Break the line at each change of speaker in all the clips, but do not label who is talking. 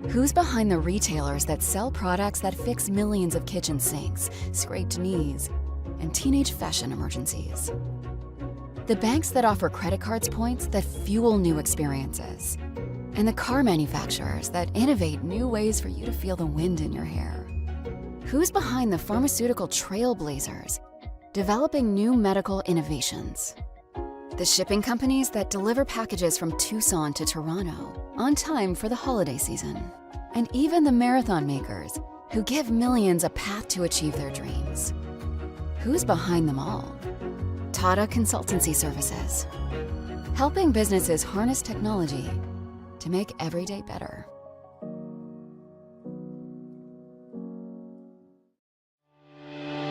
Who's behind the retailers that sell products that fix millions of kitchen sinks, scraped knees, and teenage fashion emergencies? The banks that offer credit cards points that fuel new experiences. And the car manufacturers that innovate new ways for you to feel the wind in your hair. Who's behind the pharmaceutical trailblazers, developing new medical innovations? The shipping companies that deliver packages from Tucson to Toronto on time for the holiday season. And even the marathon makers who give millions a path to achieve their dreams. Who's behind them all? Tata Consultancy Services, helping businesses harness technology to make every day better.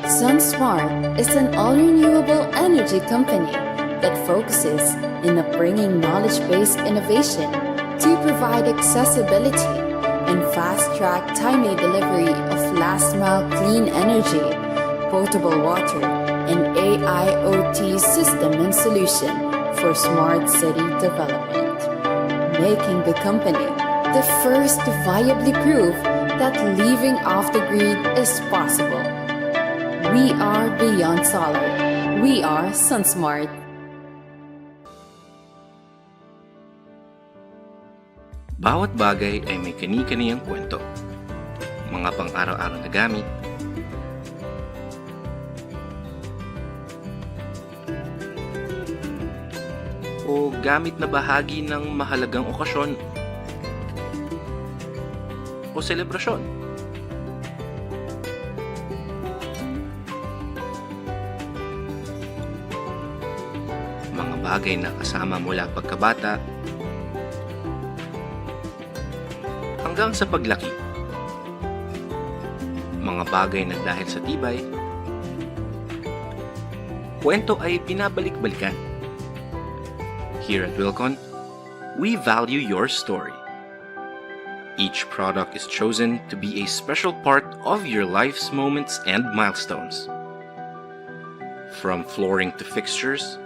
SunSmart is an all-renewable energy company that focuses in bringing knowledge-based innovation to provide accessibility and fast-track timely delivery of last-mile clean energy, potable water, and AIoT system and solution for smart city development, making the company the first to viably prove that living off the grid is possible. We are beyond solar. We are SunSmart.
Bawat bagay ay may kani-kaniyang kwento. Mga pang-araw-araw na gamit, o gamit na bahagi ng mahalagang okasyon o selebrasyon. Mga bagay na kasama mula pagkabata hanggang sa paglaki. Mga bagay na dahil sa tibay, kwento ay binabalik-balikan. Here at Wilcon, we value your story. Each product is chosen to be a special part of your life's moments and milestones. From flooring to fixtures,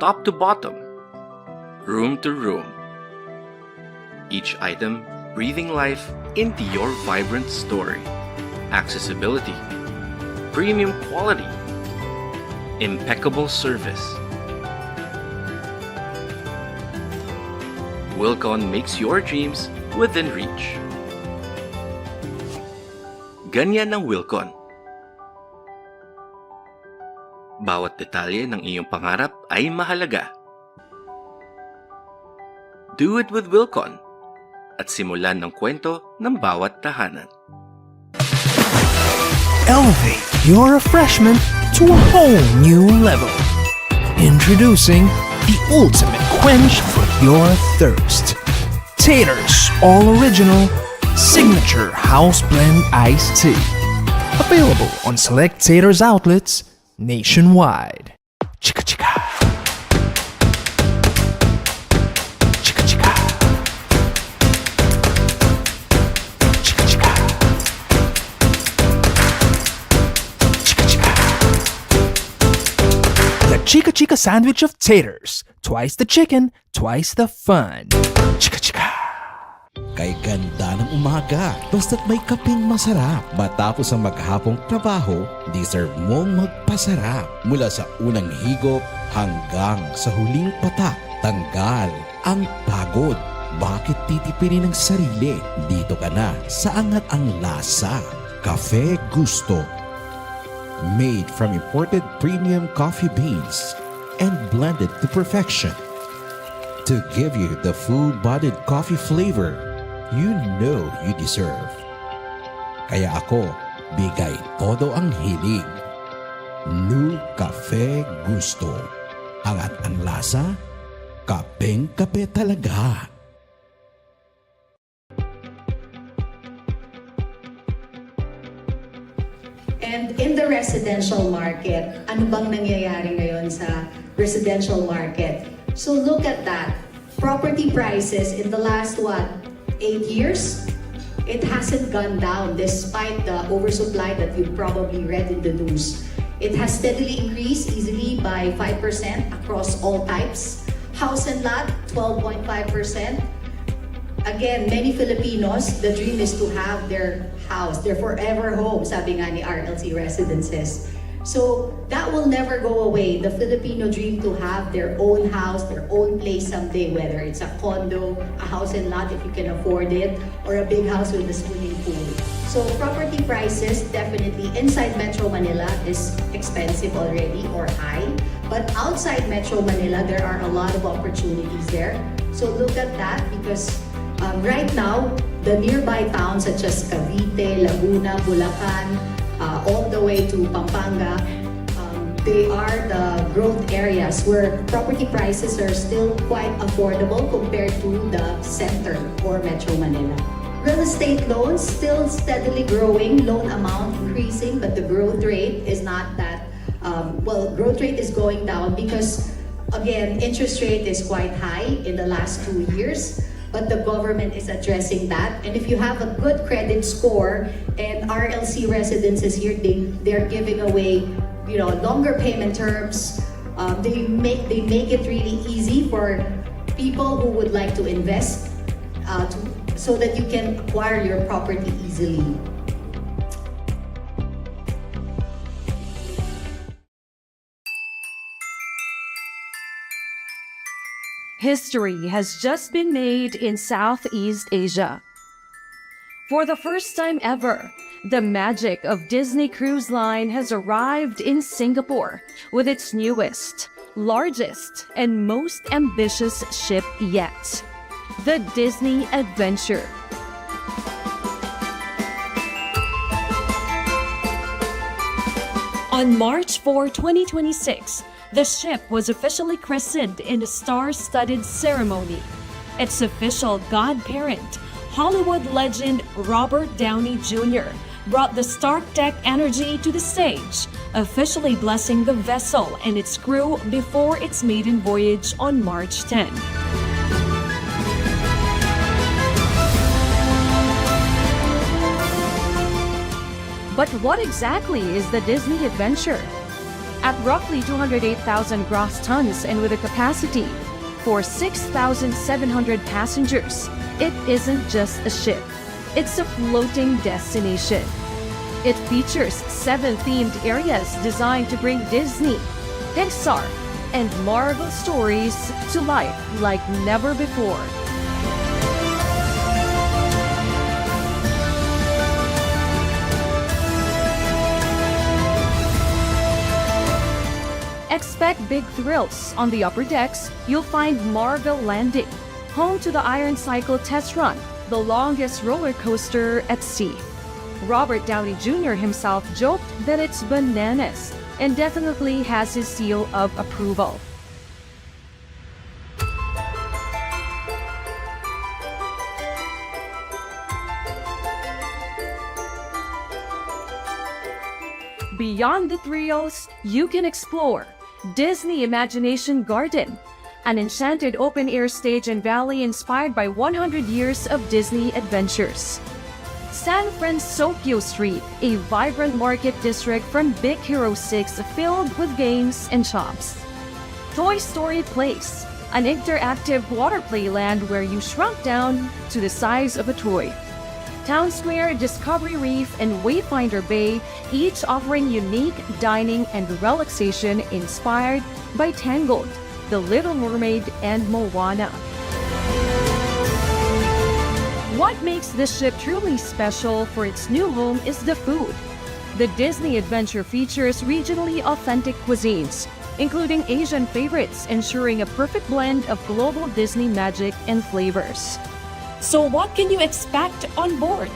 top to bottom, room to room, each item breathing life into your vibrant story. Accessibility, premium quality, impeccable service. Wilcon makes your dreams within reach. Ganyan ang Wilcon. Bawat detalye ng iyong pangarap ay mahalaga. Do it with Wilcon at simulan ng kwento ng bawat tahanan.
Elevate your refreshment to a whole new level. Introducing the ultimate quench for your thirst. Taters All Original Signature House Blend Iced Tea. Available on select Taters outlets nationwide. Chika chika. Chika chika. Chika chika. Chika chika. The Chika Chika sandwich of taters. Twice the chicken, twice the fun. Chika chika.
Kay ganda ng umaga, basta't may kapeng masarap. Matapos ang maghapong trabaho, deserve mong magpasarap. Mula sa unang higop hanggang sa huling patak, tanggal ang pagod. Bakit titipirin ng sarili? Dito ka na sa angat ang lasa. Cafe Gusto. Made from imported premium coffee beans and blended to perfection to give you the full-bodied coffee flavor you know you deserve. Kaya ako, bigay todo ang hilig. New Cafe Gusto. Angat ang lasa, kapeng-kape talaga.
And in the residential market, ano bang nangyayari ngayon sa residential market? So look at that. Property prices in the last, 8 years? It hasn't gone down despite the oversupply that you probably read in the news. It has steadily increased easily by 5% across all types. House and lot, 12.5%. again, many Filipinos, the dream is to have their house, their forever home, sabi nga ni RLC Residences. So that will never go away. The Filipino dream to have their own house, their own place someday, whether it's a condo, a house and lot if you can afford it, or a big house with a swimming pool. So property prices definitely inside Metro Manila is expensive already or high. But outside Metro Manila, there are a lot of opportunities there. So look at that because right now, the nearby towns such as Cavite, Laguna, Bulacan, all the way to Pampanga, they are the growth areas where property prices are still quite affordable compared to the center or Metro Manila. Real estate loans still steadily growing, loan amount increasing, but the growth rate is not that, growth rate is going down because, again, interest rate is quite high in the last 2 years. But the government is addressing that. And if you have a good credit score and RLC Residences here, they're giving away, longer payment terms. They make it really easy for people who would like to invest so that you can acquire your property easily.
History has just been made in Southeast Asia. For the first time ever, the magic of Disney Cruise Line has arrived in Singapore with its newest, largest, and most ambitious ship yet, the Disney Adventure. On March 4, 2026, the ship was officially christened in a star-studded ceremony. Its official godparent, Hollywood legend Robert Downey Jr., brought the Stark Deck energy to the stage, officially blessing the vessel and its crew before its maiden voyage on March 10. But what exactly is the Disney Adventure? At roughly 208,000 gross tons and with a capacity for 6,700 passengers, it isn't just a ship. It's a floating destination. It features 7 themed areas designed to bring Disney, Pixar, and Marvel stories to life like never before. Expect big thrills. On the upper decks, you'll find Marvel Landing, home to the Iron Cycle Test Run, the longest roller coaster at sea. Robert Downey Jr. himself joked that it's bananas and definitely has his seal of approval. Beyond the thrills, you can explore Disney Imagination Garden, an enchanted open-air stage and valley inspired by 100 years of Disney adventures. San Francisco Street, a vibrant market district from Big Hero 6 filled with games and shops. Toy Story Place, an interactive water playland where you shrunk down to the size of a toy. Town Square, Discovery Reef, and Wayfinder Bay, each offering unique dining and relaxation inspired by Tangled, The Little Mermaid, and Moana. What makes this ship truly special for its new home is the food. The Disney Adventure features regionally authentic cuisines, including Asian favorites, ensuring a perfect blend of global Disney magic and flavors. So what can you expect on board?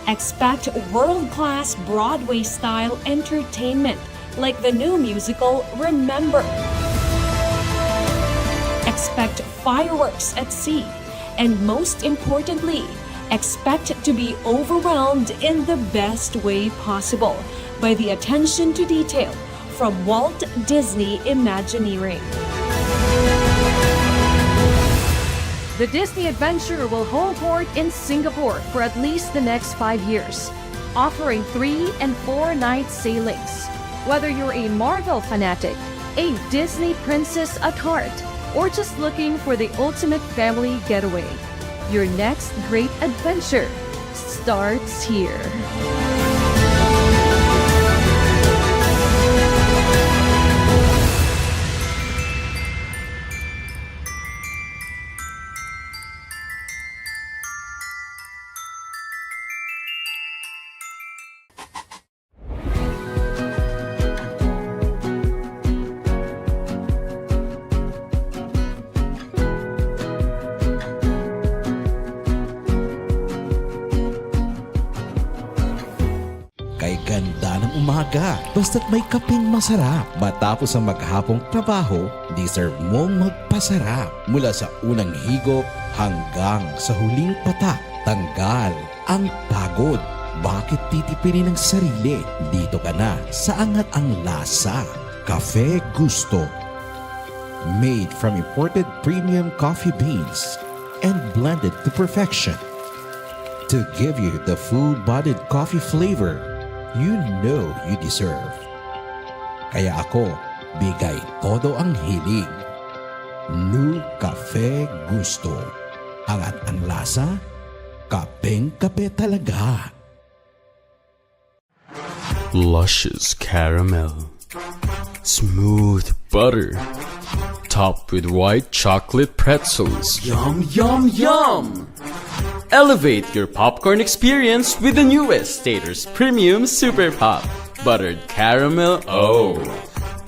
Expect world-class Broadway-style entertainment like the new musical Remember. Expect fireworks at sea, and most importantly, expect to be overwhelmed in the best way possible by the attention to detail from Walt Disney Imagineering. The Disney Adventure will hold court in Singapore for at least the next 5 years, offering 3 and 4 night sailings. Whether you're a Marvel fanatic, a Disney princess at heart, or just looking for the ultimate family getaway, Your next great adventure starts here.
Kay ganda ng umaga, basta't may kapeng masarap. Matapos ang maghapong trabaho, deserve mong magpasarap. Mula sa unang higop hanggang sa huling patak, tanggal ang pagod. Bakit titipirin ang sarili? Dito ka na sa angat ang lasa. Cafe Gusto. Made from imported premium coffee beans and blended to perfection. To give you the full-bodied coffee flavor you know you deserve. Kaya ako, bigay todo ang hilig. New Cafe Gusto. Angat ang lasa, kapeng-kape talaga.
Luscious caramel, smooth butter, topped with white chocolate pretzels. Yum, yum, yum! Elevate your popcorn experience with the newest Taters Premium Super Pop. Buttered caramel, oh!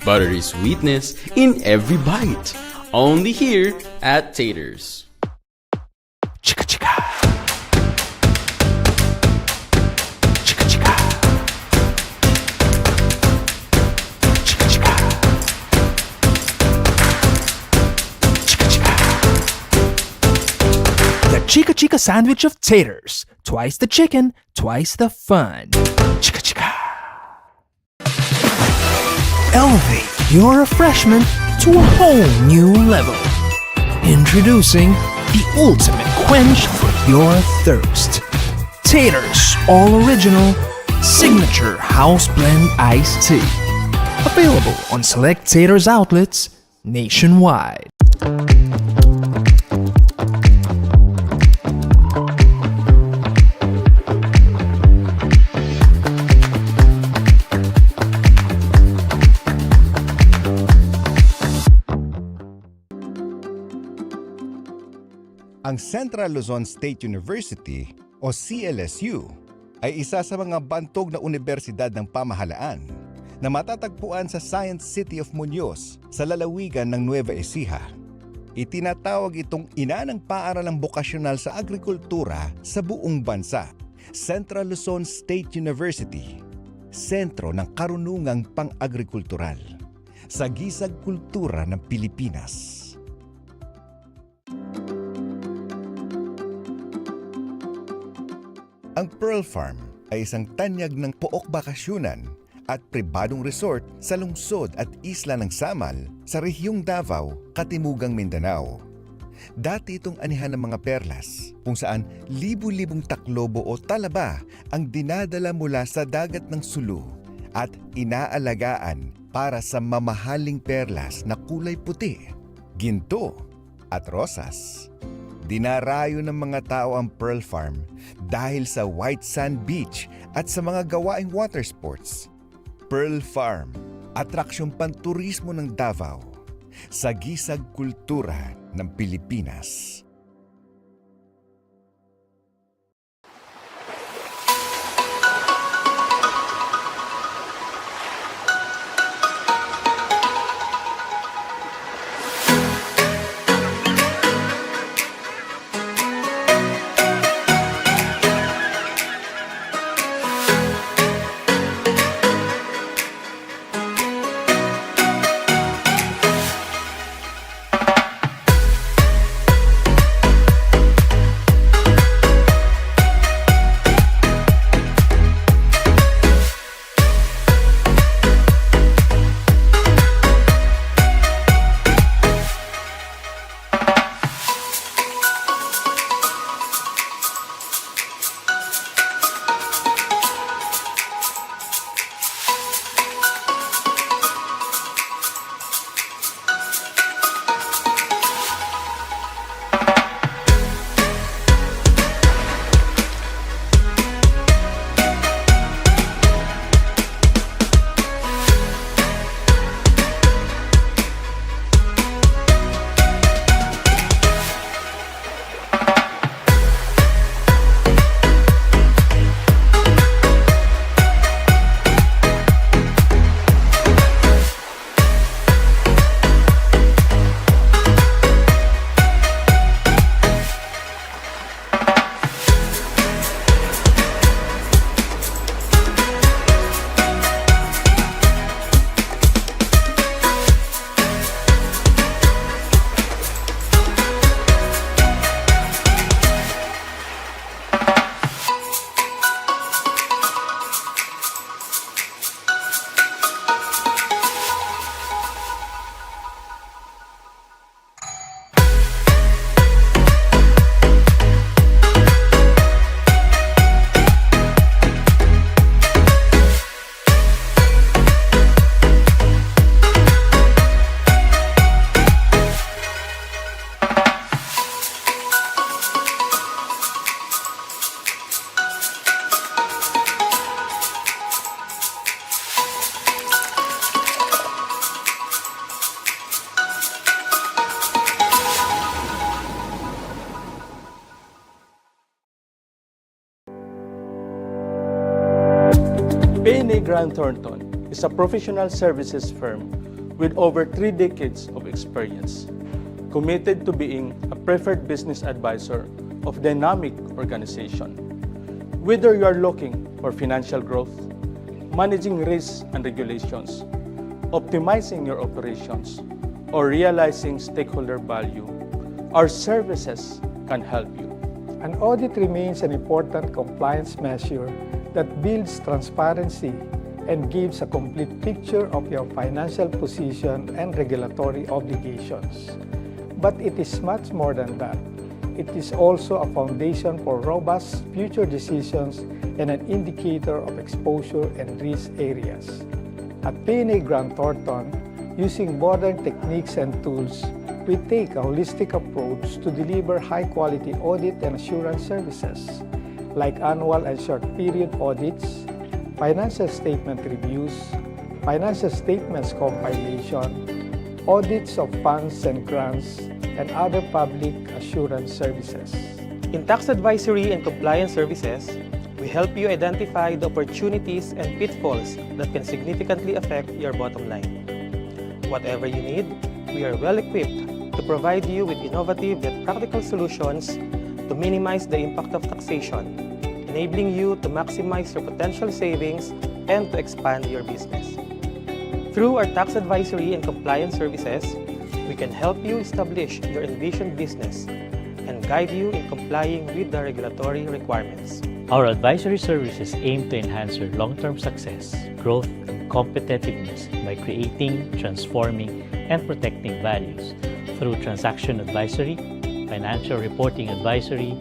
Buttery sweetness in every bite. Only here at Taters.
Chika chika. Chika chika. Chika chika. Chika chika. The Chika Chika sandwich of taters. Twice the chicken, twice the fun. Chika chika. Elevate your refreshment to a whole new level. Introducing the ultimate quench for your thirst. Taters All Original Signature House Blend Iced Tea. Available on select Taters outlets nationwide.
Ang Central Luzon State University o CLSU ay isa sa mga bantog na universidad ng pamahalaan na matatagpuan sa Science City of Muñoz sa lalawigan ng Nueva Ecija. Itinatawag itong ina ng paaralang bokasyonal sa agrikultura sa buong bansa, Central Luzon State University, sentro ng karunungang pang-agrikultural sa gisag kultura ng Pilipinas. Ang Pearl Farm ay isang tanyag ng pook bakasyunan at pribadong resort sa lungsod at isla ng Samal sa rehiyong Davao, Katimugang Mindanao. Dati itong anihan ng mga perlas kung saan libu-libong taklobo o talaba ang dinadala mula sa dagat ng Sulu at inaalagaan para sa mamahaling perlas na kulay puti, ginto at rosas. Dinarayo ng mga tao ang Pearl Farm dahil sa white sand beach at sa mga gawaing water sports. Pearl Farm, atraksyong panturismo ng Davao, sa gisag kultura ng Pilipinas.
PNA Grant Thornton is a professional services firm with over 3 decades of experience, committed to being a preferred business advisor of dynamic organization. Whether you are looking for financial growth, managing risks and regulations, optimizing your operations, or realizing stakeholder value, our services can help you.
An audit remains an important compliance measure that builds transparency and gives a complete picture of your financial position and regulatory obligations. But it is much more than that. It is also a foundation for robust future decisions and an indicator of exposure and risk areas. At PNA Grant Thornton, using modern techniques and tools, we take a holistic approach to deliver high-quality audit and assurance services, like annual and short-period audits, financial statement reviews, financial statements compilation, audits of funds and grants, and other public assurance services.
In tax advisory and compliance services, we help you identify the opportunities and pitfalls that can significantly affect your bottom line. Whatever you need, we are well equipped to provide you with innovative yet practical solutions to minimize the impact of taxation, enabling you to maximize your potential savings and to expand your business. Through our tax advisory and compliance services, we can help you establish your envisioned business and guide you in complying with the regulatory requirements.
Our advisory services aim to enhance your long-term success, growth, and competitiveness by creating, transforming, and protecting values through transaction advisory, financial reporting advisory,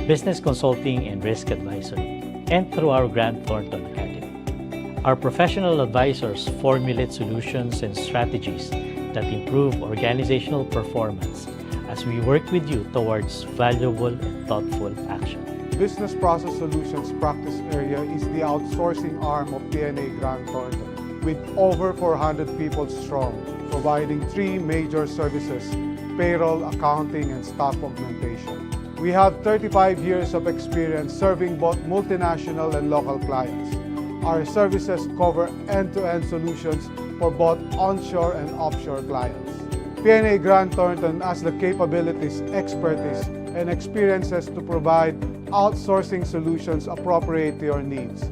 business consulting, and risk advisory, and through our Grant Thornton Academy. Our professional advisors formulate solutions and strategies that improve organizational performance as we work with you towards valuable and thoughtful action.
Business Process Solutions practice area is the outsourcing arm of PNA Grant Thornton, with over 400 people strong, providing 3 major services: payroll, accounting, and staff augmentation. We have 35 years of experience serving both multinational and local clients. Our services cover end-to-end solutions for both onshore and offshore clients. PNA Grant Thornton has the capabilities, expertise, and experiences to provide outsourcing solutions appropriate to your needs,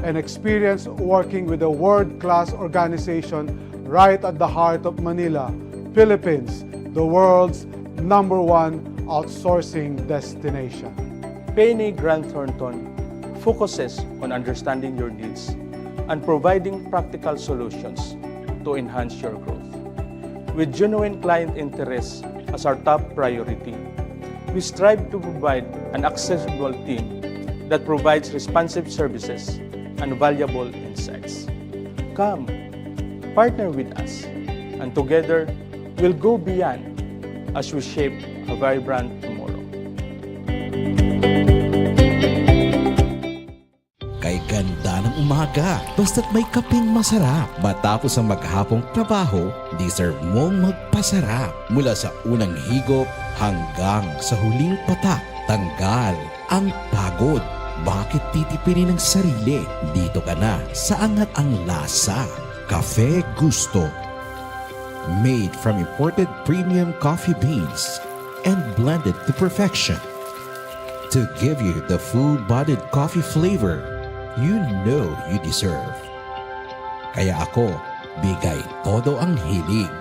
and experience working with a world-class organization right at the heart of Manila, Philippines, the world's #1 outsourcing destination.
PNA Grant Thornton focuses on understanding your needs and providing practical solutions to enhance your growth. With genuine client interest as our top priority, we strive to provide an accessible team that provides responsive services and valuable insights. Come, partner with us, and together we'll go beyond as we shape a vibrant tomorrow.
Kay ganda ng umaga, basta't may kapeng masarap. Matapos ang maghapong trabaho, deserve mong magpasarap. Mula sa unang higop hanggang sa huling patak, tanggal ang pagod. Bakit titipirin ang sarili? Dito ka na sa angat ang lasa. Cafe Gusto. Made from imported premium coffee beans and blended to perfection. To give you the full-bodied coffee flavor you know you deserve. Kaya ako, bigay todo ang hilig.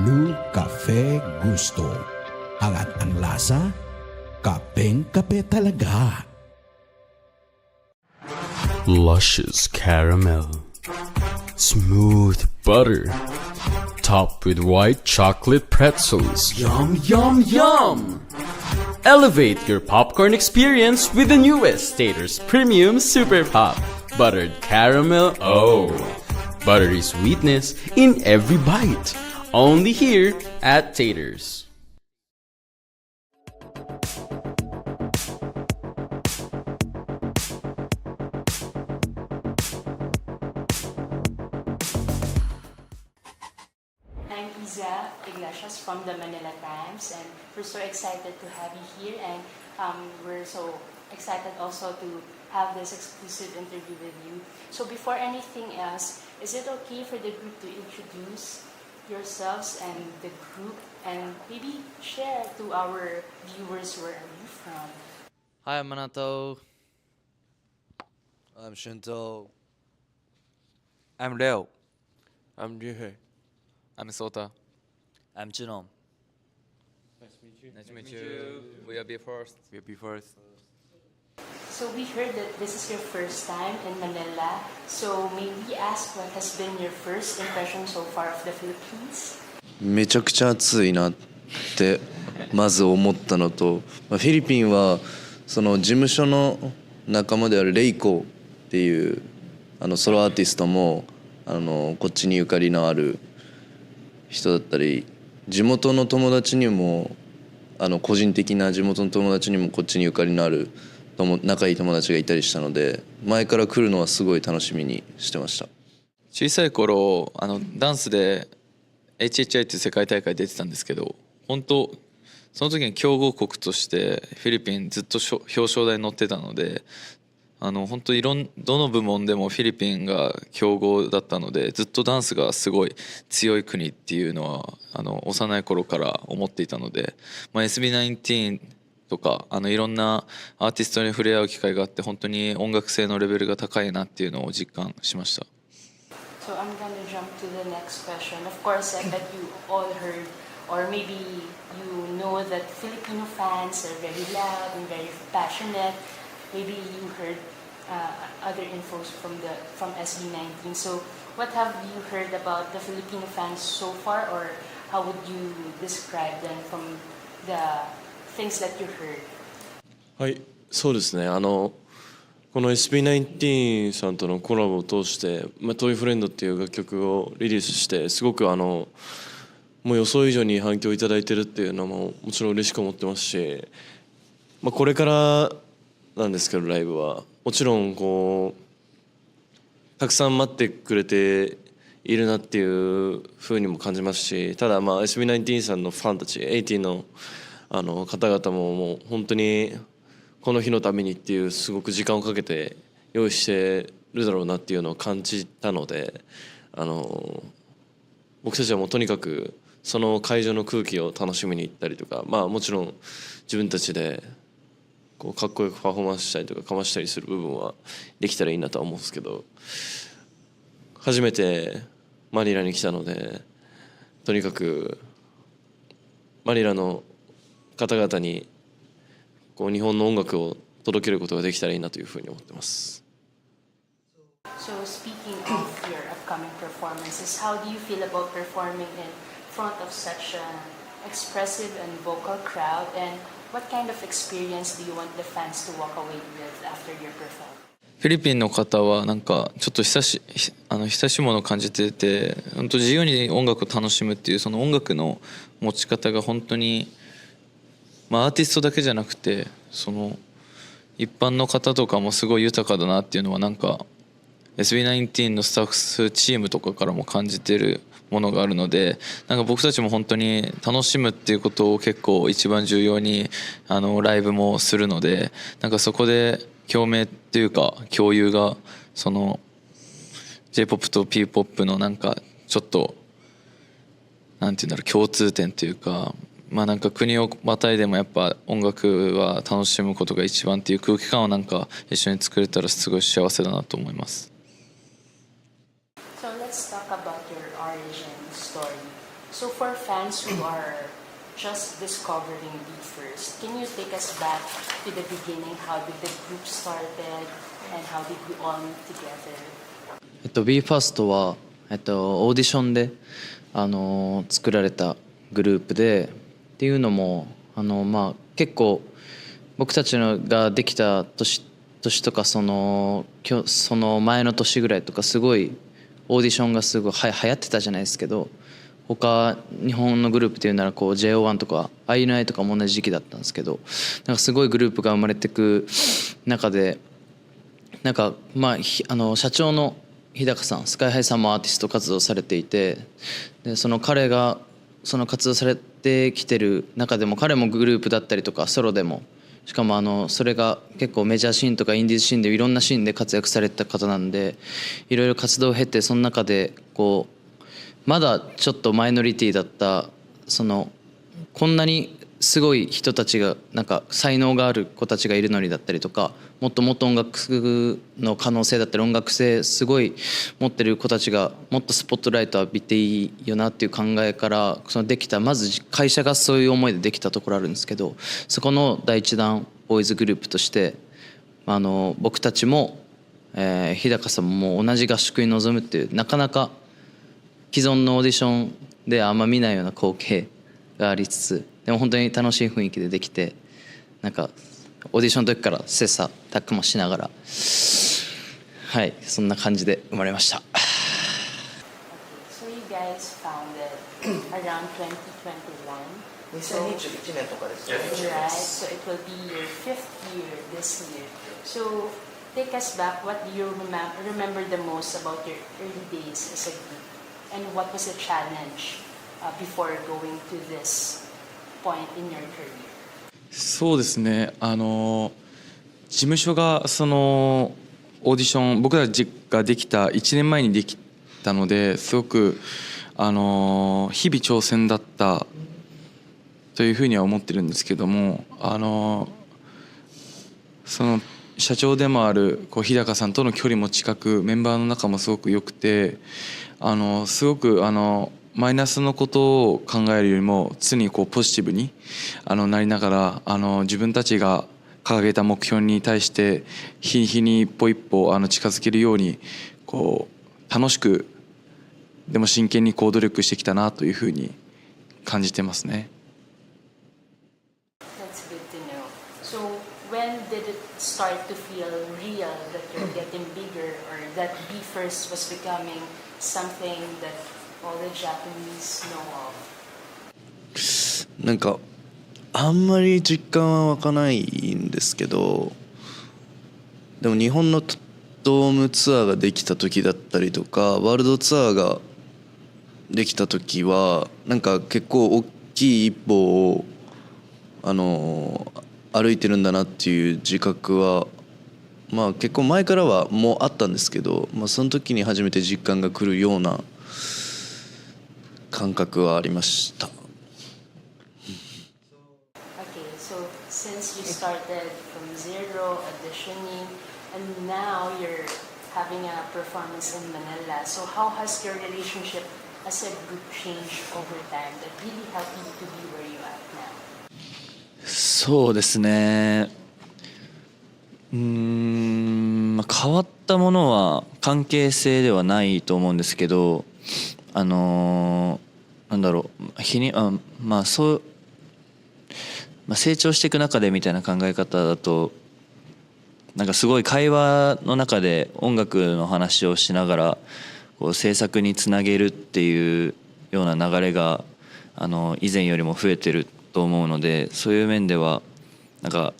New Cafe Gusto. Angat ang lasa, kapeng-kape talaga.
Luscious caramel, smooth butter, topped with white chocolate pretzels. Yum, yum, yum! Elevate your popcorn experience with the newest Taters Premium Super Pop Buttered Caramel. Oh, buttery sweetness in every bite. Only here at Taters.
Liza Iglesias from the Manila Times, and we're so excited to have you here, and we're so excited also to have this exclusive interview with you. So before anything else, is it okay for the group to introduce yourselves and the group, and maybe share to our viewers where are you from?
Hi, I'm Manato. I'm Shinto. I'm Leo. I'm Ryuhei. I'm Sota. I'm Junon. Nice to meet you. We are B-First. We are B-First.
So we heard that this is your first time in Manila. So may we ask what has been your first impression so far of the Philippines?
めちゃくちゃ暑いなってまず思ったのと、フィリピンはその事務所の仲間であるレイコっていうソロアーティストもこっちにゆかりのある人だったり、地元の友達にも個人的な地元の友達にもこっちにゆかりのある仲いい友達がいたりしたので、前から来るのはすごい楽しみにしてました。
小さい頃ダンスで HHI っていう世界大会出てたんですけど、本当その時に強豪国としてフィリピンずっと表彰台に乗ってたので、本当どの部門でもフィリピンが強豪だったので、ずっとダンスがすごい強い国っていうのは幼い頃から思っていたので、SB19 とかいろんなアーティストに触れ合う機会があって、本当に音楽性のレベルが高いなっていうのを実感しました。
So I'm gonna jump to the next question. Of course, I bet you all heard, or maybe you know that Filipino fans are very loud and very passionate. Maybe you heard other infos from SB19. So what have you heard about the Filipino fans so far, or how would you describe them from the things that you heard?
はい、そうですね。この SB19 さんとのコラボを通して「トイフレンド」っていう楽曲をリリースして、すごくもう予想以上に反響いただいてるっていうのももちろん嬉しく思ってますし、これからなんですけど、ライブはもちろんたくさん待ってくれているなっていうふうにも感じますし、ただSB19 さんのファンたち、80の方々ももう本当にこの日のためにっていうすごく時間をかけて用意してるだろうなっていうのを感じたので、僕たちはもうとにかくその会場の空気を楽しみに行ったりとか、もちろん自分たちでかっこよくパフォーマンスしたりとかかましたりする部分はできたらいいなとは思うんですけど、初めてマニラに来たので、とにかくマニラの方々に日本の音楽を届けることができたらいいなというふうに思ってます。
So speaking of your upcoming performances, how do you feel about performing in front of such an expressive and vocal crowd, and what kind of experience do you want the fans to walk away with after your performance?
フィリピンの方はなんかちょっと久しいものを感じてて、本当自由に音楽を楽しむっていうその音楽の持ち方が本当に、アーティストだけじゃなくてその一般の方とかもすごい豊かだなっていうのは、なんか SB19 のスタッフチームとかからも感じてるものがあるので、なんか僕たちも本当に楽しむっていうことを結構一番重要にライブもするので、なんかそこで共鳴っていうか共有がその J-POP と P-POP のなんかちょっとなんていうんだろう、共通点というか、なんか国をまたいでもやっぱ音楽は楽しむことが一番っていう空気感をなんか一緒に作れたらすごい幸せだなと思います。
So let's talk about your origin story. So for fans who are just discovering B-First, can you take us back to the beginning? How did the group started and how did you all meet together?
B-First はオーディションで作られたグループで、っていうのも結構僕たちのができた年とかその前の年ぐらいとかすごいオーディションがすごい流行ってたじゃないですけど、他日本のグループっていうならJO1 とか INI とかも同じ時期だったんですけど、なんかすごいグループが生まれていく中で、なんか社長の日高さん、スカイハイさんもアーティスト活動されていて、でその彼がその活動されてきてる中でも彼もグループだったりとかソロでもしかもそれが結構メジャーシーンとかインディーズシーンでいろんなシーンで活躍されてた方なんでいろいろ活動を経てその中でこうまだちょっとマイノリティだったこんなにすごい人たちがなんか才能がある子たちがいるのにだったりとかもっともっと音楽の可能性だったり音楽性すごい持ってる子たちがもっとスポットライト浴びていいよなっていう考えからできたまず会社がそういう思いでできたところあるんですけどそこの第一弾ボーイズグループとして僕たちも、日高さんも同じ合宿に臨むっていうなかなか既存のオーディションであんま見ないような光景がありつつでも本当に楽しい雰囲気でできてなんかオーディションの時から切磋琢磨しながらはいそんな感じで生まれました。
So you guys founded around 2021.
2021年とかですね。
Right. So it will be your 5th year this year. So take us back. What do you remember the most about your early days as a group, and what was the challenge before going to this point in your career?
そうですね事務所がそのオーディション僕たちができた1年前にできたのですごく日々挑戦だったというふうには思ってるんですけどもその社長でもある日高さんとの距離も近くメンバーの中もすごく良くてすごくマイナスのことを考えるよりも常にポジティブになりながら自分たちが掲げた目標に対して日に日に一歩一歩近づけるように楽しくでも真剣に努力してきたなというふうに感じてますね。
That's good to know. So when did it start to feel real that you're getting bigger or that BE:FIRST was becoming something that all the Japanese know of?
なんかあんまり実感は湧かないんですけどでも日本のドームツアーができた時だったりとかワールドツアーができた時はなんか結構大きい一歩を歩いてるんだなっていう自覚は結構前からはもうあったんですけど、その時に初めて実感が来るような感覚はありました。
Okay, so since you started from zero, auditioning, and now you're having a performance in Manila, so how has your relationship as a group changed over time that really helped you to be where you are now?
そうですね変わったものは関係性ではないと思うんですけどなんだろう成長していく中でみたいな考え方だとなんかすごい会話の中で音楽の話をしながら制作につなげるっていうような流れが以前よりも増えてると思うのでそういう面ではなんか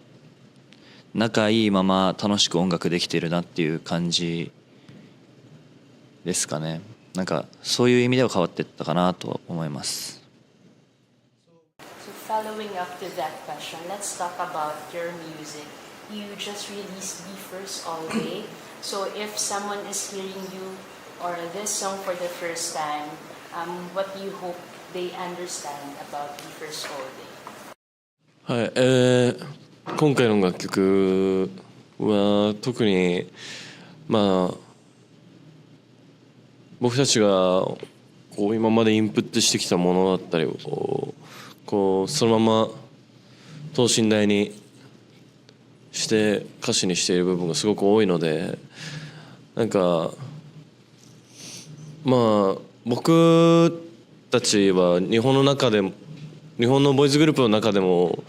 仲いいまま楽しく音楽できてるなっていう感じですかね。なんかそういう意味では変わっていったかなと思います。
So following up to that question, let's talk about your music. You just released BE:FIRST All Day. So if someone is hearing you or this song for the first time, what do you hope they understand about BE:FIRST All Day?
はい、今回の楽曲は特に僕たちが今までインプットしてきたものだったりをそのまま等身大にして歌詞にしている部分がすごく多いのでなんか僕たちは日本のボーイズグループの中でも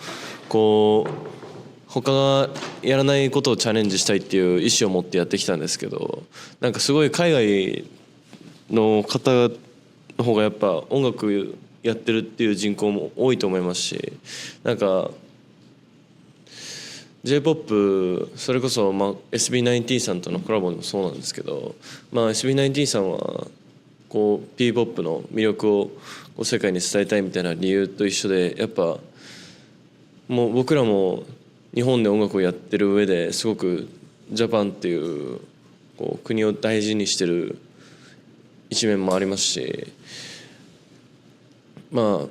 他がやらないことをチャレンジしたいっていう意思を持ってやってきたんですけどなんかすごい海外の方の方がやっぱ音楽やってるっていう人口も多いと思いますしなんか J-POP それこそSB19 さんとのコラボでもそうなんですけどSB19 さんはこう P-POP の魅力をこう世界に伝えたいみたいな理由と一緒で、やっぱもう僕らも日本で音楽をやってる上ですごくジャパンっていうこう国を大事にしてる一面もありますし、まあ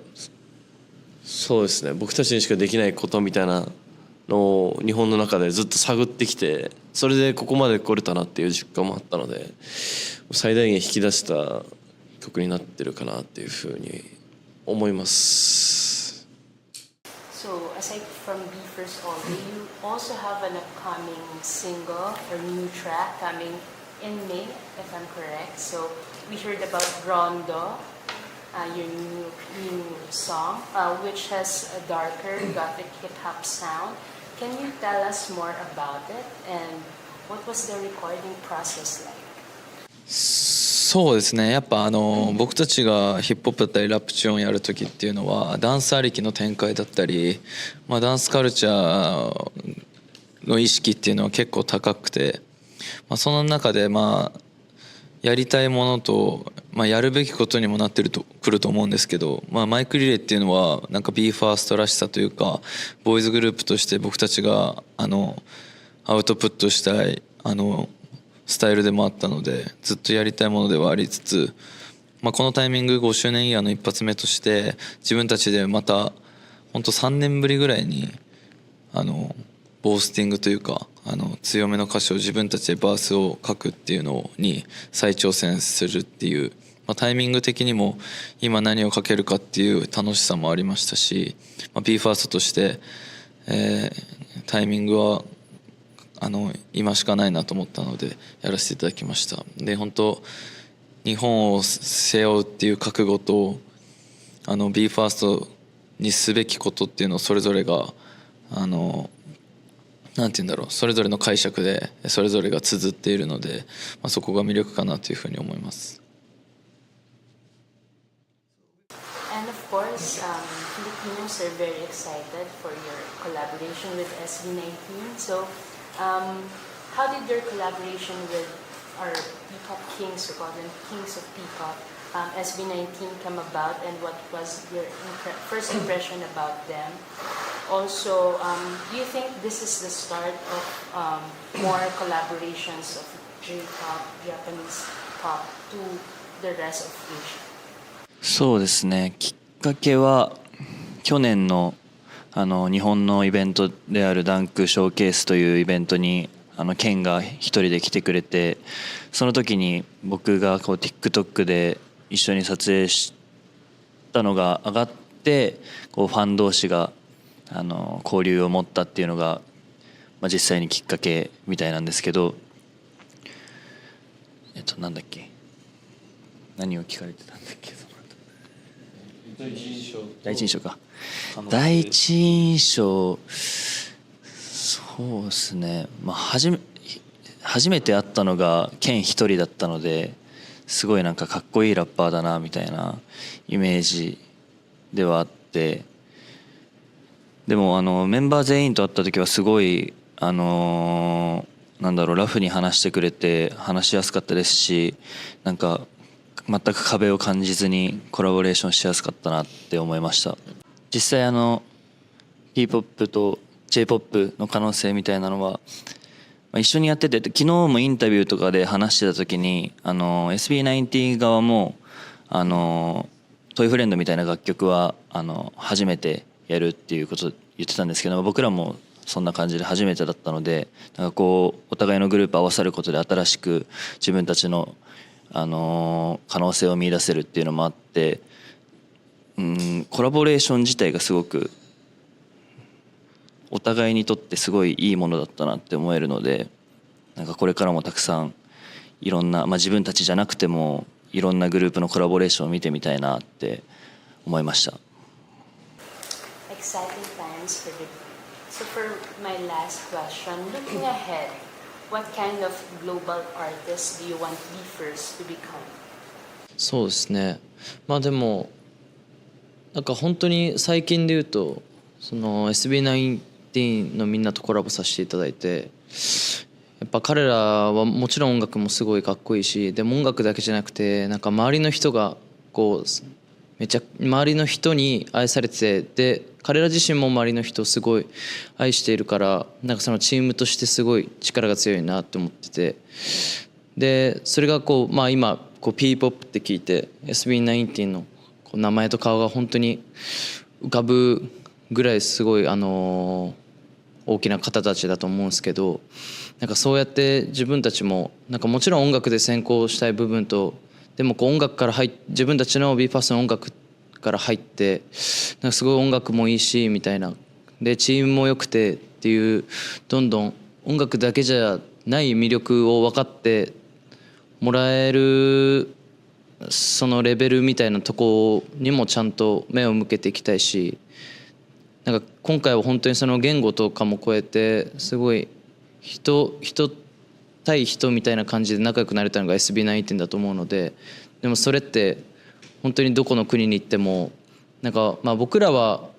そうですね、僕たちにしかできないことみたいなのを日本の中でずっと探ってきて、それでここまで来れたなっていう実感もあったので、最大限引き出した曲になってるかなっていうふうに思います。
So aside from Be First All Day, you also have an upcoming single or new track coming in May, if I'm correct. So we heard about Rondo, your new song, which has a darker gothic hip-hop sound. Can you tell us more about it and what was the recording process like?
そうですね、やっぱ僕たちがヒップホップだったりラップチューンをやる時っていうのはダンスありきの展開だったり、ダンスカルチャーの意識っていうのは結構高くて、その中でやりたいものと、やるべきことにもなってくると思うんですけど、マイクリレーっていうのはなんか BE:FIRST らしさというか、ボーイズグループとして僕たちがアウトプットしたいスタイルでもあったので、ずっとやりたいものではありつつ、このタイミング5周年イヤーの一発目として自分たちでまた本当3年ぶりぐらいにボースティングというか強めの歌詞を自分たちでバースを書くっていうのに再挑戦するっていう、タイミング的にも今何を書けるかっていう楽しさもありましたし、BE:FIRST として、タイミングは今しかないなと思ったのでやらせていただきました。で本当日本を背負うっていう覚悟とBE:FIRST にすべきことっていうのをそれぞれがなんて言うんだろう、それぞれの解釈でそれぞれが綴っているので、そこが魅力かなというふうに思います。
And of course, Filipinos are very excited for your collaboration with SB19. So, how did your collaboration with our P-pop kings, we call them kings of P-pop, SB19 come about, and what was your first impression about them? Also, do you think this is the start of more collaborations of J-pop, Japanese pop to the rest of Asia?
そうですね、きっかけは去年の日本のイベントであるダンクショーケースというイベントにケンが一人で来てくれて、その時に僕がこう TikTok で一緒に撮影したのが上がって、こうファン同士が交流を持ったっていうのが、実際にきっかけみたいなんですけど、なんだっけ、何を聞かれてたんだっけ、第一印象か。第一印象、そうですね、初めて会ったのがケン一人だったので、すごいなんかかっこいいラッパーだなみたいなイメージではあって、でもメンバー全員と会った時はすごいなんだろう、ラフに話してくれて話しやすかったですし、なんか全く壁を感じずにコラボレーションしやすかったなって思いました。実際P-POP と J-POP の可能性みたいなのは一緒にやってて、昨日もインタビューとかで話してた時にSB19 側もトイフレンドみたいな楽曲は初めてやるっていうことを言ってたんですけど、僕らもそんな感じで初めてだったので、なんかこうお互いのグループ合わさることで新しく自分たちの可能性を見出せるっていうのもあって、コラボレーション自体がすごくお互いにとってすごいいいものだったなって思えるので、なんかこれからもたくさんいろんな、自分たちじゃなくてもいろんなグループのコラボレーションを見てみたいなって思いました。
Exciting times for the. So for my last question, looking ahead, what kind of global artist do you want BE:FIRST to become?
そうですね、でもなんか本当に最近で言うとその SB19 のみんなとコラボさせていただいて、
やっぱ彼らはもちろん音楽もすごいかっこいいし、でも音楽だけじゃなくてなんか周りの人がこうめっちゃ周りの人に愛されてて、で彼ら自身も周りの人をすごい愛しているから、なんかそのチームとしてすごい力が強いなって思ってて、でそれがこう、今こう P-POP って聞いて SB19 のこう名前と顔が本当に浮かぶぐらいすごい大きな方たちだと思うんですけど、なんかそうやって自分たちもなんかもちろん音楽で先行したい部分と、でもこう音楽から自分たちの BE:FIRST の音楽から入って、なんかすごい音楽もいいしみたいな、でチームも良くてっていう、どんどん音楽だけじゃない魅力を分かってもらえるそのレベルみたいなとこにもちゃんと目を向けていきたいし、なんか今回は本当にその言語とかも超えてすごい人対人みたいな感じで仲良くなれたのが SB19 だと思うので、でもそれって本当にどこの国に行ってもなんか僕らは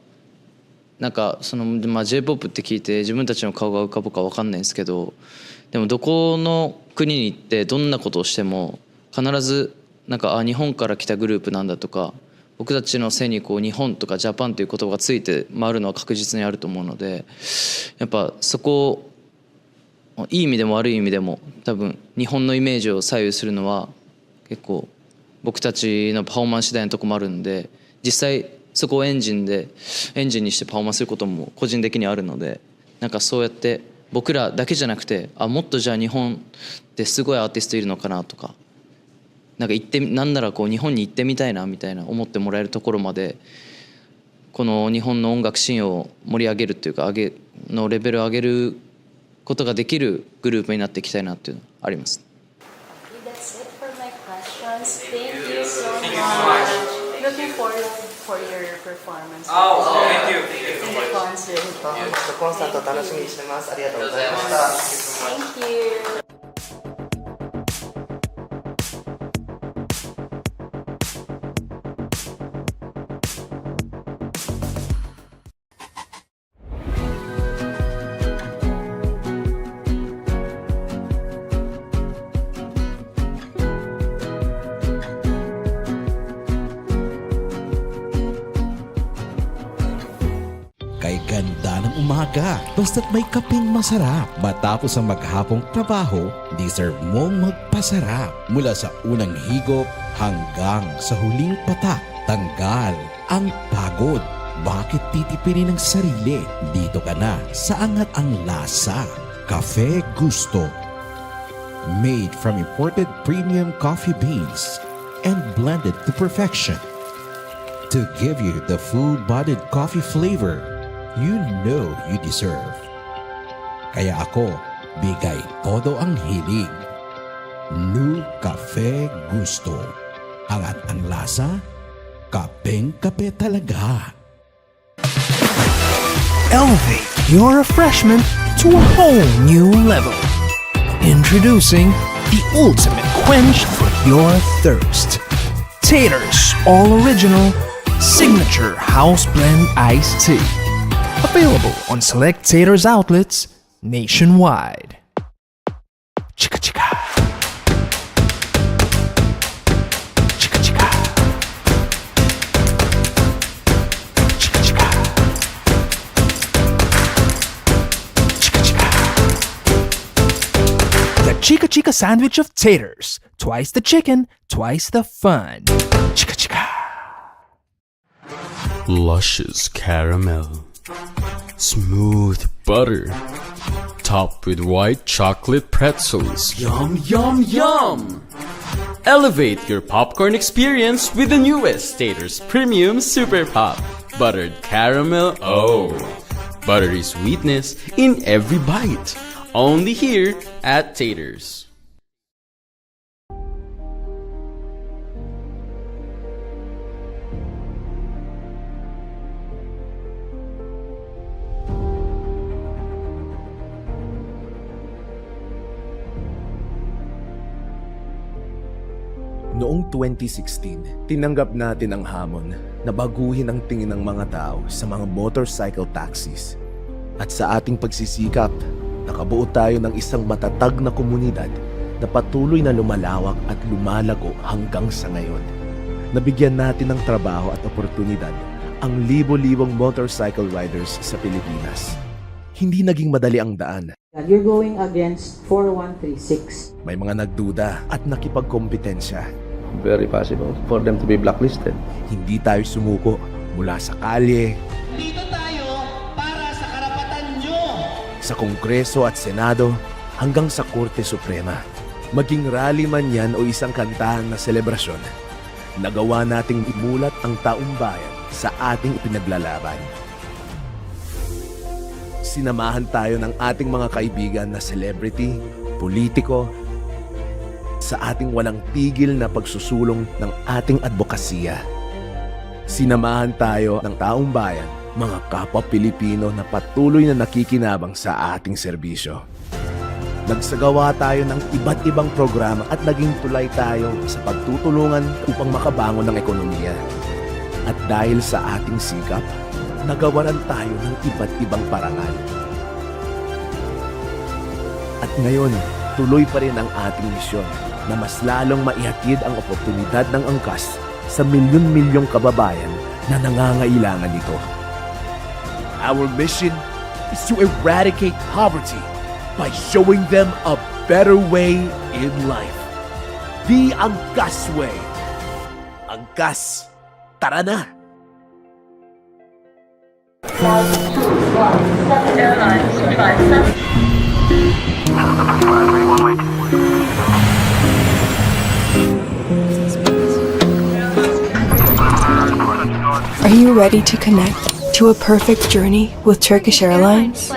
なんかそのJ-POP って聞いて自分たちの顔が浮かぶか分かんないんですけど、でもどこの国に行ってどんなことをしても必ずなんか日本から来たグループなんだとか、僕たちの背にこう日本とかジャパンという言葉がついて回るのは確実にあると思うので、やっぱそこをいい意味でも悪い意味でも多分日本のイメージを左右するのは結構僕たちのパフォーマンス次第のとこもあるんで、実際そこをエンジンにしてパフォーマンスすることも個人的にあるので、なんかそうやって僕らだけじゃなくてもっとじゃあ日本ってすごいアーティストいるのかなとか、なんかなんならこう日本に行ってみたいなみたいな思ってもらえるところまで、この日本の音楽シーンを盛り上げるっていうかのレベルを上げることができるグループになっていきたいなっていうのはあります。
That's it for my questions. Thank you so much. Looking forward for your performance.
Thank you.
In the concert.
コンサート楽しみにしてます。ありがとうございました。
Thank you.
'Kay ganda ng umaga, basta't may kapeng masarap. Matapos ang maghapong trabaho, deserve mong magpasarap. Mula sa unang higop hanggang sa huling patak, tanggal ang pagod. Bakit titipirin ang sarili? Dito ka na sa angat ang lasa. Cafe Gusto. Made from imported premium coffee beans and blended to perfection. To give you the full-bodied coffee flavor you know you deserve. Kaya ako, bigay todo ang hilig. New Cafe Gusto. Angat ang lasa, kapeng-kape talaga.
Elevate your refreshment to a whole new level. Introducing the ultimate quench for your thirst. Taters All Original Signature House Blend Iced Tea. Available on select Taters outlets nationwide. Chika chika. Chika chika. Chika chika. Chika chika. The Chika Chika sandwich of taters. Twice the chicken, twice the fun. Chika chika.
Luscious caramel. Smooth butter. Topped with white chocolate pretzels. Yum, yum, yum! Elevate your popcorn experience with the newest Taters Premium Super Pop. Buttered caramel, buttery sweetness in every bite. Only here at Taters.
Noong 2016, tinanggap natin ang hamon na baguhin ang tingin ng mga tao sa mga motorcycle taxis. At sa ating pagsisikap, Nakabuo tayo ng isang matatag na komunidad na patuloy na lumalawak at lumalago hanggang sa ngayon. Nabigyan natin ng trabaho at oportunidad ang libo-libong motorcycle riders sa Pilipinas. Hindi naging madali ang daan.
You're going against 4136.
May mga nagduda at nakipagkompetensya.
Very possible for them to be blacklisted.
Hindi tayo sumuko mula sa kalye,
Dito tayo para sa karapatan nyo.
sa Kongreso at Senado, hanggang sa Korte Suprema. Maging rally man yan o isang kantahan na selebrasyon, nagawa nating imulat ang taong bayan sa ating ipinaglalaban. Sinamahan tayo ng ating mga kaibigan na celebrity, politiko, sa ating walang tigil na pagsusulong ng ating advokasya. Sinamahan tayo ng taong bayan, mga kapwa Pilipino na patuloy na nakikinabang sa ating serbisyo. Nagsagawa tayo ng iba't ibang programa at naging tulay tayo sa pagtutulungan upang makabangon ng ekonomiya. At dahil sa ating sikap, nagawaran tayo ng iba't ibang parangal. At ngayon, tuloy pa rin ang ating misyon na mas lalong maihatid ang oportunidad ng angkas sa milyon-milyong kababayan na nangangailangan nito. Our mission is to eradicate poverty by showing them a better way in life. The Angkas Way. Angkas, tara na!
Are you ready to connect to a perfect journey with Turkish Airlines?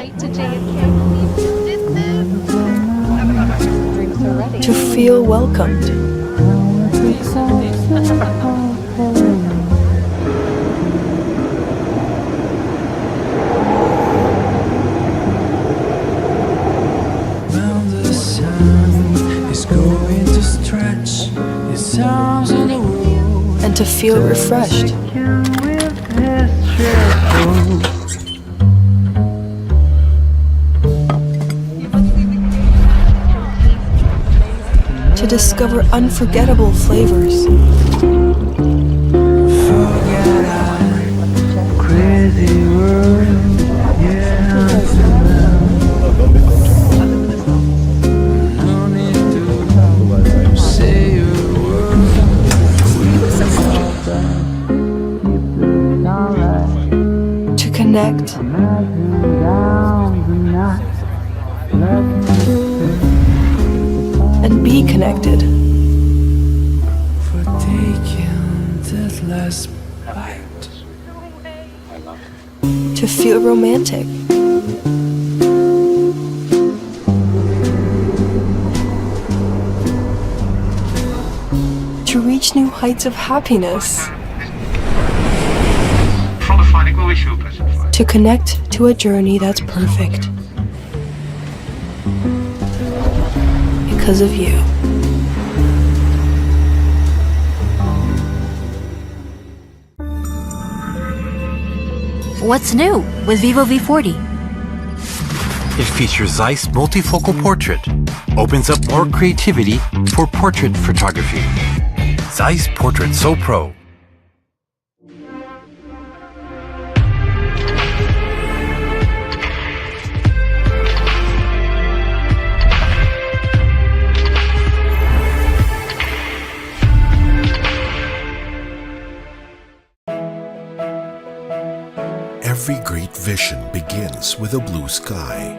To feel welcomed. And to feel refreshed. To discover unforgettable flavors. To connect. And be connected. To feel romantic. To reach new heights of happiness. To connect to a journey that's perfect. Because of you.
What's new with Vivo V40?
It features Zeiss multifocal portrait, opens up more creativity for portrait photography. Zeiss Portrait So Pro.
Every great vision begins with a blue sky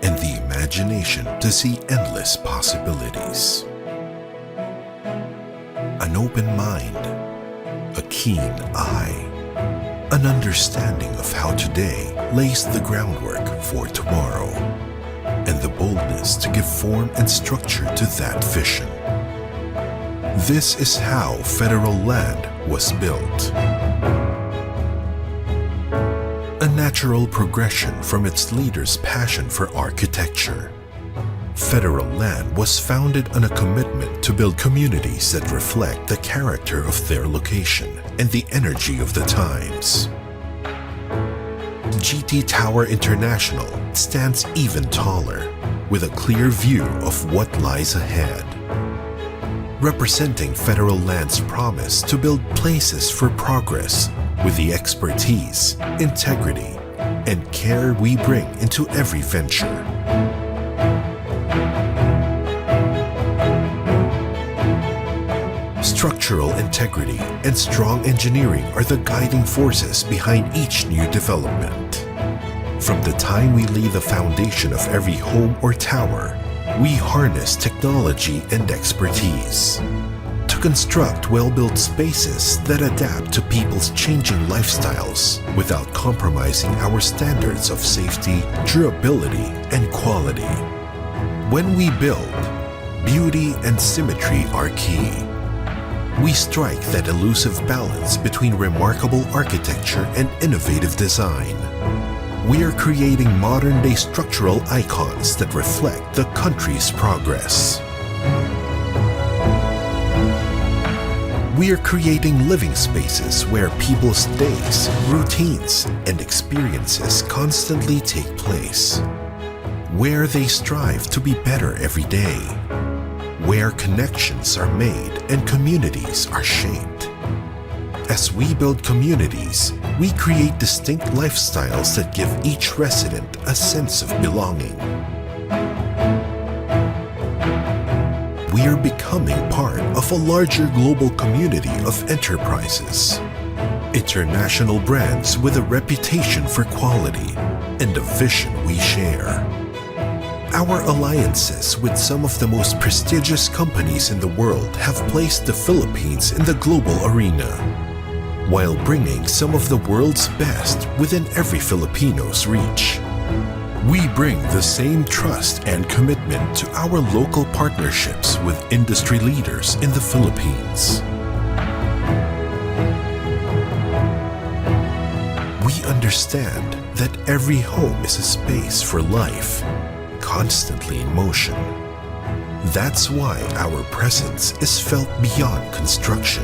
and the imagination to see endless possibilities. An open mind, a keen eye, an understanding of how today lays the groundwork for tomorrow, and the boldness to give form and structure to that vision. This is how federal land was built. A natural progression from its leaders' passion for architecture. Federal Land was founded on a commitment to build communities that reflect the character of their location and the energy of the times. GT Tower International stands even taller, with a clear view of what lies ahead. Representing Federal Land's promise to build places for progress with the expertise, integrity, and care we bring into every venture. Structural integrity and strong engineering are the guiding forces behind each new development. From the time we lay the foundation of every home or tower, we harness technology and expertise to construct well-built spaces that adapt to people's changing lifestyles without compromising our standards of safety, durability, and quality. When we build, beauty and symmetry are key. We strike that elusive balance between remarkable architecture and innovative design. We are creating modern-day structural icons that reflect the country's progress. We are creating living spaces where people's days, routines, and experiences constantly take place. Where they strive to be better every day. Where connections are made and communities are shaped. As we build communities, we create distinct lifestyles that give each resident a sense of belonging. We are becoming part of a larger global community of enterprises. International brands with a reputation for quality and a vision we share. Our alliances with some of the most prestigious companies in the world have placed the Philippines in the global arena, while bringing some of the world's best within every Filipino's reach. We bring the same trust and commitment to our local partnerships with industry leaders in the Philippines. We understand that every home is a space for life, constantly in motion. That's why our presence is felt beyond construction.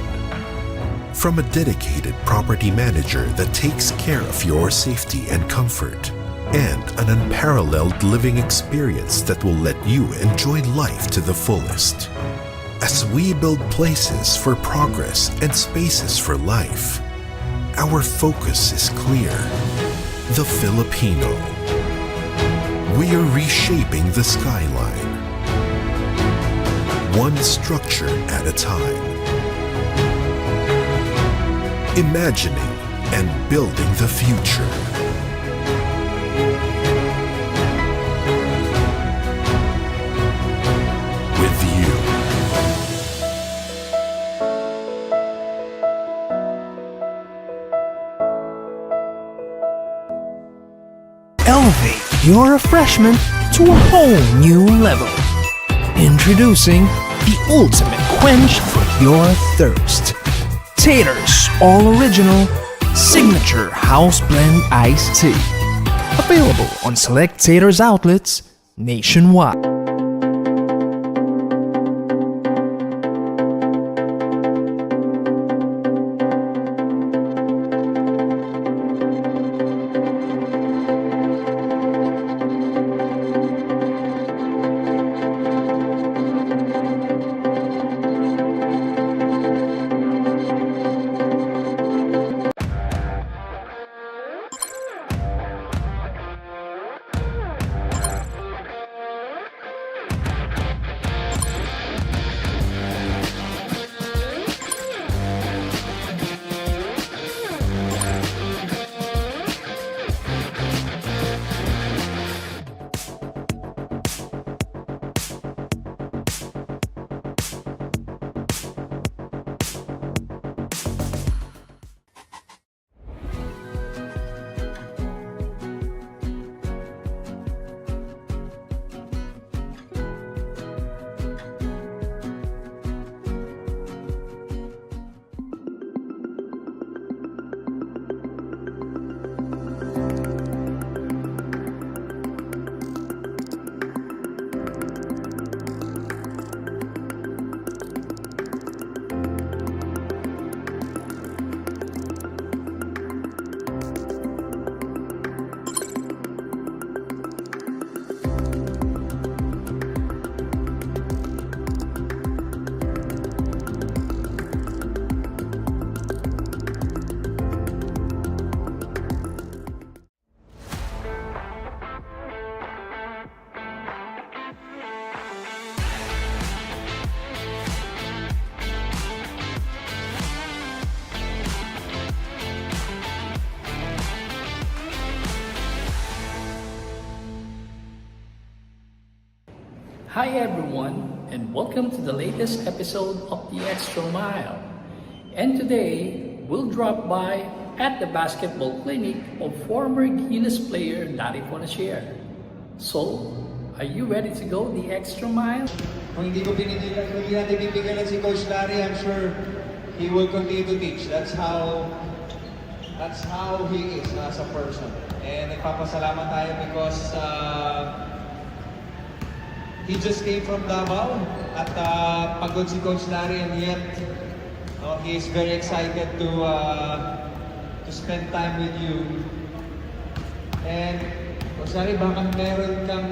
From a dedicated property manager that takes care of your safety and comfort, and an unparalleled living experience that will let you enjoy life to the fullest. As we build places for progress and spaces for life, our focus is clear: the Filipino. We are reshaping the skyline, one structure at a time. Imagining and building the future. With you.
Elevate your refreshment to a whole new level. Introducing the ultimate quench for your thirst. Tater's All Original Signature House Blend Iced Tea. Available on select Tater's outlets nationwide.
Hi everyone, and welcome to the latest episode of The Extra Mile. And today, we'll drop by at the basketball clinic of former Gilas player Larry Fonacier. So, are you ready to go the extra mile?
Kung hindi natin pipigilan si Coach Larry, I'm sure he will continue to teach. That's how he is as a person. And nagpapasalamat tayo because he just came from Davao at pagod si Coach Larry, and yet he is very excited to spend time with you. And Coach Larry, baka meron kang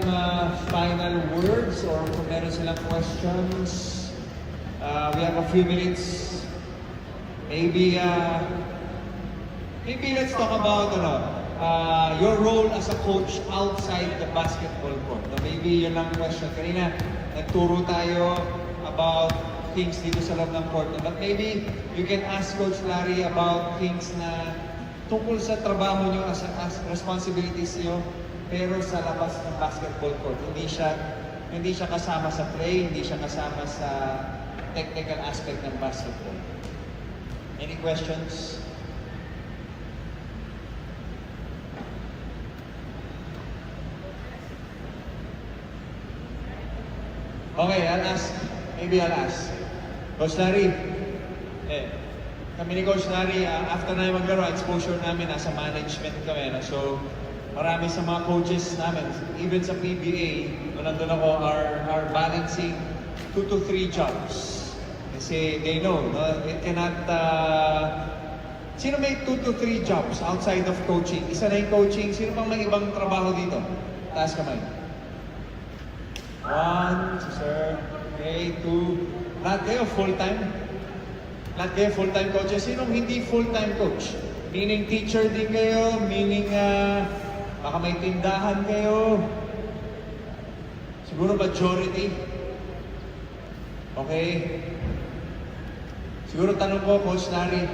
final words or kung meron silang questions. We have a few minutes. Maybe let's talk about your role as a coach outside the basketball court. Maybe yun lang question. Kanina, nagturo tayo about things dito sa loob ng court. But maybe you can ask Coach Larry about things na tungkol sa trabaho nyo as responsibilities nyo, pero sa labas ng basketball court. Hindi siya kasama sa play, hindi siya kasama sa technical aspect ng basketball. Any questions? Okay, Maybe I'll ask. Coach Larry, kami ni Coach Larry, after na yung maglaro, exposure namin, nasa management kami. So, marami sa mga coaches namin, even sa PBA, nung nandun ako, are balancing 2 to 3 jobs. Kasi they know, it cannot... Sino may 2 to 3 jobs outside of coaching? Isa na yung coaching. Sino pang may ibang trabaho dito? Taas kamay. 1, sir. Okay, 2. Lahat kayo full-time? Lahat kayo full-time coaches? Sinong hindi full-time coach? Meaning teacher din kayo? Meaning baka may tindahan kayo? Siguro majority? Okay. Siguro tanong ko, Coach Larry,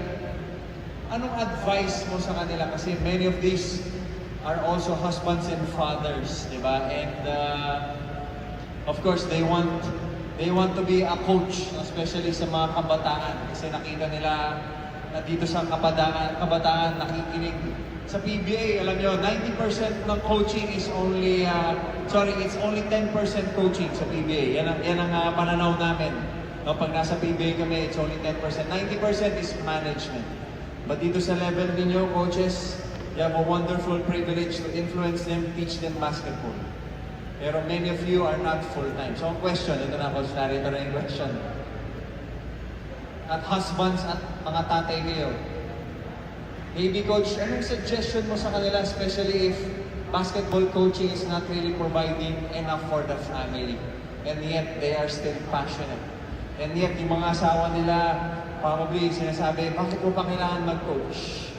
anong advice mo sa kanila? Kasi many of these are also husbands and fathers, di ba? And of course, they want to be a coach, especially sa mga kabataan. Kasi nakita nila na dito sa kabataan nakikinig. Sa PBA, alam nyo, 90% ng coaching is only, it's only 10% coaching sa PBA. Yan ang pananaw namin. No, pag nasa PBA kami, it's only 10%. 90% is management. But dito sa level ninyo, coaches, you have a wonderful privilege to influence them, teach them basketball. Pero many of you are not full-time. So ang question, ito na Coach Larry, ito na yung question. At husbands at mga tatay kayo, maybe Coach, anong suggestion mo sa kanila, especially if basketball coaching is not really providing enough for the family, and yet they are still passionate. And yet yung mga asawa nila, probably sinasabi, bakit mo pa kailangan mag-coach?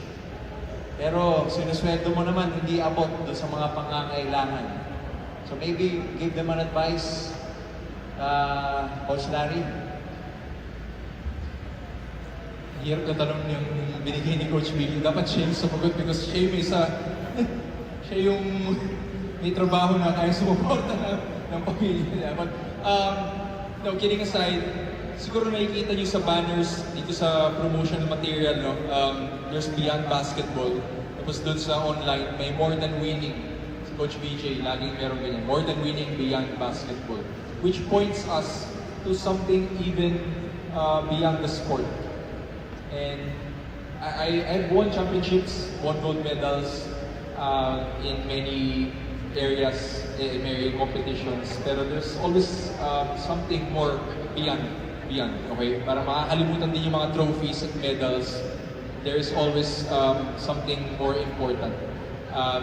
Pero sinusweldo mo naman, hindi abot doon sa mga pangangailangan. So maybe give them an advice, Coach Larry.
Hirap na tanong yung binigay ni Coach Billy. Dapat siya yung sumagot because siya yung siya yung may trabaho na kaya sumuporta ng pamilya niya. But, no, kidding aside, siguro nakikita niyo sa banners dito sa promotional material, no? There's Beyond Basketball. Tapos doon sa online, may More Than Winning. Coach BJ, laging meron ganyan. More Than Winning Beyond Basketball. Which points us to something even beyond the sport. And I've won championships, won gold medals in many areas, in many competitions. Pero there's always something more beyond. Okay? Para makakalimutan din yung mga trophies at medals, there is always something more important.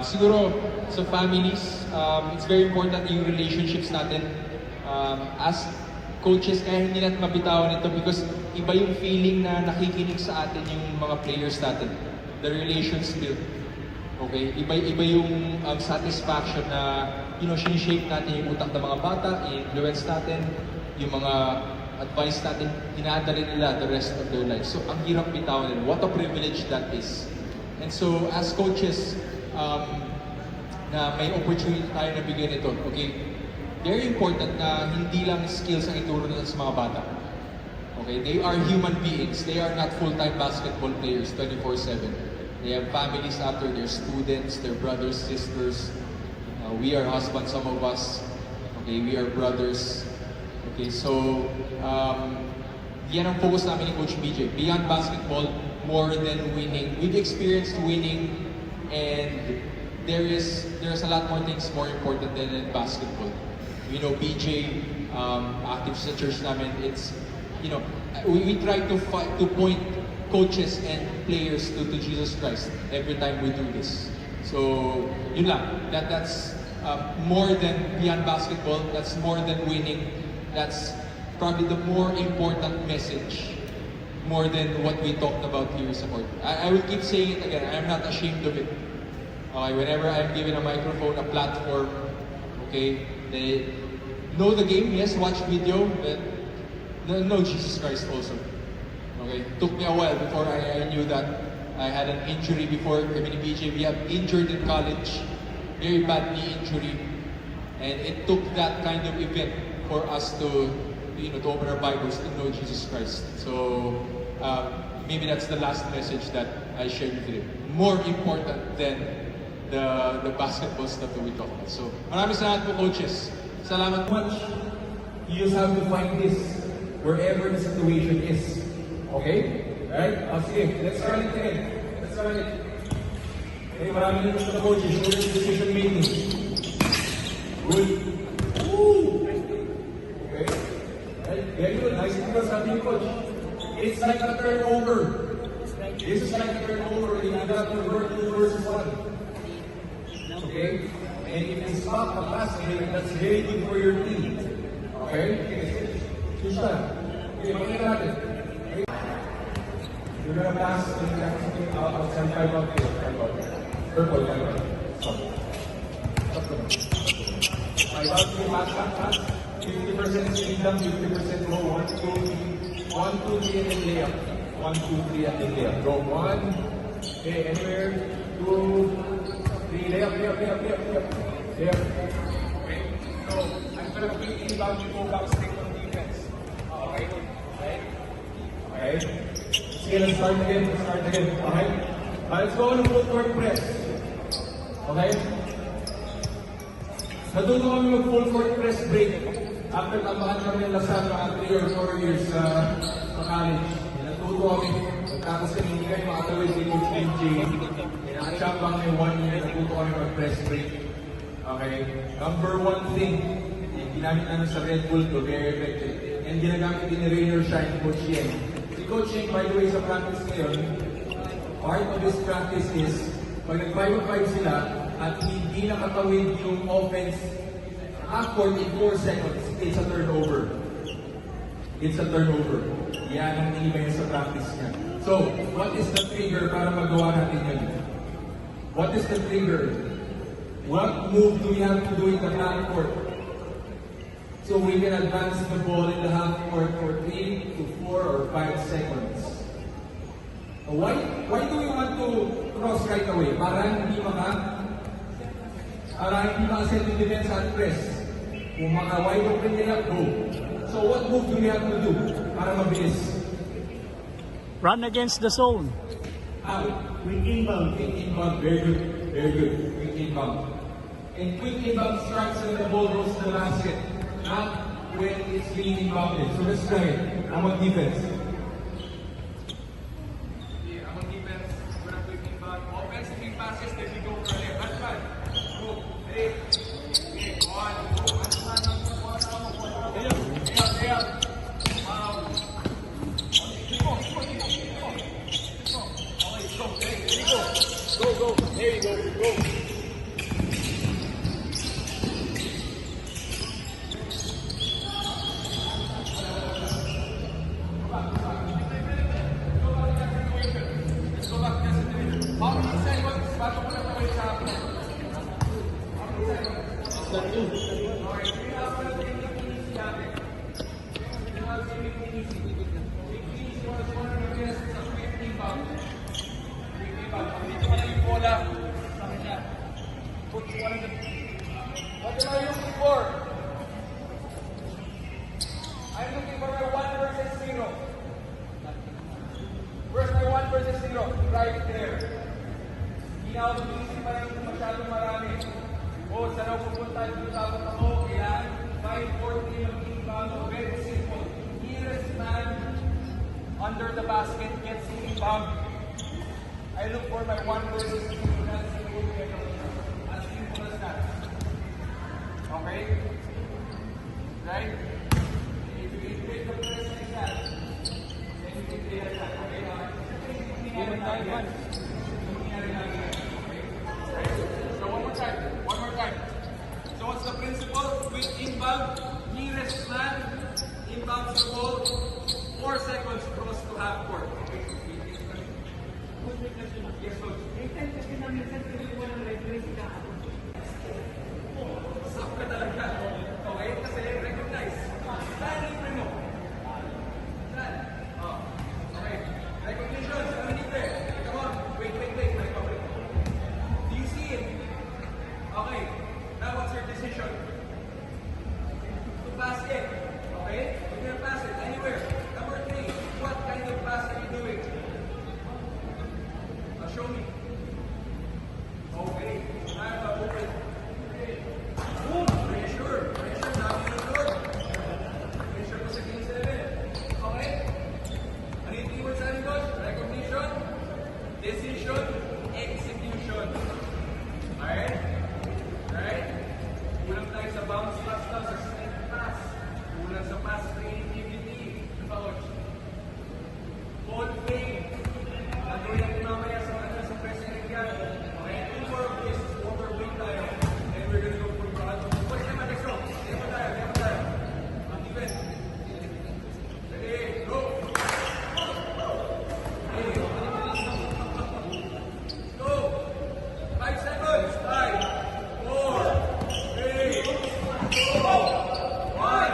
Siguro sa families, it's very important yung relationships natin as coaches, kaya hindi natin mabitawan ito because iba yung feeling na nakikinig sa atin yung mga players natin. The relations built. Okay? Iba yung satisfaction na sinishape natin yung utak ng mga bata, i-influence natin, yung mga advice natin, dinadala nila the rest of their lives. So ang hirap bitawan nila. What a privilege that is. And so as coaches, na may opportunity tayo na bigyan ito, okay? very important na hindi lang skills ang ituro nila sa mga bata. Okay, they are human beings. They are not full-time basketball players 24/7. They have families after, their students, their brothers, sisters. We are husbands, some of us. Okay, we are brothers. Okay, so yan ang focus namin ni Coach BJ. Beyond basketball, more than winning. We've experienced winning, and there's a lot more things more important than in basketball. You know, BJ, active sa church namin, it's, you know, we try to point coaches and players to Jesus Christ every time we do this. So, yun lang. That's more than beyond basketball. That's more than winning. That's probably the more important message, more than what we talked about here sa court. I will keep saying it again. I'm not ashamed of it. Okay, whenever I'm given a microphone, a platform, okay, they know the game, yes, watch video, but know Jesus Christ also. Okay, took me a while before I knew that. I had an injury before kami ni BJ. We have injured in college, very bad knee injury, and it took that kind of event for us to, you know, to open our Bibles to know Jesus Christ. So maybe that's the last message that I shared with you. More important than the basketball stuff that we talk about. So maraming salamat po, coaches. Salamat much.
You just have to find this wherever the situation is. Okay? Alright? Sige, let's run it again. Let's run it. Okay, maraming nito sa coaches. Show the decision making. Good. Woo! Okay? Alright, very good. Nice because sabi ni coach. It's like a turnover. This is like a turnover. You got to work 2 versus 1. Okay? And if you stop a pass, that's very good for your team. Okay? Switch time. Okay, makikita natin. You're gonna pass outside 5 out here. 5 out here. Purple, 5 out. Stop. Stop them. 5 out here, pass. 50% speed down, 50% low. 1, 2, 3, 1, 2, 3, and then layup. 1, 2, 3, and then layup. Go 1. Okay, anywhere. 2, 3, layup. Layup. Okay, so I'm gonna quickly inbound you go back stick on defense. Okay? Okay? Sige, let's start again. Okay? Let's go on a full court press. Okay? Natuto kami mag-full court press break after tambahan kami ng Lasal mga 3 or 4 years sa college. Natuto kami. Tapos kami hindi kayo makatawid si Coach MJ. Nakachamba kami 1 year. Natuto kami mag-press break. Okay? Number 1 thing, yung ginamit namin sa Red Bull to, very effective. And ginagamit din ni Rainer Shine, Coach Yen. Coach Yen, by the way, sa practice ngayon, part of this practice is, pag nag-5-5 sila, at hindi nakatawid yung offense half-court in 4 seconds, it's a turnover. It's a turnover. Yan ang iniba sa practice niya. So, what is the trigger para magawa natin yun? What is the trigger? What move do we have to do in the half-court? So we can advance the ball in the half-court for 3 to 4 or 5 seconds. Why do we want to cross right away? Para hindi maka-set yung defense at press. Kung maka-wide open nila, go. So what move do we have to do para mabilis?
Run against the zone.
Quick inbound. Very good. Quick inbound. And quick inbound starts when the ball goes to the basket. Not when it's being inbounded. So let's try it. I'm on defense. I'm on defense. We're not quick inbound. Offensively passes, then we go for a left. That's fine. Go. Hey. Okay. 1. Stay up. Wow. Go. There you go. Go. I'm looking for my 1 versus 0. Where's my 1 versus 0? Right there. Hindi na ako mag-iisip pa lang masyadong marami. O, saan ako pupunta? Dito dapat ako. Kailangan 540 yung inbound. Very simple. Nearest man under the basket gets the inbound. I look for my 1 versus 0. That's simple. As simple as that. Okay? Right? If you break the press like that, then you can play like that. Okay? So one more time. So what's the principle? With inbound, nearest man, inbounds the ball, 4 seconds cross to half court. Okay? Yes, coach. Stop ka talaga. Okay? Kasi recognize. Saan yung primo? Saan? Oh. Okay. Recognition. Saan yung there? Come on. Wait. Do you see it? Okay. Now what's your decision? To pass it. Okay? You're gonna pass it anywhere. Number 3. What kind of pass are you doing? Show me. Okay. I'm open. Pressure. Dami ng board. Pressure po sa game 7. Okay? Ano yung keyword sa akin, coach? Recognition, decision, execution. Alright? Kulang tayo sa bounce pass daw, sa step pass. Kulang sa pass creativity. Ano ba, coach? Ball play. Nagawin natin mamaya sa president yan. Okay? 2 more of this. Overweight tayo. And we're gonna go for broad. Coach, naman, let's go. Lema tayo. Ang defense. Ready, go. Go. 5 seconds. 5, 4, 3, 2, 1.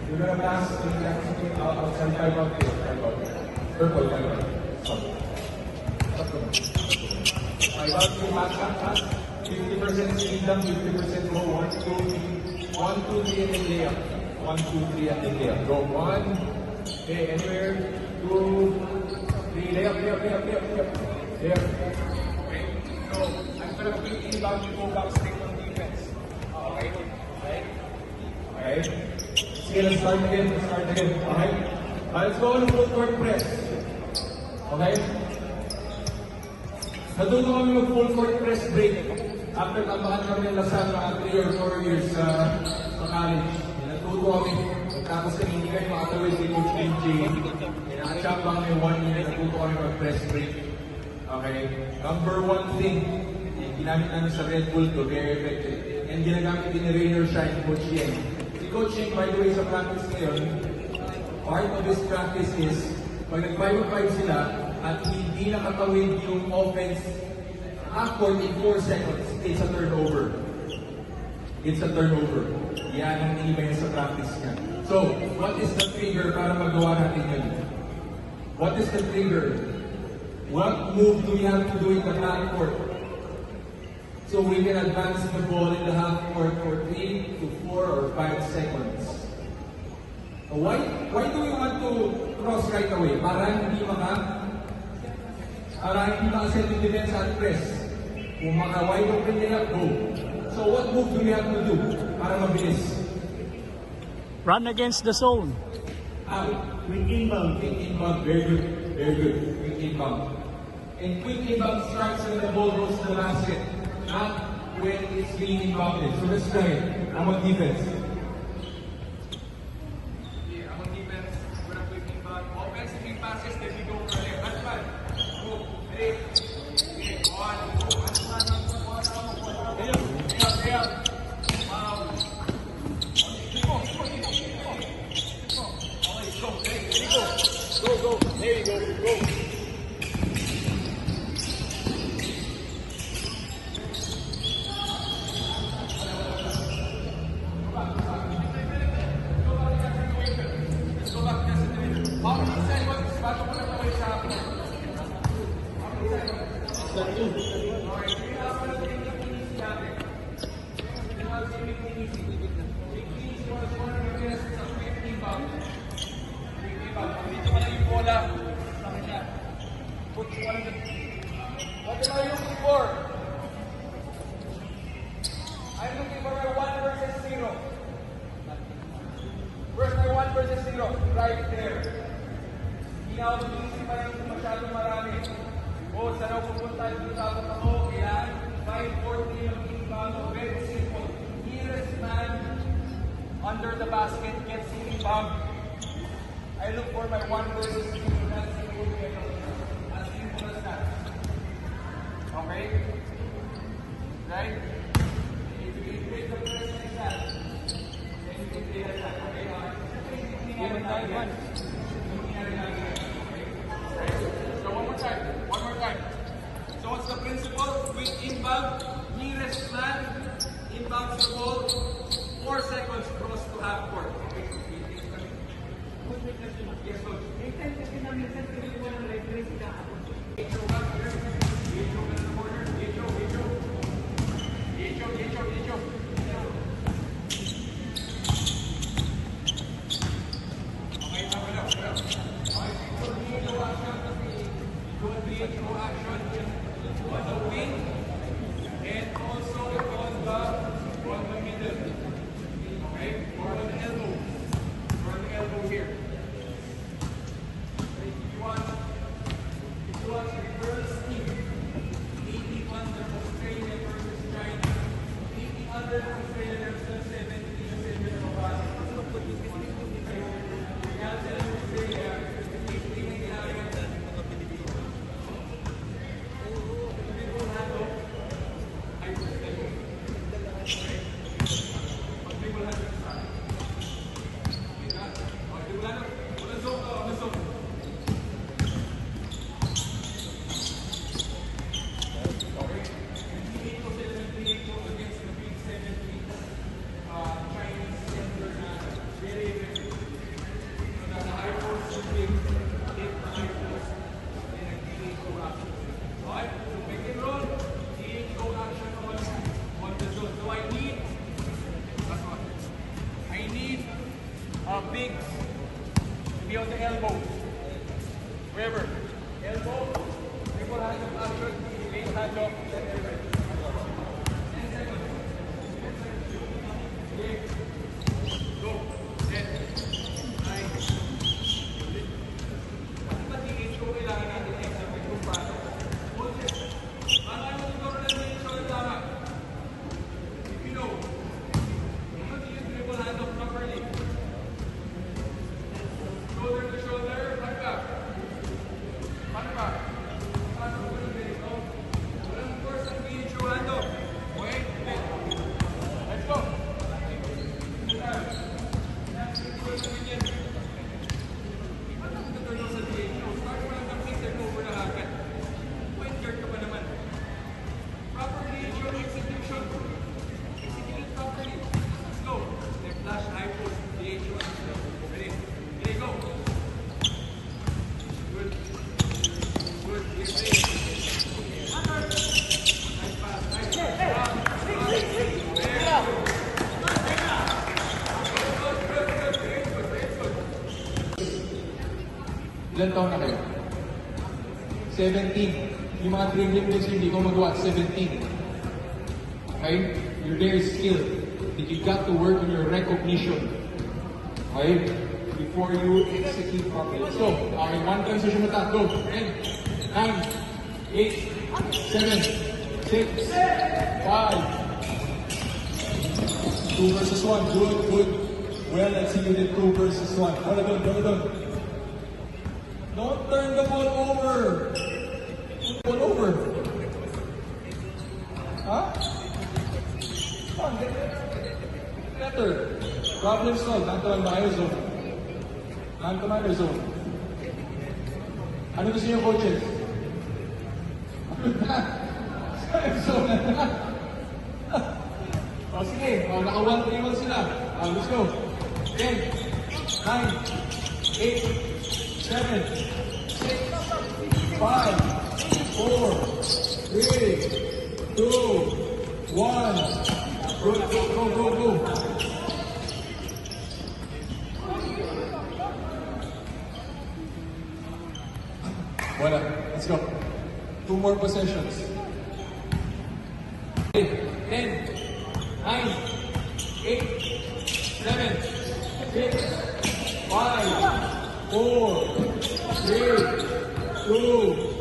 You're gonna pass outside 5 out there. Purple, 5 out. 5 out, you pass. 50% speed lang, 50% go. 1, 2, 3, 1, 2, 3, and then layup. 1, 2, 3, and then layup. Go 1, okay, anywhere. 2, 3, layup. Layup. Okay, so I'm gonna quickly inbound you go back straight on defense. Okay, right? Okay, let's start again. Alright? Let's go on the full court press. Okay? Natuto kami mag full court press break. After tambakan kami ng Lasal mga 3 or 4 years sa college. Natuto kami. Tapos kami hindi kayo makatawid si Coach NJ. Nakachap lang kami 1 year. Natuto kami mag press break. Okay? Number 1 thing, ginamit namin sa Red Bull to, very effective. And ginagamit din ni Rain or Shine, Coach Yen. Coaching, by the way, sa practice ngayon, part of this practice is, pag nag-5-5 sila, at hindi nakatawid yung offense half-court in 4 seconds, it's a turnover. Yan ang iba sa practice niya. So, what is the trigger para magawa natin yun? What is the trigger? What move do we have to do in the half-court? So we can advance the ball in the half court for 3 to 4 or 5 seconds. Why do we want to cross right away? Para hindi maka-set yung defense at press. Kung maka-wide open nila, go. So what move do we have to do para mabilis?
Run against the zone.
Quick inbound. Quick inbound. Very good. Very good. Quick inbound. And quick inbound starts when the ball goes to the basket, not when it's being inbounded. So let's try it. I'm on defense. Yeah, I'm on defense. We're on quick inbound. Offensively passes, then we go for it. That's fine. Go. Ready? Okay. One. Go. Stay up. Wow. Go. There you go. Go. What am I looking for? I'm looking for my 1 versus 0. Where's my 1 versus 0? Right there. Hindi na ako mag-iisip pa yung masyadong marami. Saan ako pupunta? Dito tapos ako. Kailangan 5-4-3 yung inbound. Very simple. Nearest man under the basket gets the inbound. I look for my 1 versus 0. That's simple. As simple as that. Okay? Right? If you break the press like that, then you can play like that. Okay? Even that one. So one more time. So what's the principle? Quick inbound, nearest man, inbounds the ball, 4 seconds cross to half court. Okay? Yes, coach. Big to be on the elbow. Wherever. Elbow, triple hand of action, late hand off, then elbow. 10 seconds. Okay. Go. 10. 9. Pati ito kailangan natin execute kung paano. Hold it. Paano yung magkakaroon ng ito ang tama? If you know, how do you triple hand off properly? Shoulder to shoulder, back up. Back up. Paano ko yung ganito? Walang force ang video hand off. Okay? Let's go. Paano ko tutuloy sa DHO? Start mo lang ng turnover na agad. Point guard ka pa naman. Proper DHO execution. Execute it properly. Let's go. Step flash, high post, DHO. Ready? Ready, go. Good. Good. Yes, ready. Nice pass. Nice pass.
Ilan taon na kayo? 17. yung mga dribbling plays hindi ko magawa at 17. Okay? You're very skilled. But you got to work on your recognition. Okay? Before you execute properly. Let's go. Okay, one transition attack. Go. 10, 9, 8, 7, 6, 5. 2 versus 1. Good, good. Well, let's see you did 2 versus 1. Well done, well done. Don't turn the ball over. Ball over. Huh? Come on, get better. Problem solved. Not to zone. Non-commander zone. Ano gusto niyo, coaches? Zone na. O sige, naka 1-3-1 sila. Let's go. 10, 9, 8, 7, 6, 5, 4, 3, 2, 1. Go, go, go, go, go. Wala. Let's go. 2 more possessions. 10, 9, 8, 7, 6, 5, 4, 3, 2,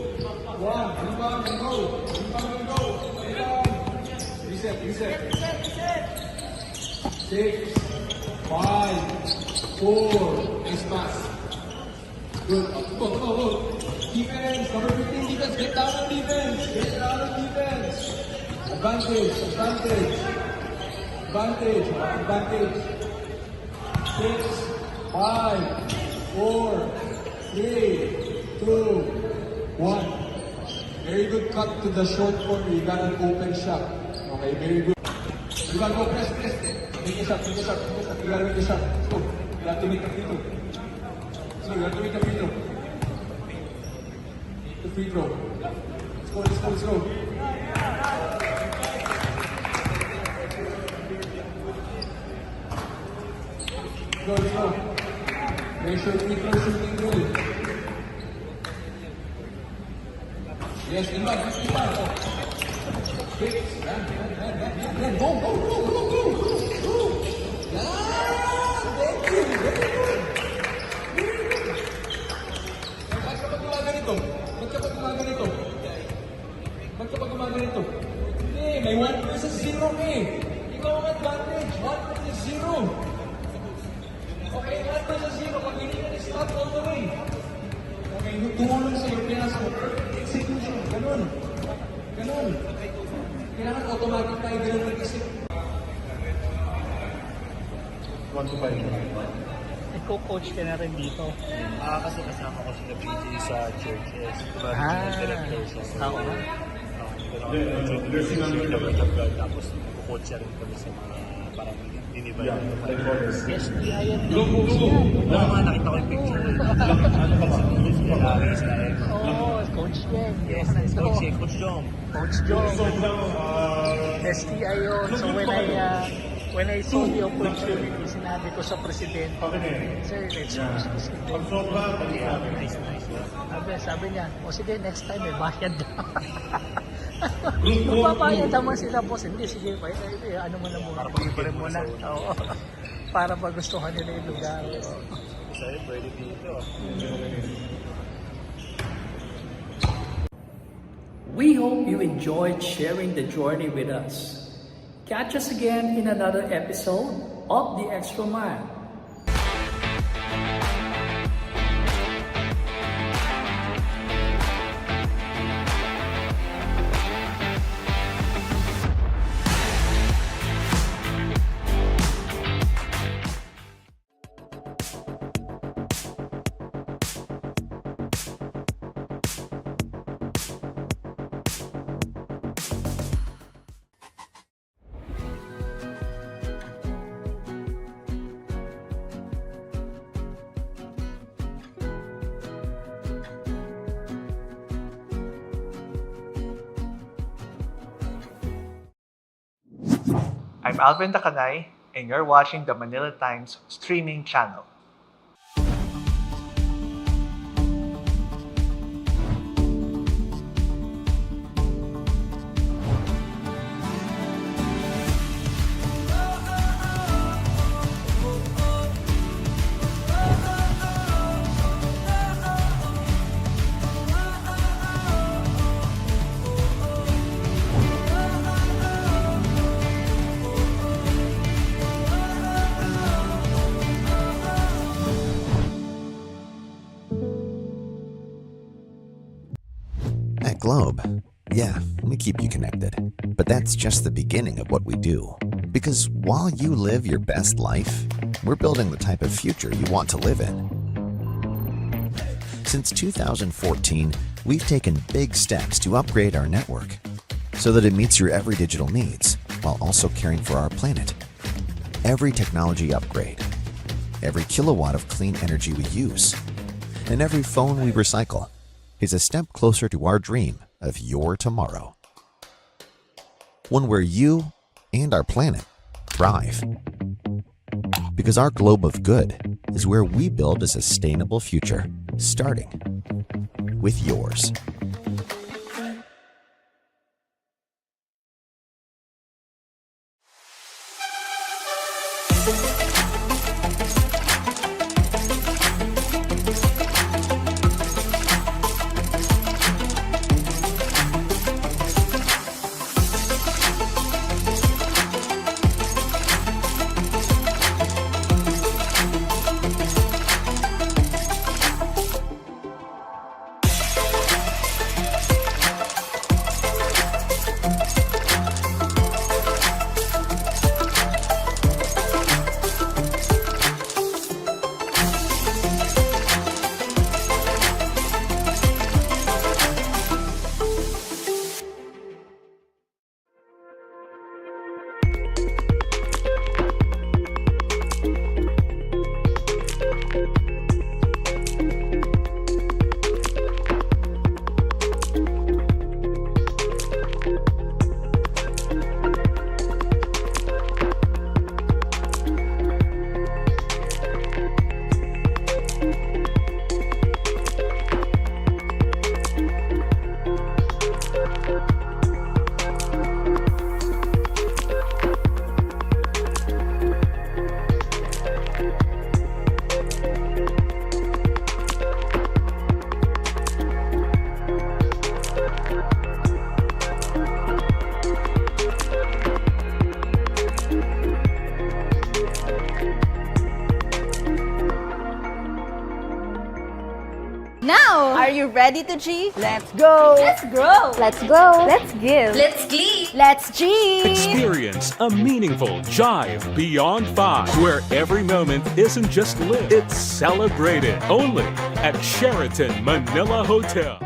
1. Rebound and go. Rebound and go. Rebound. Reset, reset. 6, 5, 4. Nice pass. Good. Go, go, go. Defense, number 15 defense, get down on defense, get down on defense. Advantage, advantage, advantage, advantage. 6, 5, 4, 3, 2, 1. Very good cut to the short corner, you got an open shot. Okay, very good. You gotta go press, press. Make a shot, make a shot, make a shot. You gotta make a shot. Let's go. You have to make a free throw. So you have to make a free throw. The free throw. Let's go, let's go, let's go. Go, let's go. Make sure free throw shooting good. Yes, inbound, inbound. Six, man. Go, go, go, go, go. Go. Yeah, thank you, very good. Ba't kapag gumaganito? Ba't kapag gumaganito? Ba't kapag gumaganito? Hindi, may 1 versus 0 eh. Ikaw ang advantage. 1 versus 0. Okay, 1 versus 0. Pag hindi ka stop all the way. Okay, tumulong sa'yo, pinasa mo. Perfect execution. Ganun. Ganun. Kailangan automatic tayo ganun mag-isip. 1 to 5.
Nagko-coach ka na rin dito.
Kasi kasama ko sila PG sa churches. Diba? Director siya.
Oo.
Tapos coach siya rin kami sa mga parang dinibay.
Yes, di ayan. Coach yan.
Mga nakita ko yung picture. Ano ka ba?
Oo, Coach Jen.
Yes, Coach Jen. Coach Jong.
Coach Jong. STI yun. So when I saw the opportunity, sinabi ko sa presidente, sir, let's push this kid.
Nice, nice.
Sabi niya, o sige, next time may bayad na. Magbabayad naman sila, boss. Hindi, sige, ano mo na muna. Libre mo na. Oo. Para magustuhan nila yung lugar.
Sa'yo, pwede dito.
We hope you enjoyed sharing the journey with us. Catch us again in another episode of The Extra Mile.
I'm Alvin Takanay, and you're watching the Manila Times streaming channel.
globe, yeah, we keep you connected. But that's just the beginning of what we do. Because while you live your best life, we're building the type of future you want to live in. Since 2014, we've taken big steps to upgrade our network so that it meets your every digital needs while also caring for our planet. Every technology upgrade, every kilowatt of clean energy we use, and every phone we recycle is a step closer to our dream of your tomorrow. One where you and our planet thrive. Because our globe of good is where we build a sustainable future, starting with yours.
Now, are you ready to G? Let's go!
Let's grow!
Let's go! Let's give!
Let's glee!
Let's G!
Experience a meaningful Jive Beyond 5, where every moment isn't just lived, it's celebrated. Only at Sheraton Manila Hotel.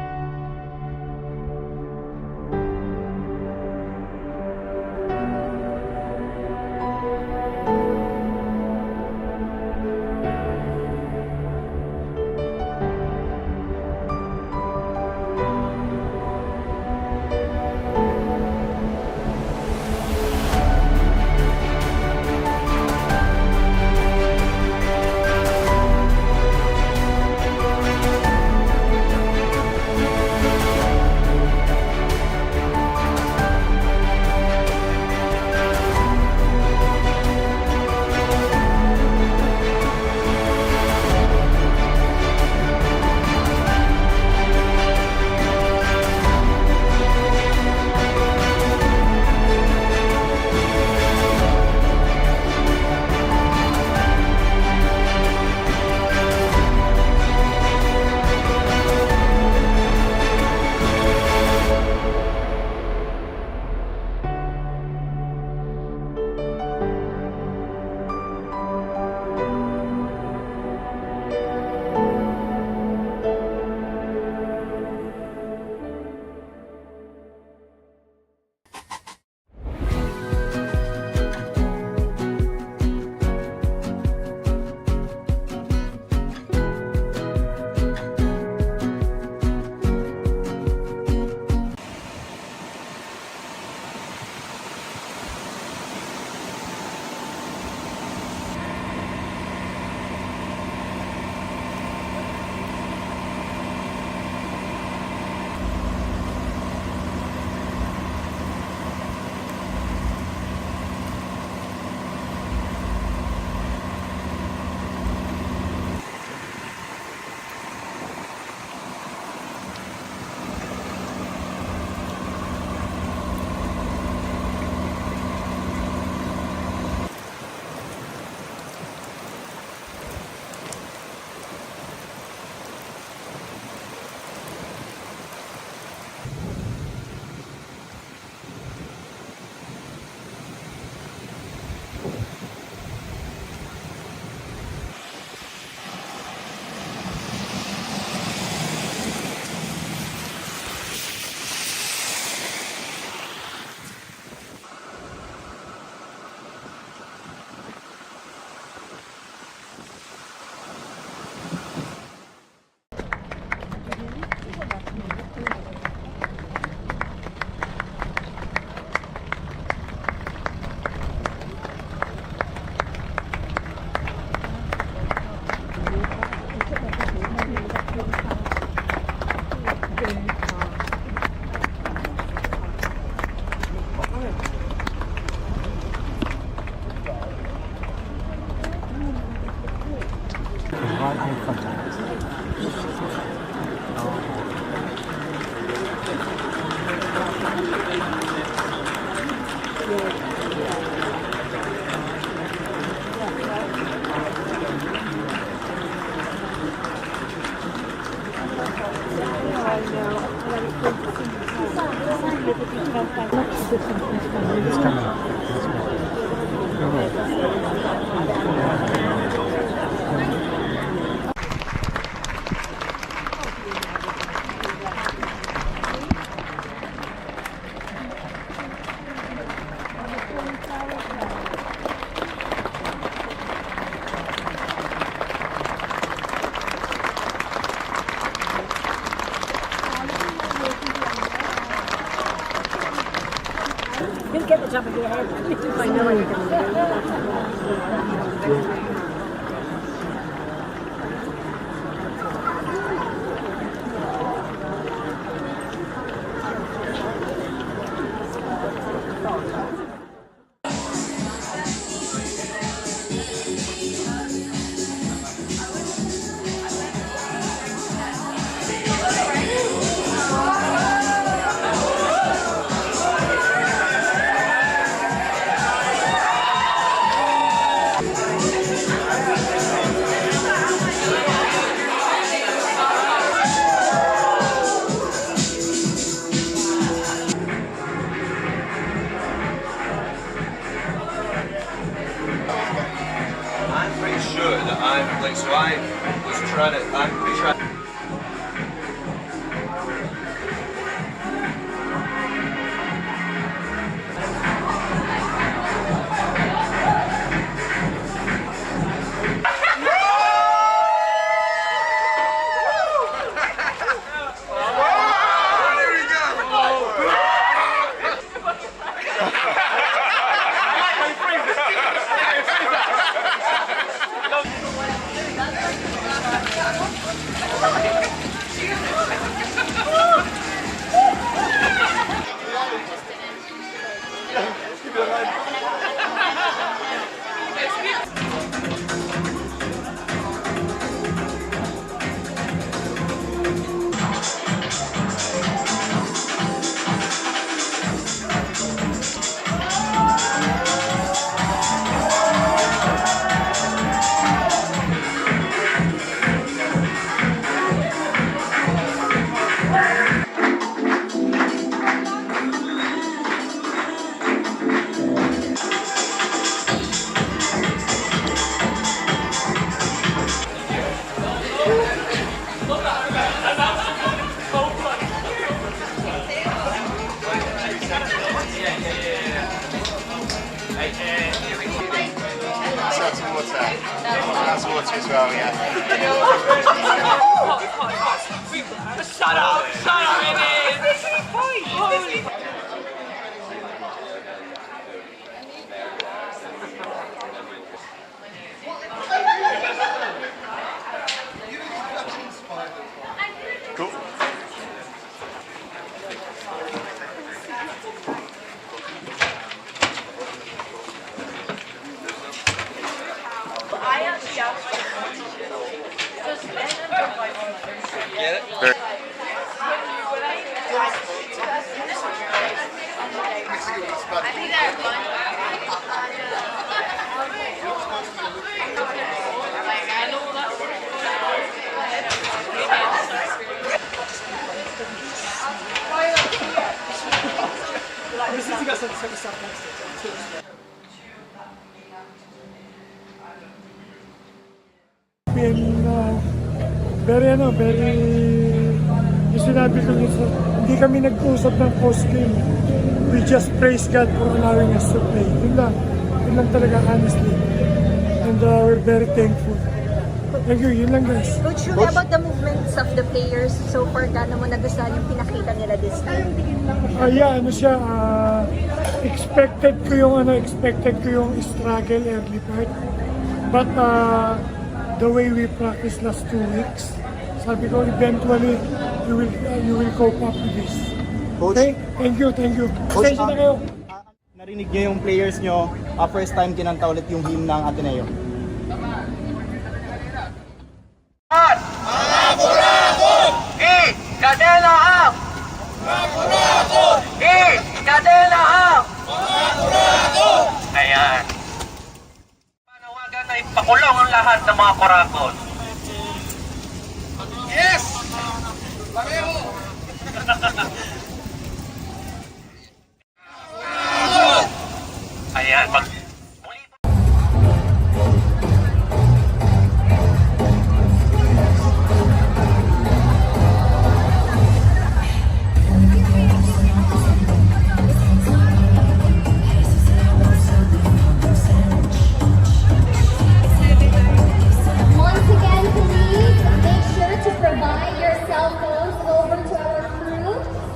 You'll get the top of your head. I know what you're going to do.
I'm pretty sure that I'm like, so I was trying to, I'm pretty sure.
That's water as well, yeah.
Shut up! Shut up, it is!
Cool.
Get it?
Very, yung sinabi ko yun, hindi kami nag-usap ng post-game. We just praise God for allowing us to play. Yun lang talaga, honestly. And we're very thankful. Thank you, yun lang guys.
Coach, about the movements of the players so far, gaano mo nagustuhan yung pinakita nila this time?
Yeah, expected ko yung struggle early part. But the way we practice last 2 weeks, sabi ko eventually you will cope up with this. Okay? Thank you. Pasensya na kayo.
Narinig niyo yung players nyo, first time kinanta ulit yung hymn ng Ateneo.
Kadena ang! Kadena ang!
ang lahat ng mga kurakot. Yes! Pareho! Ayan,
Once again, please make sure to provide your cell phones over to our crew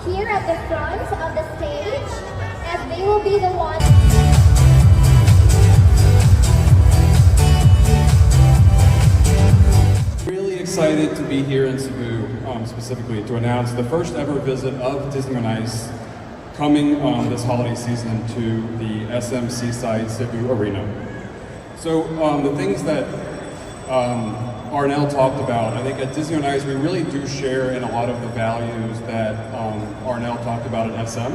here at the front of the stage, as they will be the ones.
Really excited to be here in Cebu, specifically to announce the first ever visit of Disney on Ice coming this holiday season to the SM Seaside Cebu Arena. So the things that Arnell talked about, I think at Disney on Ice we really do share in a lot of the values that Arnell talked about at SM.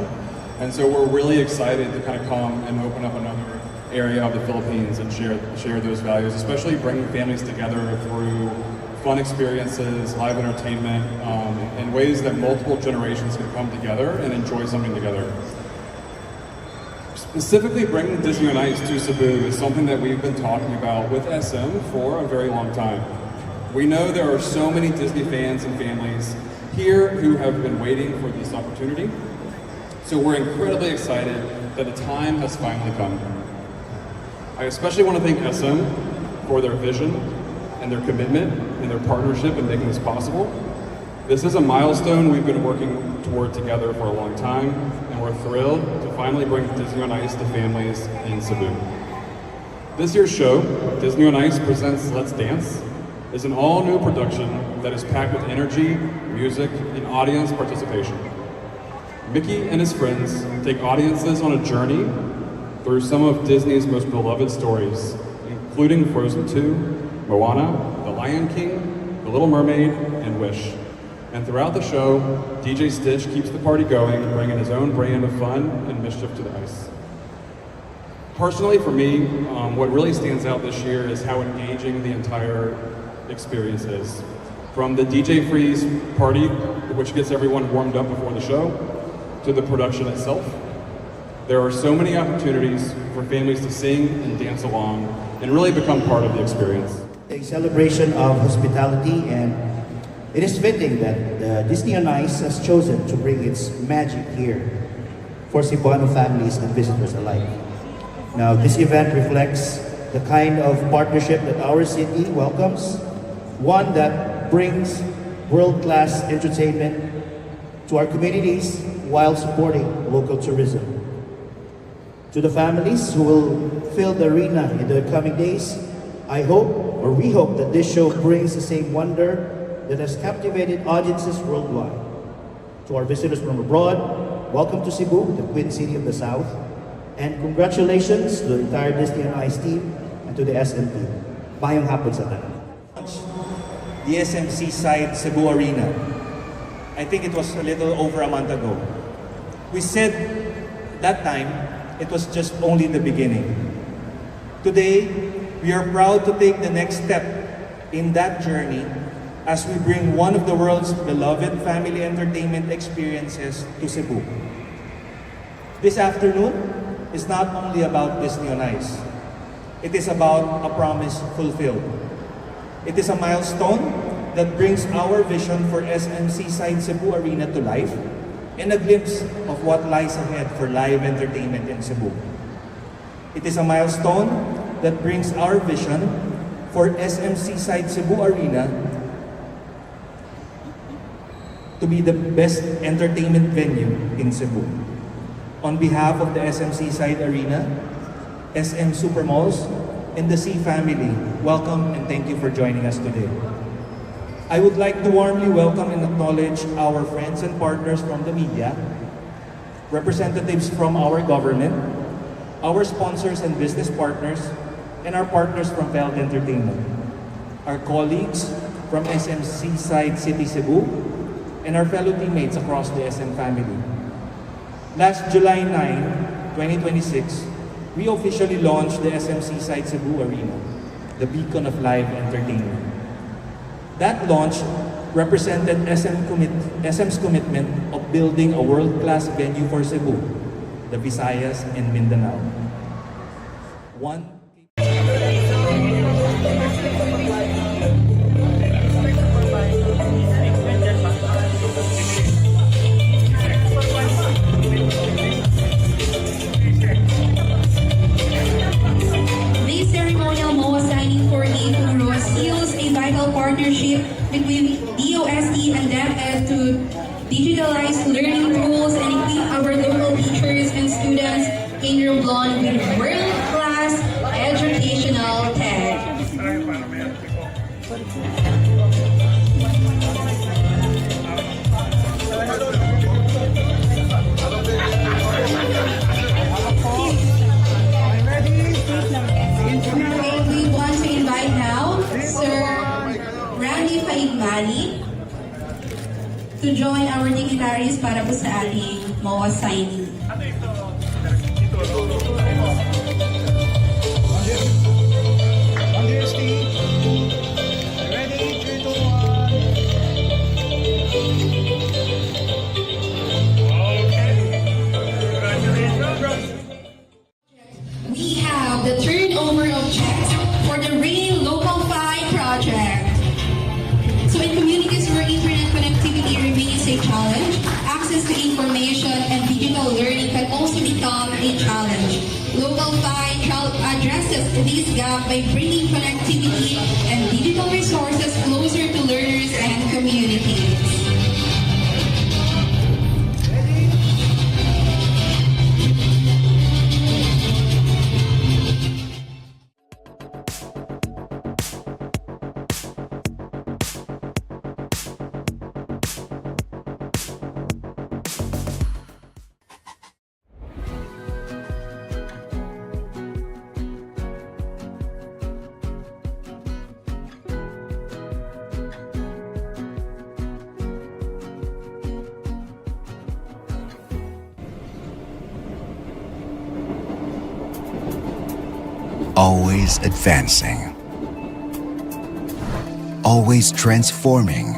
And so we're really excited to kind of come and open up another area of the Philippines and share those values, especially bringing families together through fun experiences, live entertainment, in ways that multiple generations can come together and enjoy something together. Specifically bringing Disney on Ice to Cebu is something that we've been talking about with SM for a very long time. We know there are so many Disney fans and families here who have been waiting for this opportunity. So we're incredibly excited that the time has finally come. I especially want to thank SM for their vision and their commitment and their partnership in making this possible. This is a milestone we've been working toward together for a long time, and we're thrilled to finally bring Disney on Ice to families in Cebu. This year's show, Disney on Ice Presents Let's Dance, is an all-new production that is packed with energy, music, and audience participation. Mickey and his friends take audiences on a journey through some of Disney's most beloved stories, including Frozen 2, Moana, The Lion King, The Little Mermaid, and Wish. And throughout the show, DJ Stitch keeps the party going, bringing his own brand of fun and mischief to the ice. Personally, for me, what really stands out this year is how engaging the entire experience is. From the DJ Freeze party, which gets everyone warmed up before the show, to the production itself. There are so many opportunities for families to sing and dance along and really become part of the experience.
A celebration of hospitality, and it is fitting that Disney on Ice has chosen to bring its magic here for Cebuano families and visitors alike. Now, this event reflects the kind of partnership that our city welcomes, one that brings world-class entertainment to our communities while supporting local tourism. To the families who will fill the arena in the coming days, I hope, or we hope, that this show brings the same wonder that has captivated audiences worldwide. To our visitors from abroad, welcome to Cebu, the Queen City of the South, and congratulations to the entire Disney on Ice team and to the SM team. Mayong hapon sa tanan.
The SM Seaside Cebu Arena. I think it was a little over a month ago. We said that time it was just only the beginning. Today, we are proud to take the next step in that journey as we bring one of the world's beloved family entertainment experiences to Cebu. This afternoon is not only about Disney on Ice. It is about a promise fulfilled. It is a milestone that brings our vision for SM Seaside Cebu Arena to life and a glimpse of what lies ahead for live entertainment in Cebu. It is a milestone that brings our vision for SM Seaside Cebu Arena to be the best entertainment venue in Cebu. On behalf of the SM Seaside Arena, SM Supermalls, and the Sea family, welcome and thank you for joining us today. I would like to warmly welcome and acknowledge our friends and partners from the media, representatives from our government, our sponsors and business partners, and our partners from Veld Entertainment, our colleagues from SM Seaside City Cebu, and our fellow teammates across the SM family. Last July 9, 2026, we officially launched the SM Seaside Cebu Arena. the beacon of live entertainment. That launch represented SM's commitment of building a world-class venue for Cebu, the Visayas, and Mindanao.
This ceremonial MOA signing for the Kuro seals a vital partnership between DOST and DepEd to digitalize learning tools and equip our local teachers and students in Romblon with world-class educational tech. We want to invite now Sir Randy Paigmani to join our dignitaries para po sa ating MOA signing. We have the turnover of checks for the Rain Local 5 project. So in communities where internet connectivity remains a challenge, access to information and digital learning can also become a challenge. Local 5 addresses this gap by bringing connectivity and digital resources closer to learners and communities.
Always advancing. Always transforming.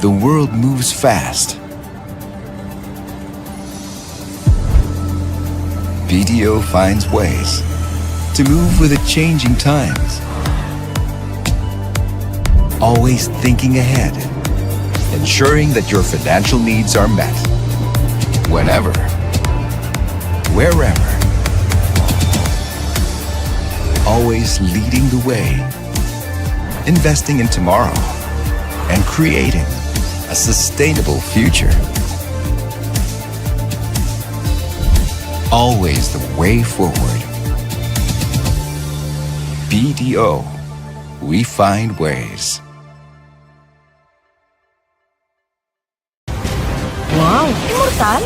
The world moves fast. BDO finds ways to move with the changing times. Always thinking ahead, ensuring that your financial needs are met. Whenever, wherever. Always leading the way, investing in tomorrow, and creating a sustainable future. Always the way forward. BDO, we find ways.
Wow! Immortal?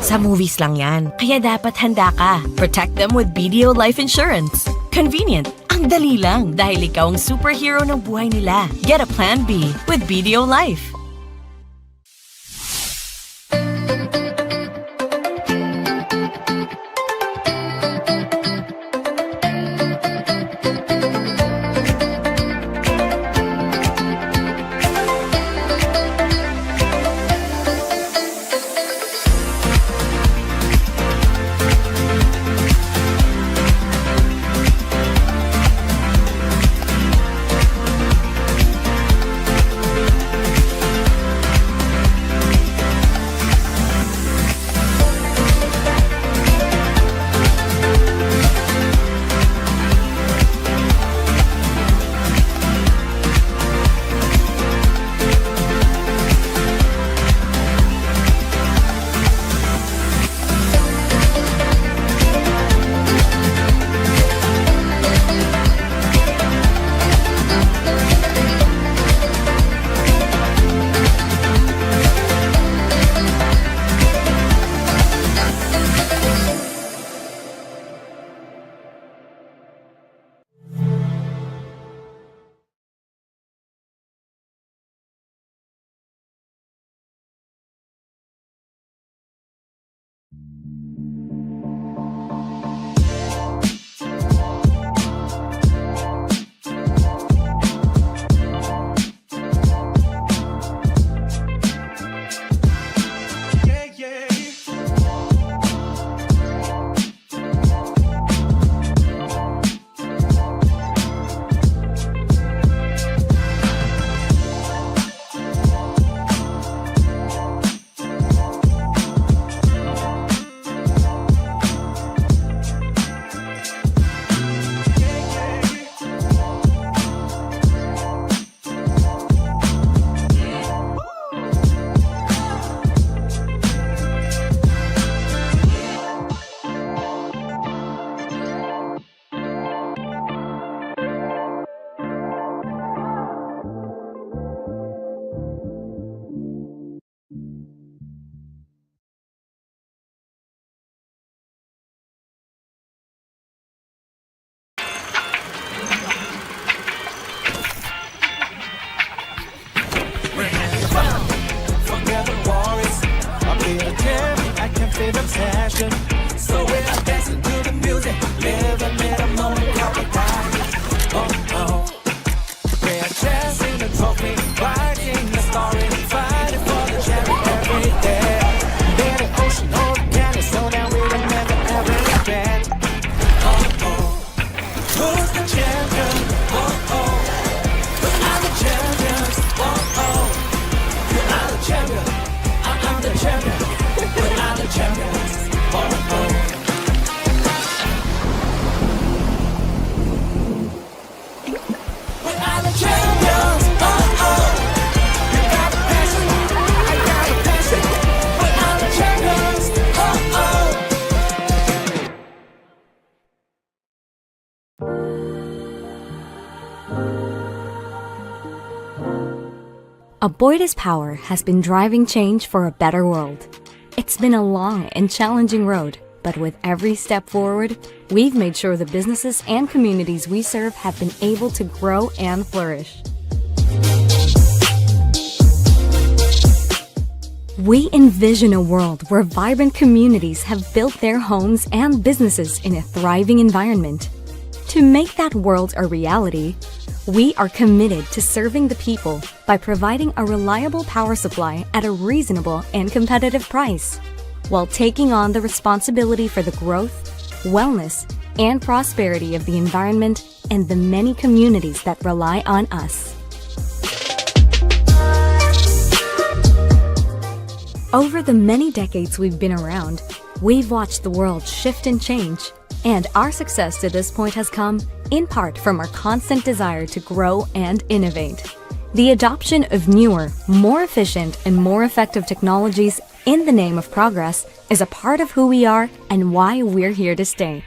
Sa movies lang yan. Kaya dapat handa ka. Protect them with BDO Life Insurance. Convenient. Ang dali lang dahil ikaw ang superhero ng buhay nila. Get a Plan B with BDO Life.
same obsession. So we're dancing to the music, living in a moment called the time. Oh, oh. We're chasing the trophy, writing the story, fighting for the cherry every day. Be the ocean or the candy, so that we will never ever regret. Oh, oh. Who's the champion? Oh, oh. We are the champions. Oh, oh. You are the champion. I'm the champion. We are the champions. Oh, oh. We are the champions. Oh, oh. You got the passion. I got the passion. We are the champions. Oh, oh.
Aboitiz Power has been driving change for a better world. It's been a long and challenging road, but with every step forward, we've made sure the businesses and communities we serve have been able to grow and flourish. We envision a world where vibrant communities have built their homes and businesses in a thriving environment. To make that world a reality, we are committed to serving the people by providing a reliable power supply at a reasonable and competitive price, while taking on the responsibility for the growth, wellness, and prosperity of the environment and the many communities that rely on us. Over the many decades we've been around, we've watched the world shift and change, and our success to this point has come in part from our constant desire to grow and innovate. The adoption of newer, more efficient, and more effective technologies in the name of progress is a part of who we are and why we're here to stay.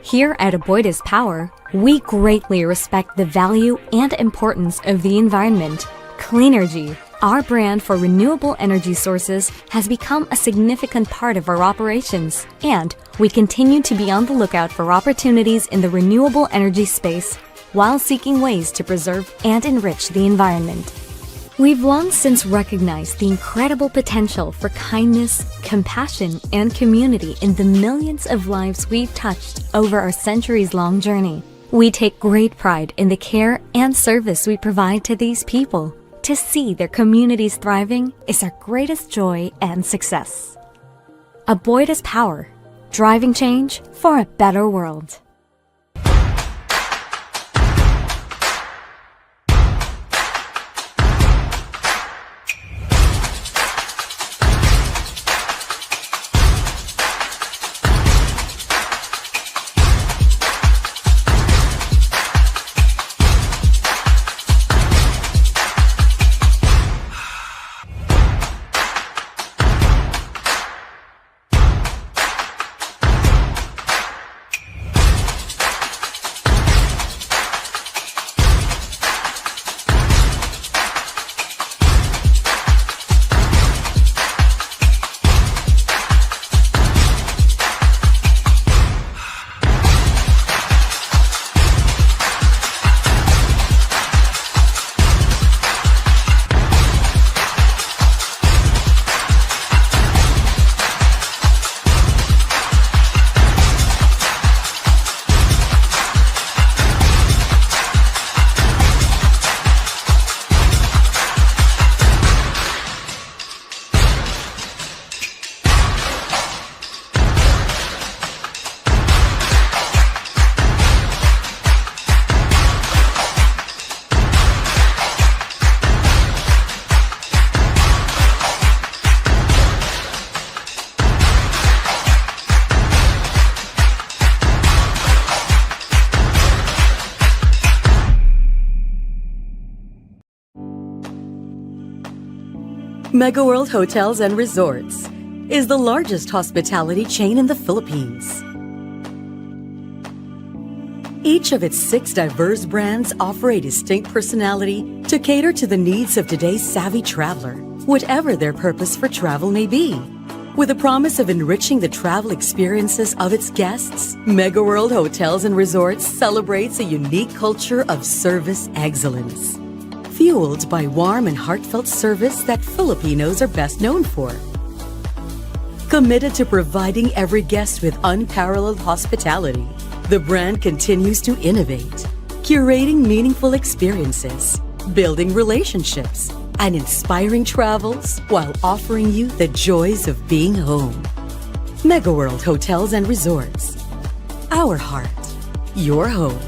Here at Aboitiz Power, we greatly respect the value and importance of the environment. Cleanergy, our brand for renewable energy sources, has become a significant part of our operations, and we continue to be on the lookout for opportunities in the renewable energy space while seeking ways to preserve and enrich the environment. We've long since recognized the incredible potential for kindness, compassion, and community in the millions of lives we've touched over our centuries-long journey. We take great pride in the care and service we provide to these people. To see their communities thriving is our greatest joy and success. Aboitiz Power, driving change for a better world.
Mega World Hotels and Resorts is the largest hospitality chain in the Philippines. Each of its 6 diverse brands offer a distinct personality to cater to the needs of today's savvy traveler, whatever their purpose for travel may be. With a promise of enriching the travel experiences of its guests, Mega World Hotels and Resorts celebrates a unique culture of service excellence. fueled by warm and heartfelt service that Filipinos are best known for. Committed to providing every guest with unparalleled hospitality, the brand continues to innovate, curating meaningful experiences, building relationships, and inspiring travels while offering you the joys of being home. Mega World Hotels and Resorts. Our heart, your home.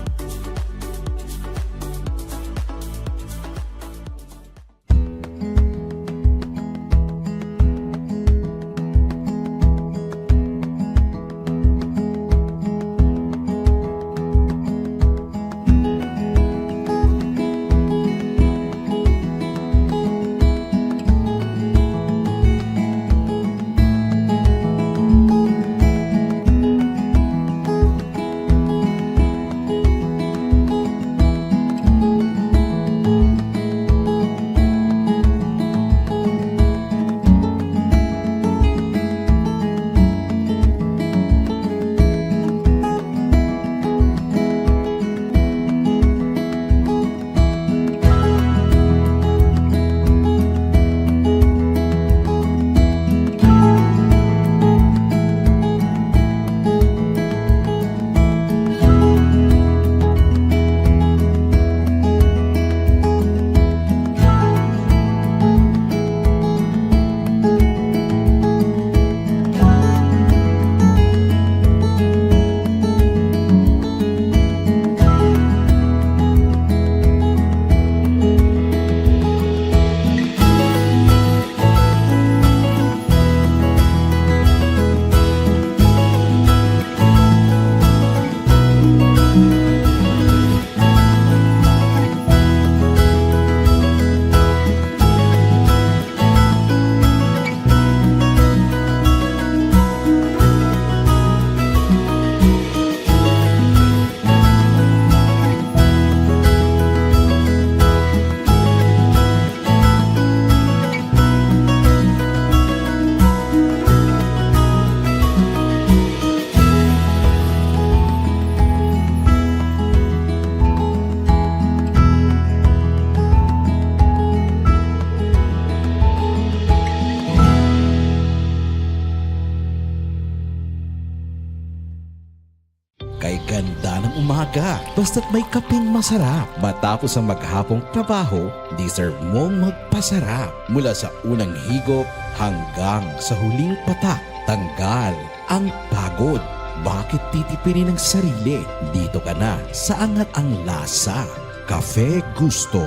Kay ganda ng umaga, basta't may kapeng masarap. Matapos ang maghapong trabaho, deserve mong magpasarap. Mula sa unang higop hanggang sa huling patak, tanggal ang pagod. Bakit titipirin ang sarili? Dito ka na sa angat ang lasa. Cafe Gusto.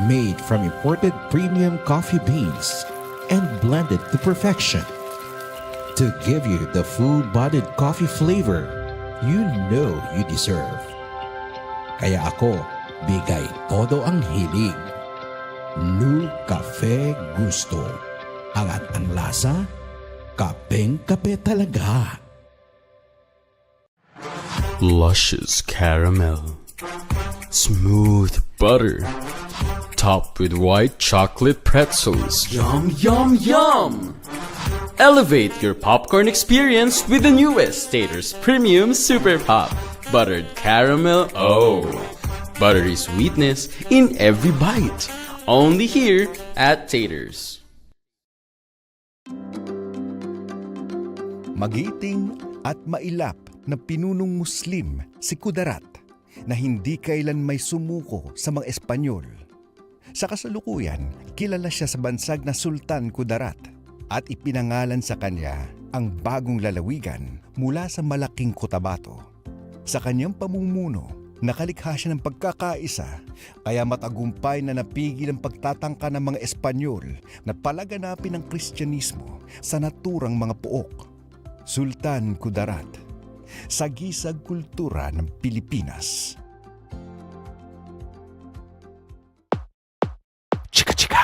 Made from imported premium coffee beans and blended to perfection. To give you the full-bodied coffee flavor you know you deserve. Kaya ako, bigay todo ang hilig. New Cafe Gusto. Angat ang lasa, kapeng-kape talaga.
Luscious caramel, smooth butter, topped with white chocolate pretzels. Yum, yum, yum! Elevate your popcorn experience with the newest Taters Premium Super Pop. Buttered caramel, oh! Buttery sweetness in every bite. Only here at Taters.
Magiting at mailap na pinunong Muslim si Kudarat na hindi kailan may sumuko sa mga Espanyol. Sa kasalukuyan, kilala siya sa bansag na Sultan Kudarat at ipinangalan sa kanya ang bagong lalawigan mula sa malaking Cotabato. Sa kanyang pamumuno, nakalikha siya ng pagkakaisa kaya matagumpay na napigil ang pagtatangka ng mga Espanyol na palaganapin ang Kristyanismo sa naturang mga pook. Sultan Kudarat, sagisag kultura ng Pilipinas. Chika-chika.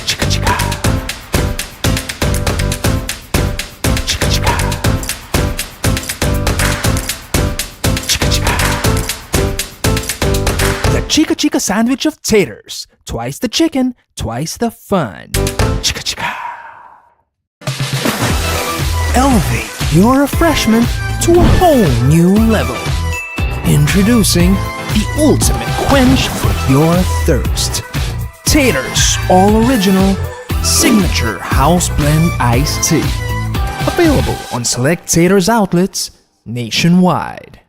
Chika-chika. Chika-chika. Chika-chika.
The Chika Chika sandwich of taters. Twice the chicken, twice the fun. Chika-chika. Elevate your refreshment to a whole new level. Introducing the ultimate quench for your thirst. Taters All Original Signature House Blend Iced Tea. Available on select Taters outlets nationwide.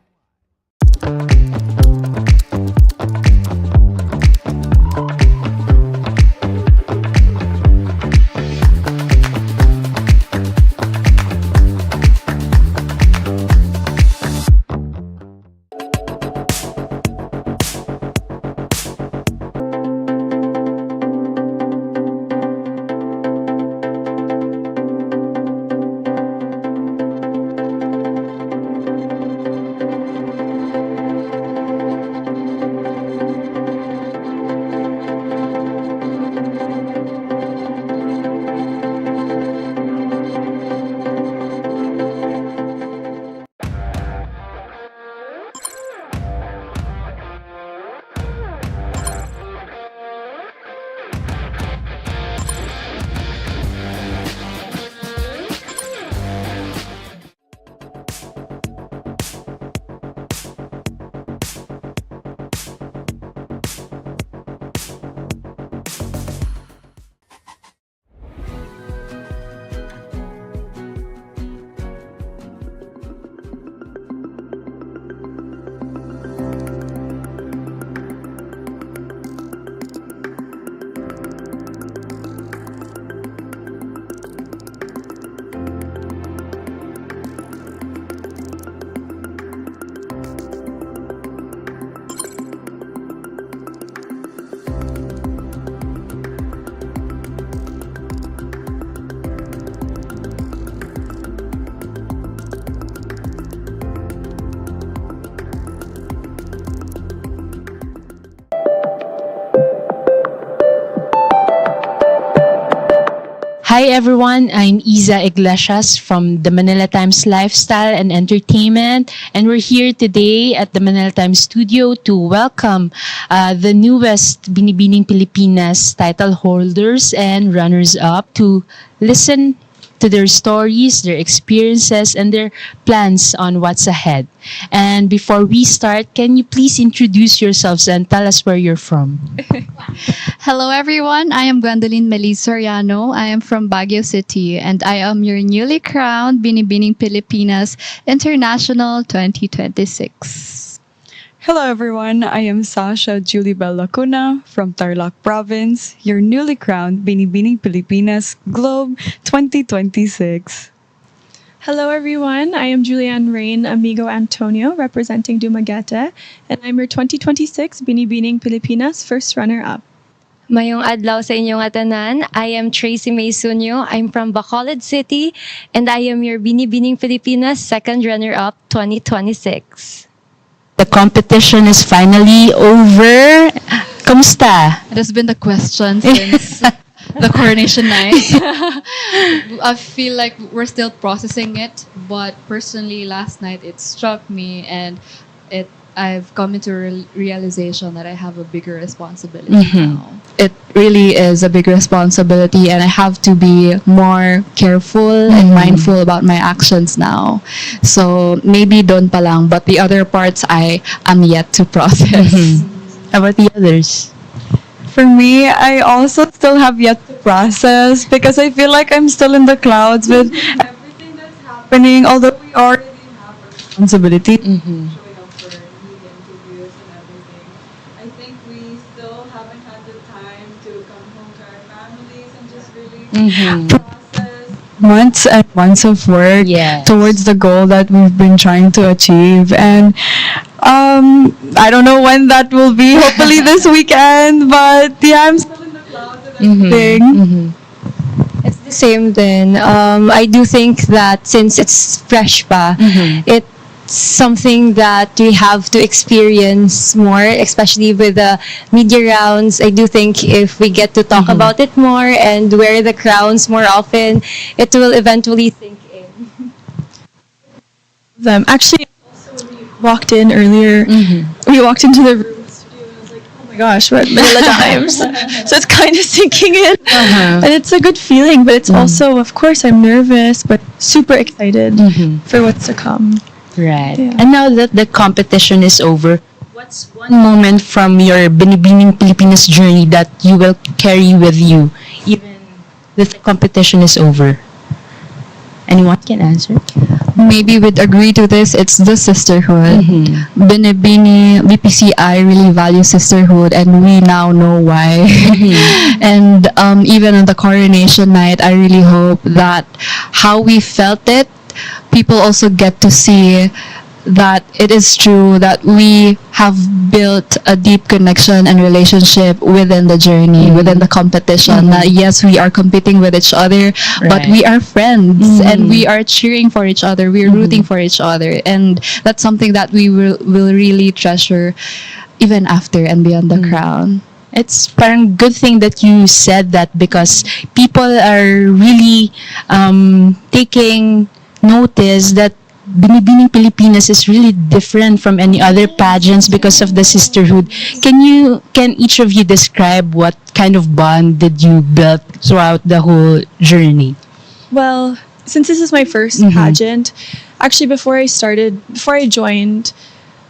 Hi everyone, I'm Isa Iglesias from the Manila Times Lifestyle and Entertainment, and we're here today at the Manila Times studio to welcome the newest Binibining Pilipinas title holders and runners-up to listen to their stories, their experiences, and their plans on what's ahead. And before we start, can you please introduce yourselves and tell us where you're from?
Hello everyone, I am Gwendolyn Melis Soriano. I am from Baguio City and I am your newly crowned Binibining Pilipinas International 2026.
Hello everyone, I am Sasha Julie Bellacuna from Tarlac Province, your newly crowned Binibining Pilipinas Globe 2026.
Hello everyone, I am Julianne Rain Amigo Antonio representing Dumaguete, and I'm your 2026 Binibining Pilipinas first runner-up.
Mayong adlaw sa inyong atanan. I am Tracy May Sunyo. I'm from Bacolod City, and I am your Binibining Pilipinas second runner-up 2026.
The competition is finally over. Kamusta?
It has been the question since the coronation night. I feel like we're still processing it, but personally last night it struck me and I've come into realization that I have a bigger responsibility now. It really is a big responsibility and I have to be more careful and mindful about my actions now. So maybe doon pa lang, but the other parts I am yet to process.
How about the others?
For me, I also still have yet to process because I feel like I'm still in the clouds with everything that's happening, although we already have a responsibility. Process months and months of work towards the goal that we've been trying to achieve, and I don't know when that will be, hopefully this weekend, but yeah, I'm still in the clouds and everything.
It's the same then. I do think that since it's fresh pa, it's something that we have to experience more, especially with the media rounds. I do think if we get to talk about it more and wear the crowns more often, it will eventually sink in.
Actually, also when we walked in earlier, we walked into the room studio and I was like, oh my gosh, we're at Manila Times. So it's kind of sinking in. And it's a good feeling, but it's also, of course, I'm nervous, but super excited for what's to come.
Right.
Yeah.
And now that the competition is over, what What's one moment from your Binibining Pilipinas journey that you will carry with you even if the competition is over? Anyone can answer?
Maybe would agree to this. It's the sisterhood. Binibini, BPCI really values sisterhood, and we now know why. And even on the coronation night, I really hope that how we felt it, people also get to see that it is true that we have built a deep connection and relationship within the journey, within the competition. That yes, we are competing with each other, but we are friends and we are cheering for each other. We're rooting for each other, and that's something that we will really treasure even after and beyond the crown.
It's parang good thing that you said that, because people are really taking notice that Binibining Pilipinas is really different from any other pageants because of the sisterhood. Can each of you describe what kind of bond did you build throughout the whole journey?
Well, since this is my first pageant, actually before I joined,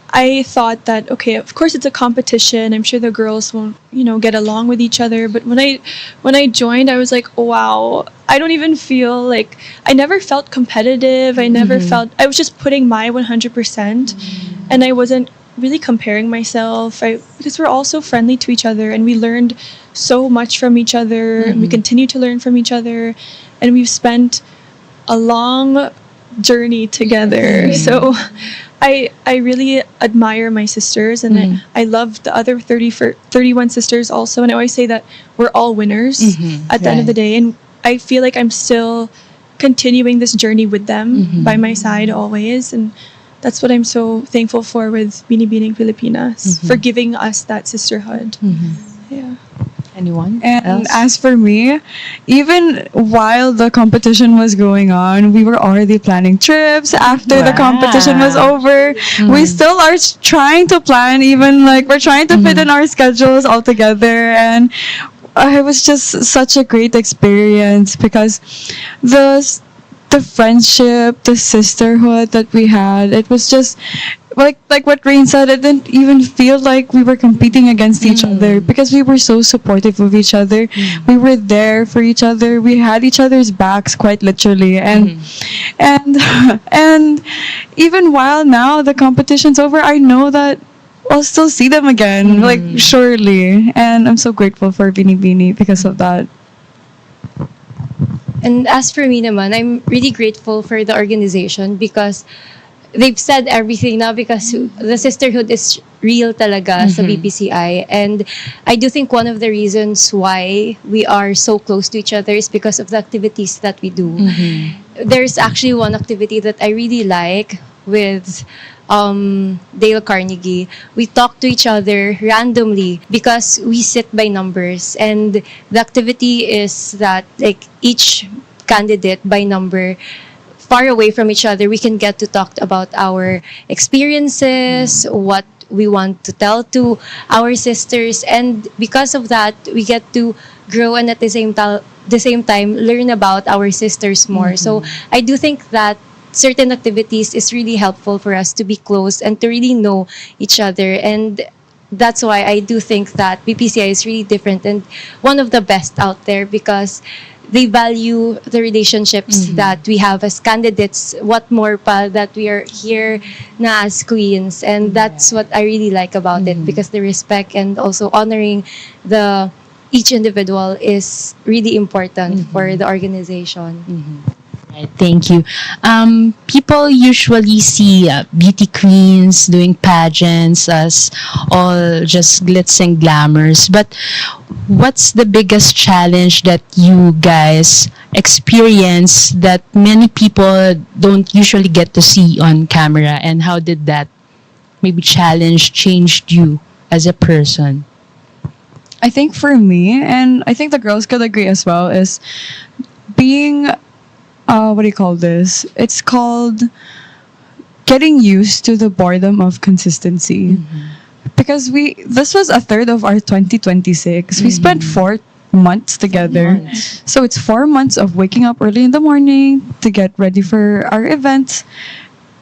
I thought that, okay, of course it's a competition. I'm sure the girls won't, get along with each other. But when I joined, I was like, oh, wow, I don't even feel like, I never felt competitive. I never felt, I was just putting my 100%, and I wasn't really comparing myself. Because we're all so friendly to each other, and we learned so much from each other, and we continue to learn from each other, and we've spent a long journey together. So I really admire my sisters, and I love the other 31 sisters also. And I always say that we're all winners at the end of the day. And I feel like I'm still continuing this journey with them by my side always. And that's what I'm so thankful for with Binibining Pilipinas, for giving us that sisterhood. Yeah.
Anyone
And
else?
as for me, even while the competition was going on, we were already planning trips after the competition was over. We still are trying to plan, even like we're trying to fit in our schedules all together. And it was just such a great experience because the friendship, the sisterhood that we had, it was just like what Rain said, it didn't even feel like we were competing against each other because we were so supportive of each other. We were there for each other. We had each other's backs quite literally, and and even while now the competition's over, I know that I'll still see them again, like surely. And I'm so grateful for Binibini because of that.
And as for me naman, I'm really grateful for the organization because they've said everything now, because the sisterhood is real talaga sa BPCI. And I do think one of the reasons why we are so close to each other is because of the activities that we do. There's actually one activity that I really like with Dale Carnegie. We talk to each other randomly because we sit by numbers, and the activity is that like each candidate by number far away from each other, we can get to talk about our experiences, what we want to tell to our sisters, and because of that we get to grow and at the same time learn about our sisters more. So I do think that certain activities is really helpful for us to be close and to really know each other. And that's why I do think that BPCI is really different and one of the best out there, because they value the relationships that we have as candidates. What more pa that we are here na as queens, and that's what I really like about it, because the respect and also honoring the each individual is really important for the organization.
Right, thank you. People usually see beauty queens doing pageants as all just glitz and glamours. But what's the biggest challenge that you guys experience that many people don't usually get to see on camera? And how did that maybe challenge changed you as a person?
I think for me, and I think the girls could agree as well, is being what do you call this? It's called getting used to the boredom of consistency. Because this was a third of our 2026. We spent 4 months together. So it's 4 months of waking up early in the morning to get ready for our events.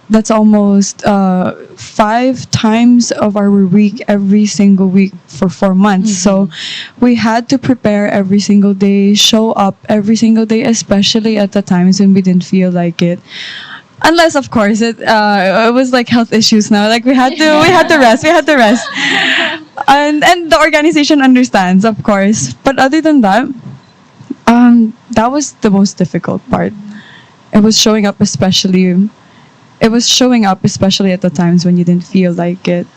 that's almost 5 times of our week every single week for 4 months. So we had to prepare every single day, show up every single day, especially at the times when we didn't feel like it. Unless, of course, it was like health issues now. Like we had to rest, and the organization understands, of course. But other than that, that was the most difficult part. It was showing up, especially. It was showing up, especially at the times when you didn't feel like it.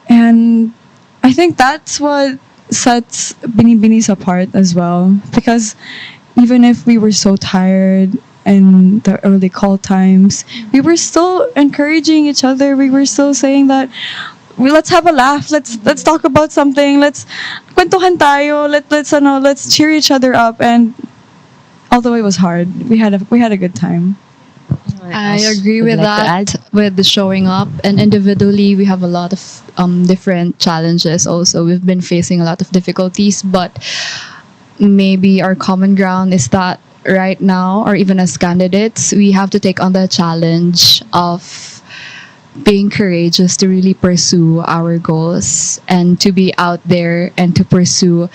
And I think that's what sets Binibinis apart as well. Because even if we were so tired in the early call times, we were still encouraging each other. We were still saying that, let's have a laugh. Let's talk about something. Let's kwentuhan tayo. Let's cheer each other up. And although it was hard, we had a good time.
I agree with that, with the showing up. And individually, we have a lot of different challenges also. We've been facing a lot of difficulties, but maybe our common ground is that right now, or even as candidates, we have to take on the challenge of being courageous to really pursue our goals and to be out there and to pursue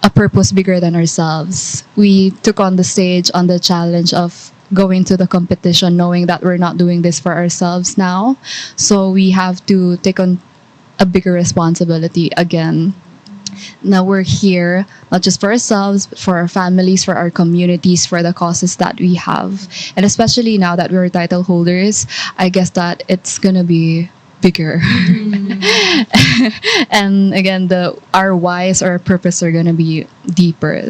a purpose bigger than ourselves. We took on the stage on the challenge of going to the competition knowing that we're not doing this for ourselves now. So we have to take on a bigger responsibility again. Now we're here, not just for ourselves, but for our families, for our communities, for the causes that we have. And especially now that we're title holders, I guess that it's going to be bigger. And again, our whys or our purpose are going to be deeper.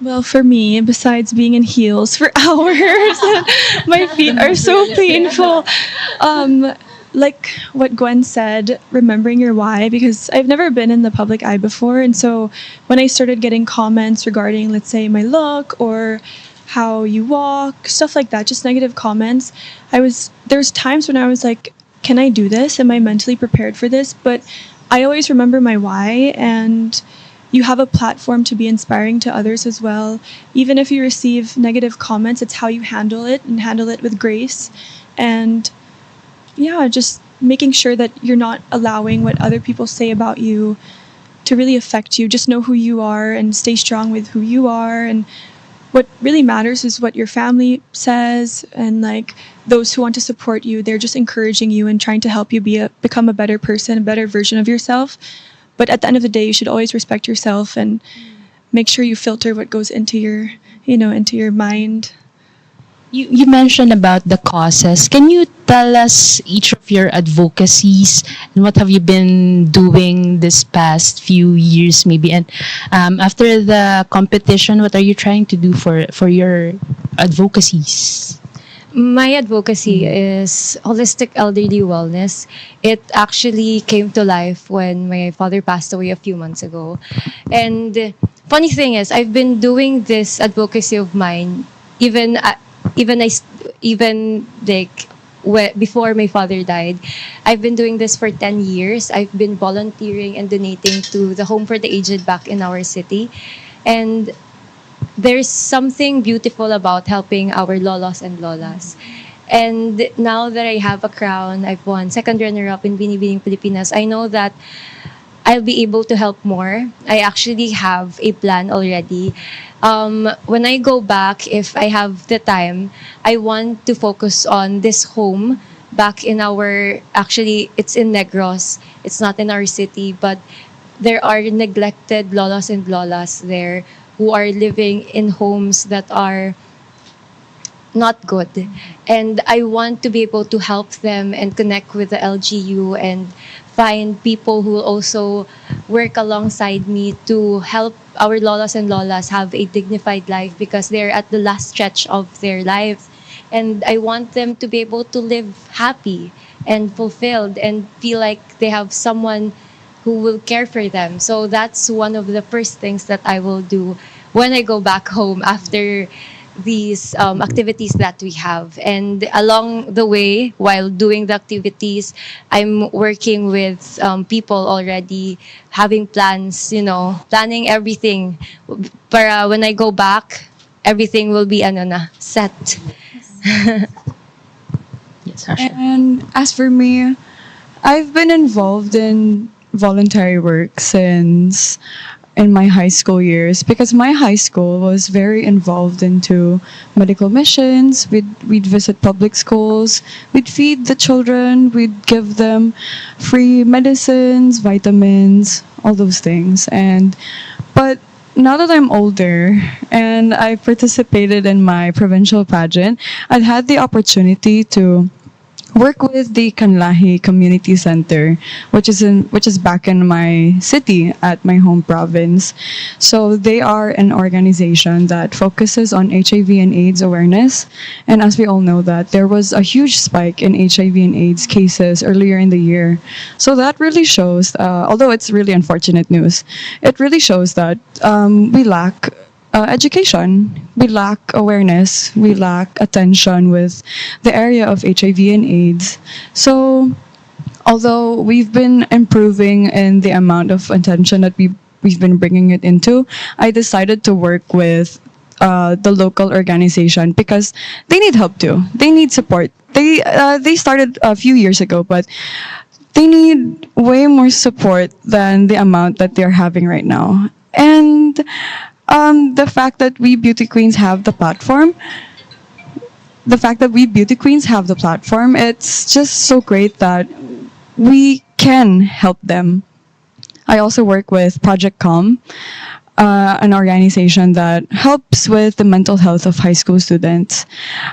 Well, for me, besides being in heels for hours, my feet are so painful. Like what Gwen said, remembering your why, because I've never been in the public eye before. And so when I started getting comments regarding, let's say, my look or how you walk, stuff like that, just negative comments, there's times when I was like, can I do this? Am I mentally prepared for this? But I always remember my why, and you have a platform to be inspiring to others as well. Even if you receive negative comments, it's how you handle it and handle it with grace. And yeah, just making sure that you're not allowing what other people say about you to really affect you. Just know who you are and stay strong with who you are. And what really matters is what your family says, and like those who want to support you, they're just encouraging you and trying to help you become a better person, a better version of yourself. But at the end of the day, you should always respect yourself and make sure you filter what goes into your mind.
You mentioned about the causes. Can you tell us each of your advocacies and what have you been doing this past few years maybe? And after the competition, what are you trying to do for your advocacies?
My advocacy is holistic elderly wellness. It actually came to life when my father passed away a few months ago. And funny thing is, I've been doing this advocacy of mine even before my father died. I've been doing this for 10 years. I've been volunteering and donating to the Home for the Aged back in our city. And there's something beautiful about helping our lolos and lolas. And now that I have a crown, I've won second runner-up in Binibining Pilipinas, I know that I'll be able to help more. I actually have a plan already. When I go back, if I have the time, I want to focus on this home back in actually, it's in Negros. It's not in our city, but there are neglected lolos and lolas there who are living in homes that are not good. And I want to be able to help them and connect with the LGU and find people who will also work alongside me to help our lolas and lolas have a dignified life, because they're at the last stretch of their lives. And I want them to be able to live happy and fulfilled and feel like they have someone who will care for them. So that's one of the first things that I will do when I go back home after these activities that we have. And along the way, while doing the activities, I'm working with people already, having plans, planning everything. Para when I go back, everything will be set.
Yes, Sasha.
And as for me, I've been involved in voluntary work since in my high school years because my high school was very involved into medical missions. We'd visit public schools, we'd feed the children, we'd give them free medicines, vitamins, all those things. And but now that I'm older and I participated in my provincial pageant, I'd had the opportunity to work with the Kanlahi Community Center, which is back in my city at my home province. So they are an organization that focuses on HIV and AIDS awareness. And as we all know that there was a huge spike in HIV and AIDS cases earlier in the year. So that really shows, although it's really unfortunate news, it really shows that we lack education. We lack awareness. We lack attention with the area of HIV and AIDS. So, although we've been improving in the amount of attention that we've been bringing it into, I decided to work with the local organization because they need help too. They need support. They started a few years ago, but they need way more support than the amount that they're having right now. And the fact that we beauty queens have the platform, it's just so great that we can help them. I also work with Project Calm, an organization that helps with the mental health of high school students.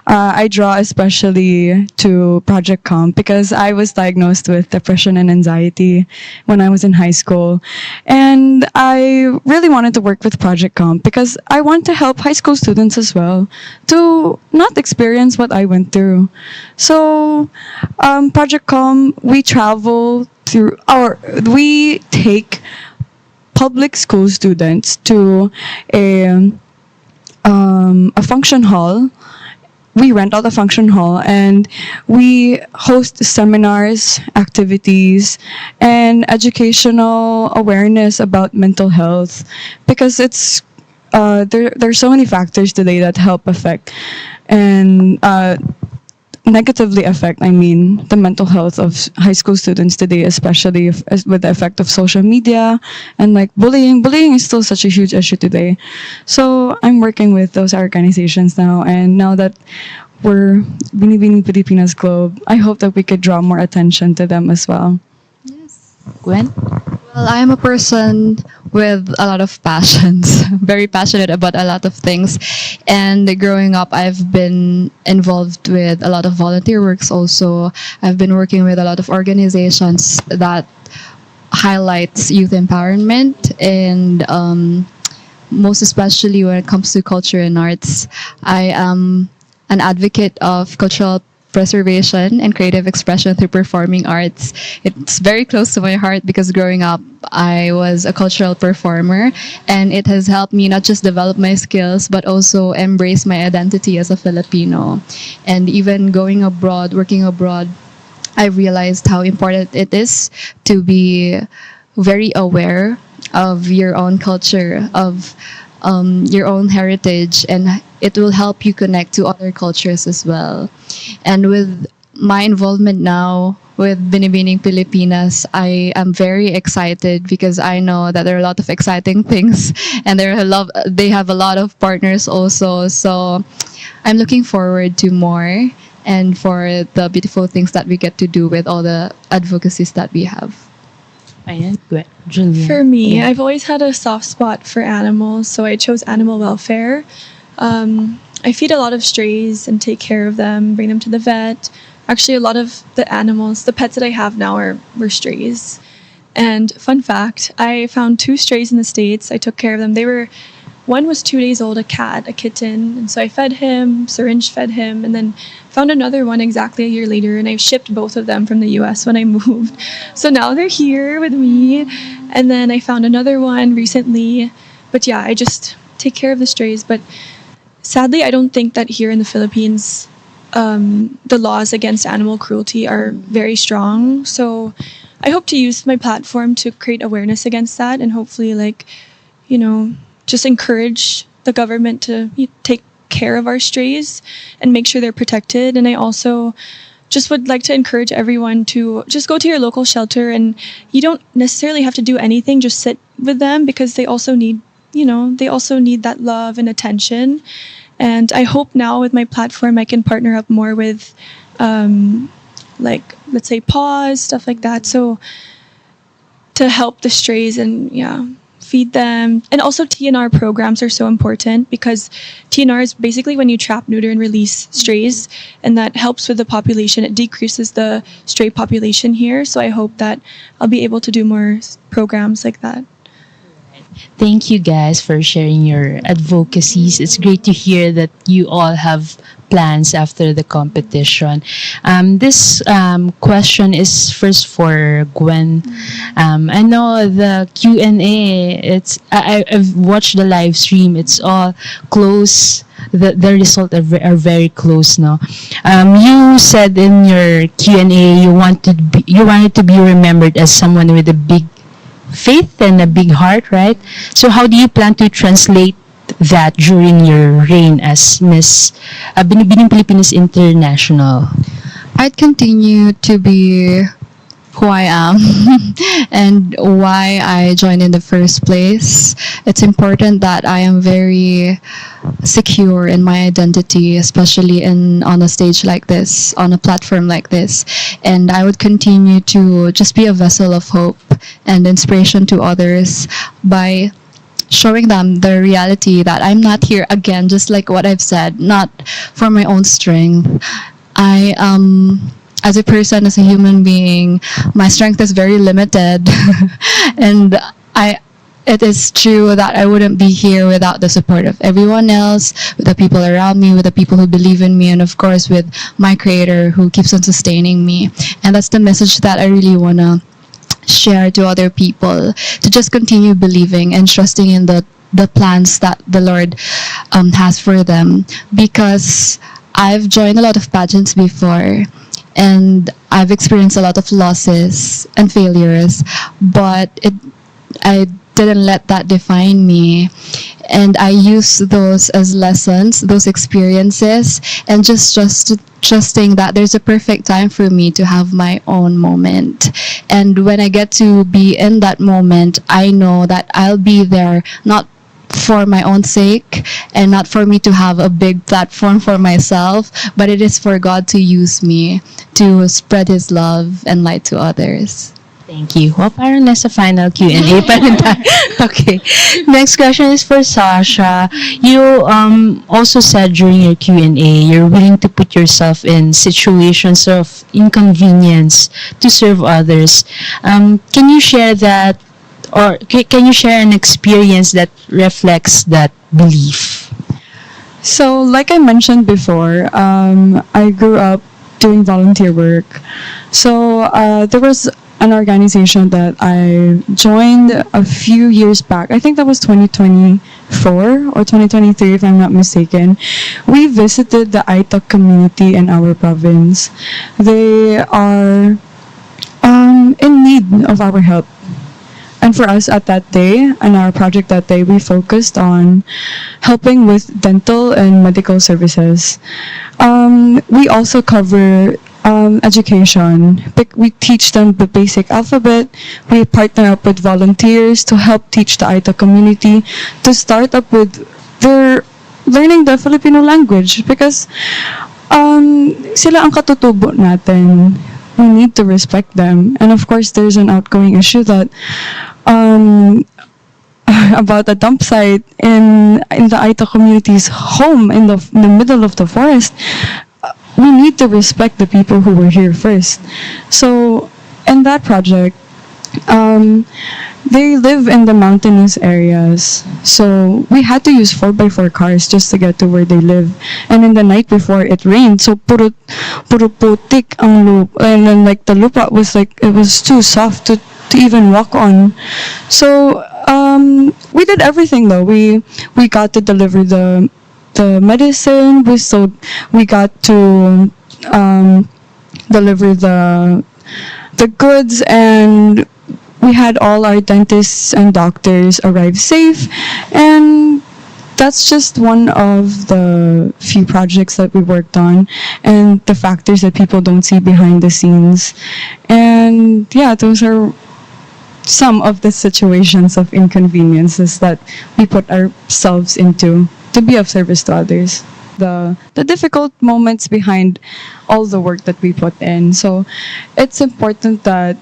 I draw especially to Project Calm because I was diagnosed with depression and anxiety when I was in high school. And I really wanted to work with Project Calm because I want to help high school students as well to not experience what I went through. So, Project Calm, we travel through, or we take public school students to a function hall. We rent out a function hall and we host seminars, activities, and educational awareness about mental health because it's there's so many factors today that help affect and negatively affect, the mental health of high school students today, especially with the effect of social media and like bullying. Bullying is still such a huge issue today. So I'm working with those organizations now, and now that we're Binibining Pilipinas Globe, I hope that we could draw more attention to them as well.
Gwen?
Well, I am a person with a lot of passions, very passionate about a lot of things. And growing up, I've been involved with a lot of volunteer works also. I've been working with a lot of organizations that highlights youth empowerment and most especially when it comes to culture and arts. I am an advocate of cultural preservation and creative expression through performing arts. It's very close to my heart because growing up, I was a cultural performer, and it has helped me not just develop my skills, but also embrace my identity as a Filipino. And even going abroad, working abroad, I realized how important it is to be very aware of your own culture, of your own heritage, and it will help you connect to other cultures as well. And with my involvement now with Binibining Pilipinas, I am very excited because I know that there are a lot of exciting things and they have a lot of partners also. So I'm looking forward to more and for the beautiful things that we get to do with all the advocacies that we have.
Julia.
For me, I've always had a soft spot for animals, so I chose animal welfare. I feed a lot of strays and take care of them, bring them to the vet. Actually, a lot of the animals, the pets that I have now were strays. And fun fact, I found 2 strays in the States. I took care of them. One was 2 days old, a kitten. And so I fed him, syringe fed him, and then found another one exactly a year later. And I shipped both of them from the US when I moved. So now they're here with me. And then I found another one recently. But yeah, I just take care of the strays. But sadly, I don't think that here in the Philippines, the laws against animal cruelty are very strong. So I hope to use my platform to create awareness against that and hopefully, just encourage the government to take care of our strays and make sure they're protected. And I also just would like to encourage everyone to just go to your local shelter, and you don't necessarily have to do anything, just sit with them, because they also need, they also need that love and attention. And I hope now with my platform I can partner up more with like, let's say, paws, stuff like that, so to help the strays and feed them. And also TNR programs are so important, because TNR is basically when you trap, neuter, and release strays, and that helps with the population. It decreases the stray population here. So I hope that I'll be able to do more programs like that.
Thank you guys for sharing your advocacies. It's great to hear that you all have plans after the competition. This question is first for Gwen. I know the Q&A, I've watched the live stream. It's all close. The result are very close now. You said in your Q&A you wanted to be remembered as someone with a big faith and a big heart, right? So how do you plan to translate that during your reign as Miss Binibining Pilipinas International?
I'd continue to be who I am and why I joined in the first place. It's important that I am very secure in my identity, especially on a stage like this, on a platform like this. And I would continue to just be a vessel of hope and inspiration to others by showing them the reality that I'm not here, again, just like what I've said, not for my own strength. I as a person, as a human being, my strength is very limited. And it is true that I wouldn't be here without the support of everyone else, with the people around me, with the people who believe in me, and of course with my creator who keeps on sustaining me. And that's the message that I really want to share to other people, to just continue believing and trusting in the plans that the Lord has for them. Because I've joined a lot of pageants before, and I've experienced a lot of losses and failures, but I didn't let that define me. And I use those as lessons, those experiences, and just trusting that there's a perfect time for me to have my own moment. And when I get to be in that moment, I know that I'll be there not for my own sake and not for me to have a big platform for myself, but it is for God to use me to spread His love and light to others.
Thank you. Well, parang nasa final Q&A pa rin tayo. Okay. Next question is for Sasha. You also said during your Q&A, you're willing to put yourself in situations of inconvenience to serve others. Can you share that, or can you share an experience that reflects that belief?
So, like I mentioned before, I grew up doing volunteer work. So, there was an organization that I joined a few years back. I think that was 2024 or 2023, if I'm not mistaken. We visited the Aitak community in our province. They are in need of our help. And for us at that day, and our project that day, we focused on helping with dental and medical services. We also cover education. We teach them the basic alphabet. We partner up with volunteers to help teach the Aita community to start up with their learning the Filipino language, because sila ang katutubo natin. We need to respect them. And of course, there's an outgoing issue that about a dump site in the Aita community's home in the middle of the forest. We need to respect the people who were here first. So in that project, they live in the mountainous areas. So we had to use 4x4 cars just to get to where they live. And in the night before, it rained. So puro putik ang lupa. And then like the lupa was like, it was too soft to even walk on. So we did everything though. We got to deliver the medicine. We got to deliver the goods, and we had all our dentists and doctors arrive safe, and that's just one of the few projects that we worked on, and the factors that people don't see behind the scenes. And yeah, those are some of the situations of inconveniences that we put ourselves into to be of service to others. The difficult moments behind all the work that we put in. So it's important that,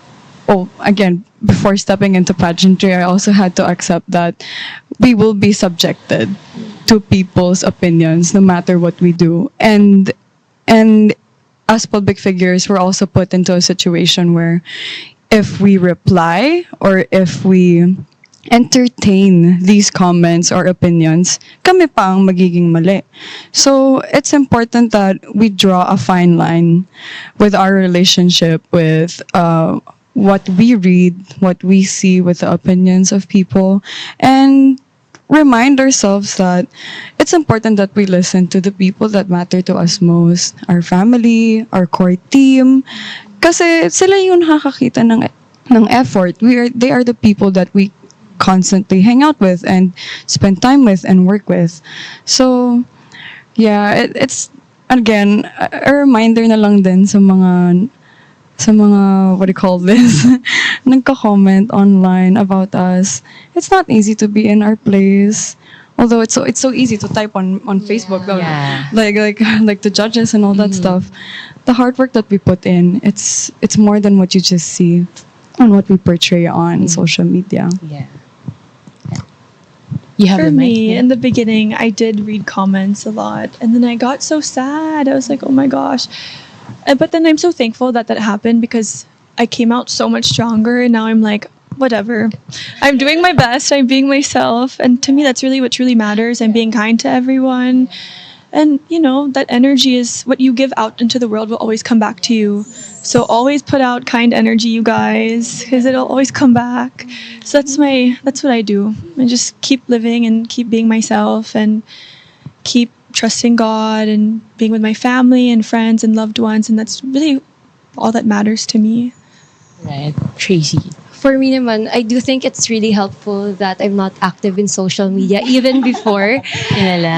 oh, again, before stepping into pageantry, I also had to accept that we will be subjected to people's opinions no matter what we do. And as public figures, we're also put into a situation where if we reply or if we entertain these comments or opinions, kami pa ang magiging mali. So it's important that we draw a fine line with our relationship with what we read, what we see with the opinions of people, and remind ourselves that it's important that we listen to the people that matter to us most, our family, our core team, kasi sila yung nakakakita ng effort. They are the people that we constantly hang out with and spend time with and work with. So, yeah, it's again a reminder na lang din sa mga what do you call this, nagko-comment online about us. It's not easy to be in our place. Although it's so easy to type on Facebook, though, like the judges and all that stuff. The hard work that we put in, it's more than what you just see on what we portray on social media.
Yeah. You have
For
the mic,
me,
yeah?
in the beginning, I did read comments a lot, and then I got so sad. I was like, oh my gosh. But then I'm so thankful that happened, because I came out so much stronger, and now I'm like, whatever. I'm doing my best. I'm being myself. And to me, that's really what truly matters. I'm being kind to everyone. And, that energy is what you give out into the world will always come back to you. So always put out kind energy, you guys, because it'll always come back. So that's what I do. I just keep living and keep being myself and keep trusting God and being with my family and friends and loved ones. And that's really all that matters to me.
Right. Tracy.
For me naman, I do think it's really helpful that I'm not active in social media even before.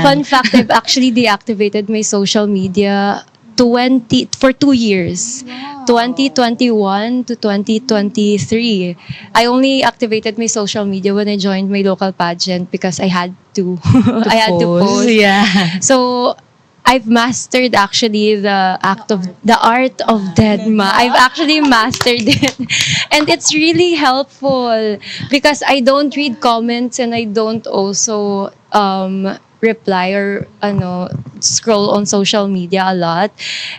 Fun fact, I've actually deactivated my social media for 2 years. 2021 to 2023. I only activated my social media when I joined my local pageant because I had to. I had to post.
Yeah.
So I've mastered actually the art of Deadma. I've actually mastered it. And it's really helpful because I don't read comments and I don't also reply or scroll on social media a lot.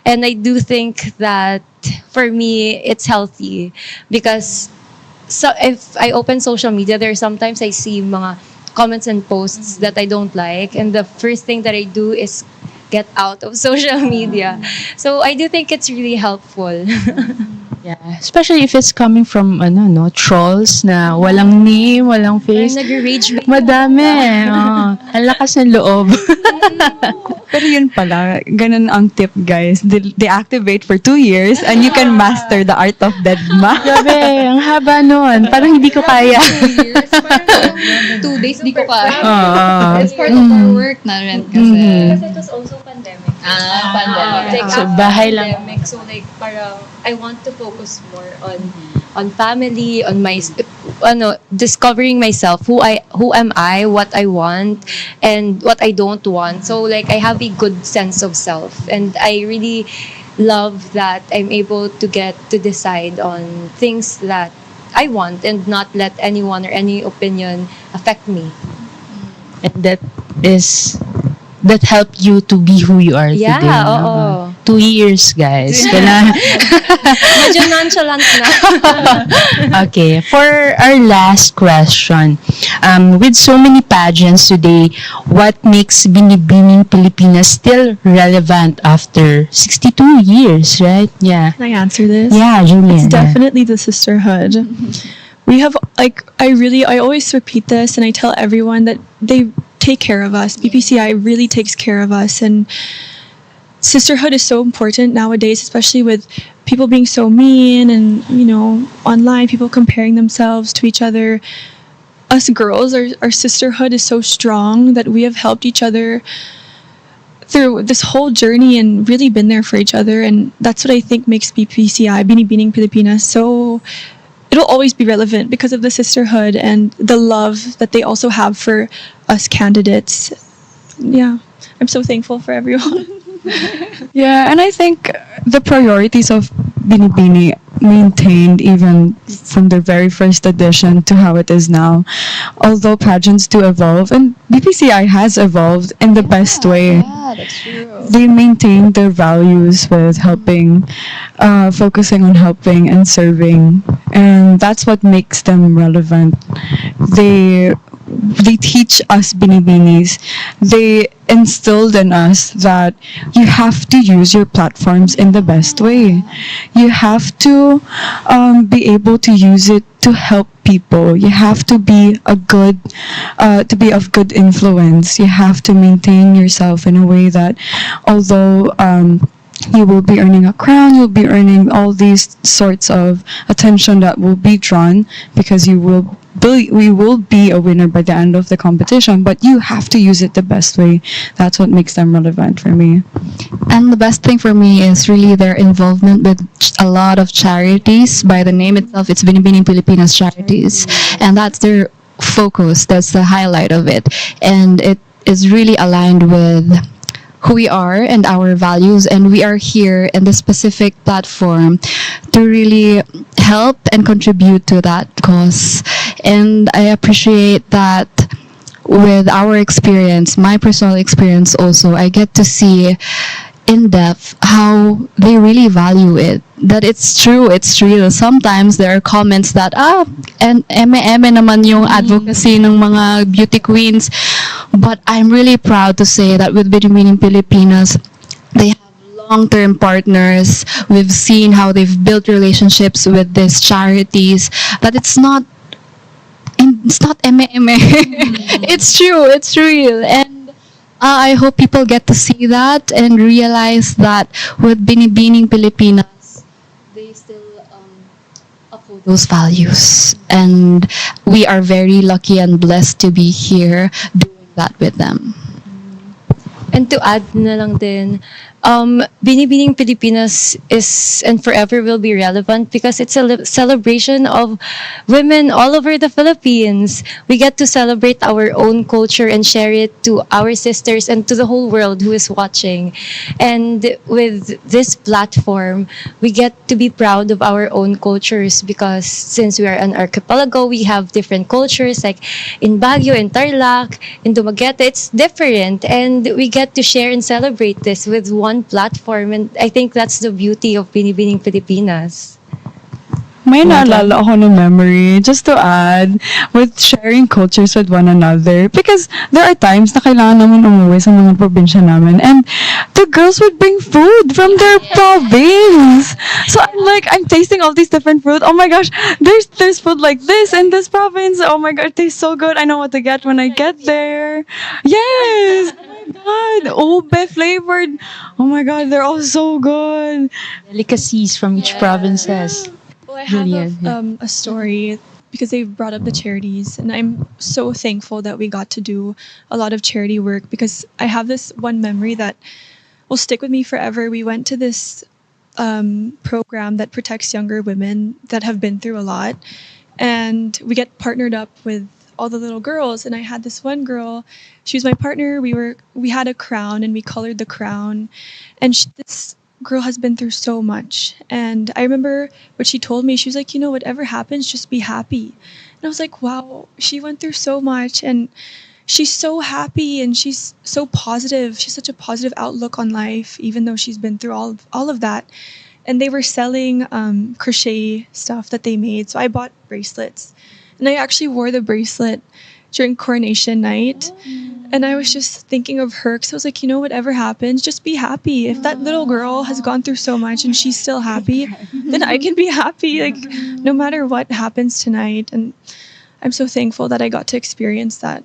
And I do think that for me it's healthy because if I open social media, there are sometimes I see mga comments and posts that I don't like, and the first thing that I do is get out of social media. So I do think it's really helpful.
Yeah, especially if it's coming from trolls na walang name, walang face.
Nag-rage bait.
Madami. Ang lakas ng loob.
Pero yun pala, ganun ang tip, guys. Deactivate for 2 years and you can master the art of Deadma.
Grabe, ang haba nun. Parang hindi ko kaya.
2 days, di ko kaya. It's part of our work na rin kasi.
Kasi it was also pandemic.
Pandemic.
So,
bahay lang.
Pandemic, so parang I want to focus more on family, on my discovering myself, who am I, what I want, and what I don't want. So I have a good sense of self, and I really love that I'm able to get to decide on things that I want and not let anyone or any opinion affect me.
And that helped you to be who you are today.
Yeah, oo.
2 years, guys.
Medyo nonchalant na.
Okay, for our last question, with so many pageants today, what makes Binibining Pilipinas still relevant after 62 years, right? Yeah.
Can I answer this?
Yeah, Julian.
It's definitely the sisterhood. We have I always repeat this and I tell everyone that they take care of us. BPCI really takes care of us, and sisterhood is so important nowadays, especially with people being so mean and online people comparing themselves to each other. us girls, our sisterhood is so strong that we have helped each other through this whole journey and really been there for each other. And that's what I think makes BPCI, Binibining Pilipinas, so it'll always be relevant because of the sisterhood and the love that they also have for us candidates. Yeah, I'm so thankful for everyone.
Yeah, and I think the priorities of Binibini maintained even from the very first edition to how it is now. Although pageants do evolve, and BPCI has evolved in the best way.
Yeah, that's true.
They maintain their values with helping, focusing on helping and serving, and that's what makes them relevant. They teach us binibinis. They instilled in us that you have to use your platforms in the best way. You have to be able to use it to help people. You have to be to be of good influence. You have to maintain yourself in a way that, although you will be earning a crown, you'll be earning all these sorts of attention that will be drawn because we will be a winner by the end of the competition, but you have to use it the best way. That's what makes them relevant for me.
And the best thing for me is really their involvement with a lot of charities. By the name itself, it's Binibining Pilipinas Charities. And that's their focus. That's the highlight of it. And it is really aligned with who we are and our values. And we are here in this specific platform to really help and contribute to that cause. And I appreciate that with our experience, my personal experience also, I get to see in depth how they really value it. That it's true, it's real. Sometimes there are comments that, and eme naman yung advocacy ng mga beauty queens. But I'm really proud to say that with Binibining Pilipinas, they have long-term partners. We've seen how they've built relationships with these charities. That it's not eme. It's true, it's real. And I hope people get to see that and realize that with Binibining Pilipinas, they still uphold those values. And we are very lucky and blessed to be here doing that with them.
And to add na lang din, Binibining Pilipinas is and forever will be relevant because it's a celebration of women all over the Philippines. We get to celebrate our own culture and share it to our sisters and to the whole world who is watching. And with this platform, we get to be proud of our own cultures because since we are an archipelago, we have different cultures like in Baguio, in Tarlac, in Dumaguete. It's different and we get to share and celebrate this with one platform, and I think that's the beauty of Binibining Pilipinas.
May naalala ako ng memory, just to add, with sharing cultures with one another. Because there are times na kailangan naman umuwi sa mga probinsya namin. And the girls would bring food from their province. So I'm tasting all these different food. Oh my gosh, there's food like this in this province. Oh my god, it tastes so good. I know what to get when I get there. Yes! Oh my god, ube flavored. Oh my god, they're all so good.
Delicacies from each provinces.
Well, I have a story because they've brought up the charities, and I'm so thankful that we got to do a lot of charity work because I have this one memory that will stick with me forever. We went to this program that protects younger women that have been through a lot, and we get partnered up with all the little girls. And I had this one girl, she was my partner. We had a crown and we colored the crown, and this girl has been through so much. And I remember what she told me. She was like, whatever happens, just be happy. And I was like, wow, she went through so much and she's so happy and she's so positive. She's such a positive outlook on life, even though she's been through all of that. And they were selling crochet stuff that they made. So I bought bracelets, and I actually wore the bracelet during coronation night. And I was just thinking of her because I was like, whatever happens, just be happy. If that little girl has gone through so much and she's still happy, then I can be happy, no matter what happens tonight. And I'm so thankful that I got to experience that.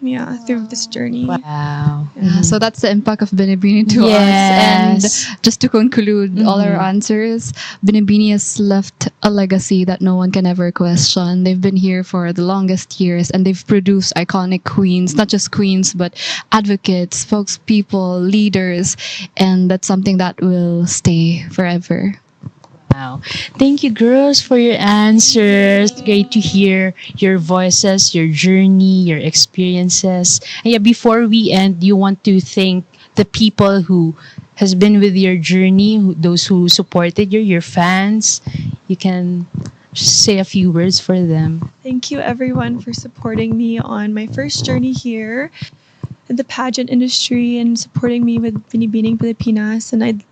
yeah, through this journey.
Wow.
Yeah, so that's the impact of Binibini to us.
Yes.
And just to conclude all our answers, Binibini has left a legacy that no one can ever question. They've been here for the longest years and they've produced iconic queens, not just queens, but advocates, spokespeople, leaders. And that's something that will stay forever.
Wow. Thank you, girls, for your answers. Great to hear your voices, your journey, your experiences. And yeah, before we end, you want to thank the people who has been with your journey, those who supported you, your fans. You can say a few words for them.
Thank you everyone for supporting me on my first journey here in the pageant industry and supporting me with Binibining Pilipinas. And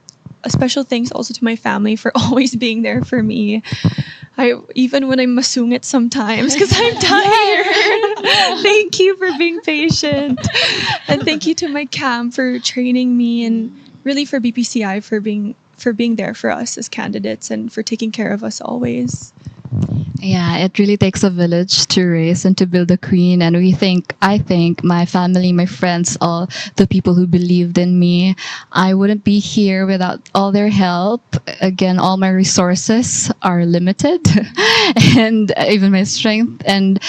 a special thanks also to my family for always being there for me. Even when I'm masungit sometimes because I'm tired. Thank you for being patient. And thank you to my camp for training me and really for BPCI for being there for us as candidates and for taking care of us always.
Yeah, it really takes a village to raise and to build a queen. And I think my family, my friends, all the people who believed in me, I wouldn't be here without all their help. Again, all my resources are limited and even my strength. And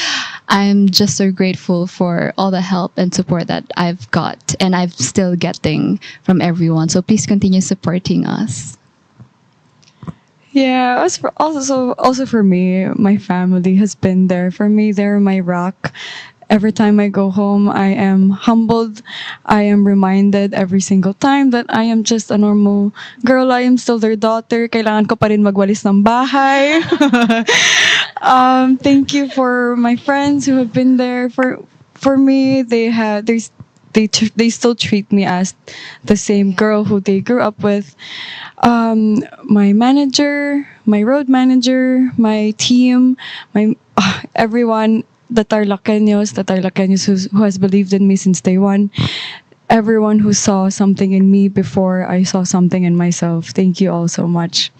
I'm just so grateful for all the help and support that I've got and I'm still getting from everyone. So please continue supporting us.
Yeah, also for me, my family has been there for me. They're my rock. Every time I go home, I am humbled. I am reminded every single time that I am just a normal girl. I am still their daughter. Kailangan ko pa rin magwalis ng bahay. Thank you for my friends who have been there for me. They still treat me as the same girl who they grew up with. My manager, my road manager, my team, everyone, the Tarlaqueños who has believed in me since day one. Everyone who saw something in me before I saw something in myself. Thank you all so much.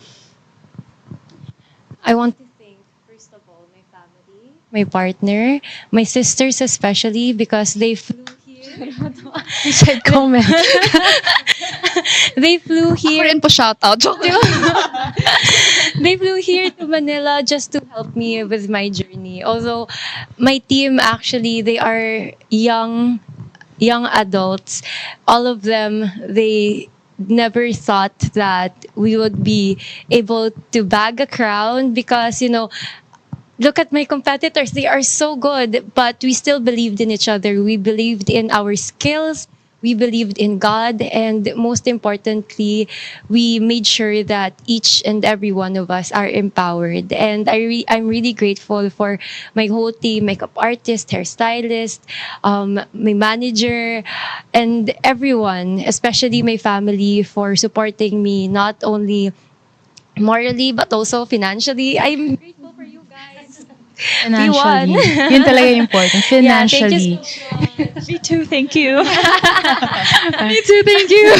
I want to thank, first of all, my family, my partner, my sisters especially because they flew here. You said comment. They flew here.
Ako rin po shoutout.
They flew here to Manila just to help me with my journey. Although my team actually, they are young adults. All of them, they never thought that we would be able to bag a crown because, look at my competitors. They are so good, but we still believed in each other. We believed in our skills. We believed in God. And most importantly, we made sure that each and every one of us are empowered. And I'm really grateful for my whole team, makeup artist, hairstylist, my manager, and everyone, especially my family, for supporting me, not only morally, but also financially. I'm grateful for you guys.
Financially.
You won.
Yun talaga yung important. Financially.
Yeah, thank you so much.
Me too, thank you.
Me too, thank you.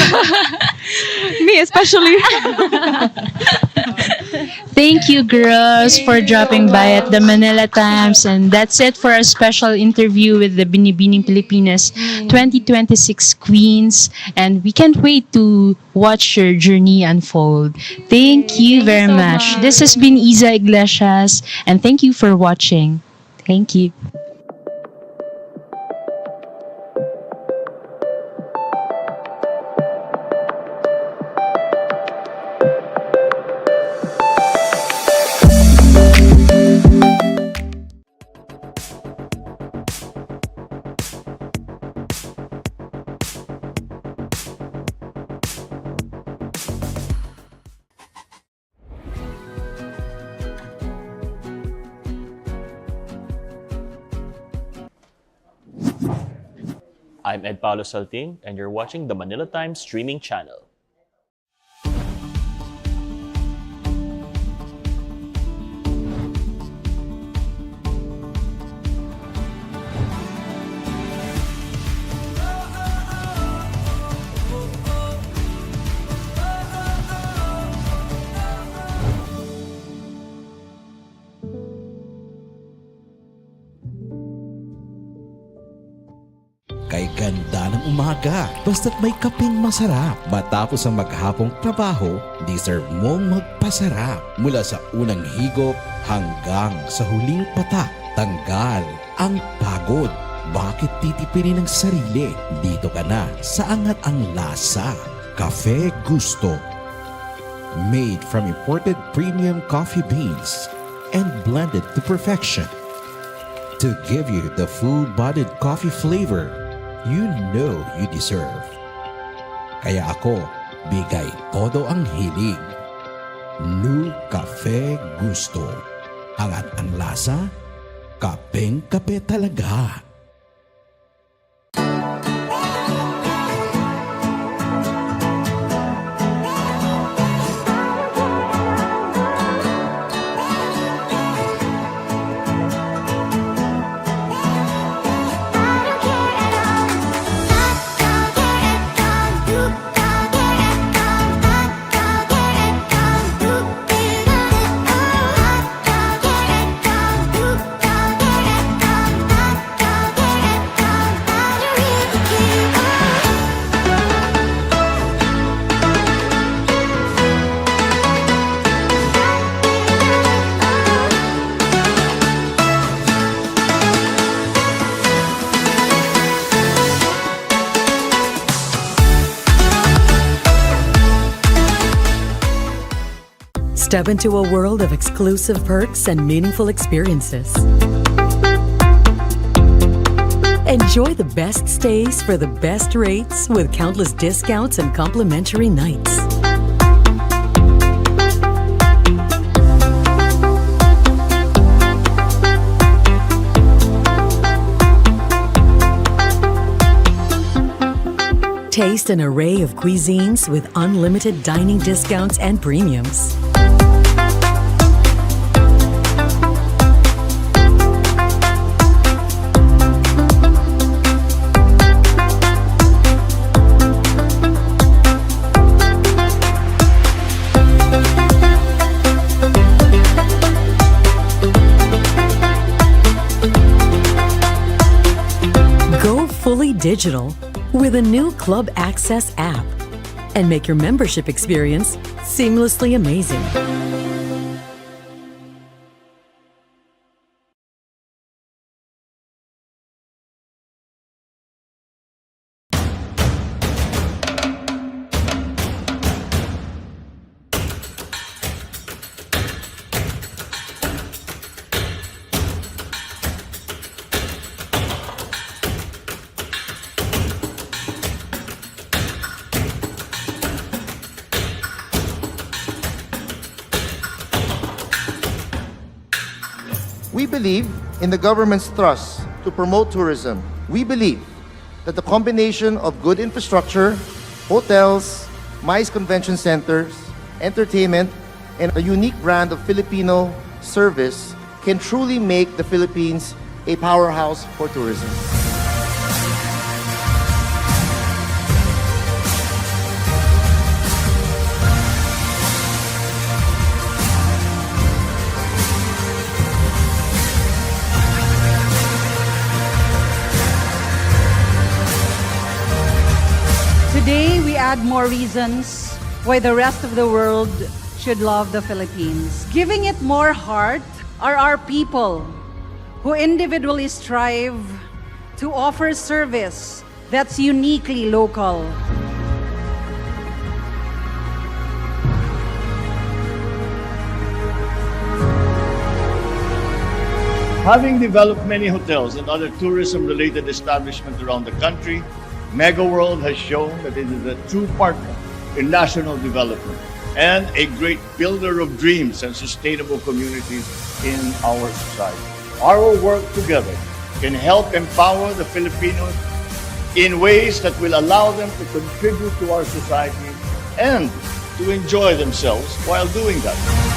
Me especially.
Thank you, girls, for dropping by at the Manila Times. And that's it for our special interview with the Binibining Pilipinas 2026 Queens. And we can't wait to watch your journey unfold. Thank you very
so
much.
much.
This has been Isa Iglesias, and thank you for watching. Thank you.
I'm Ed Paulo Salting, and you're watching the Manila Times streaming channel.
Kay ganda ng umaga, basta't may kaping masarap. Matapos ang maghapong trabaho, deserve mong magpasarap. Mula sa unang higop hanggang sa huling patak, tanggal ang pagod. Bakit titipirin ang sarili? Dito ka na sa angat ang lasa. Cafe Gusto. Made from imported premium coffee beans and blended to perfection. To give you the full-bodied coffee flavor you know you deserve. Kaya ako, bigay todo ang hilig. New Cafe Gusto. Angat ang lasa, kapeng-kape talaga.
Step into a world of exclusive perks and meaningful experiences. Enjoy the best stays for the best rates with countless discounts and complimentary nights. Taste an array of cuisines with unlimited dining discounts and premiums. Go fully digital with a new Club Access app and make your membership experience seamlessly amazing.
We believe in the government's thrust to promote tourism. We believe that the combination of good infrastructure, hotels, MICE convention centers, entertainment, and a unique brand of Filipino service can truly make the Philippines a powerhouse for tourism.
Today, we add more reasons why the rest of the world should love the Philippines. Giving it more heart are our people who individually strive to offer service that's uniquely local.
Having developed many hotels and other tourism-related establishments around the country, Mega World has shown that it is a true partner in national development and a great builder of dreams and sustainable communities in our society. Our work together can help empower the Filipinos in ways that will allow them to contribute to our society and to enjoy themselves while doing that.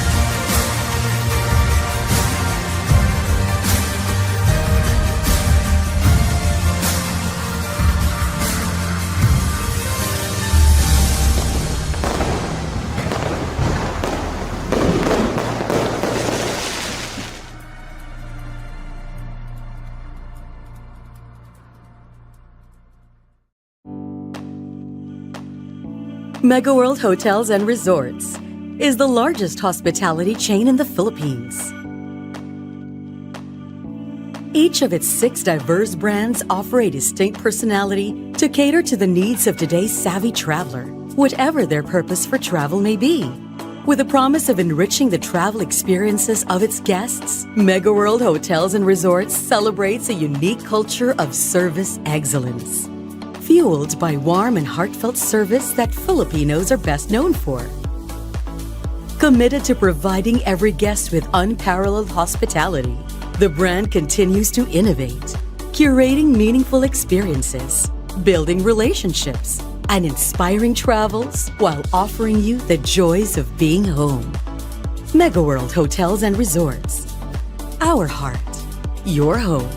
Mega World Hotels and Resorts is the largest hospitality chain in the Philippines. Each of its 6 diverse brands offer a distinct personality to cater to the needs of today's savvy traveler, whatever their purpose for travel may be. With a promise of enriching the travel experiences of its guests, Mega World Hotels and Resorts celebrates a unique culture of service excellence, fueled by warm and heartfelt service that Filipinos are best known for. Committed to providing every guest with unparalleled hospitality, the brand continues to innovate, curating meaningful experiences, building relationships, and inspiring travels while offering you the joys of being home. Mega World Hotels and Resorts. Our heart, your home.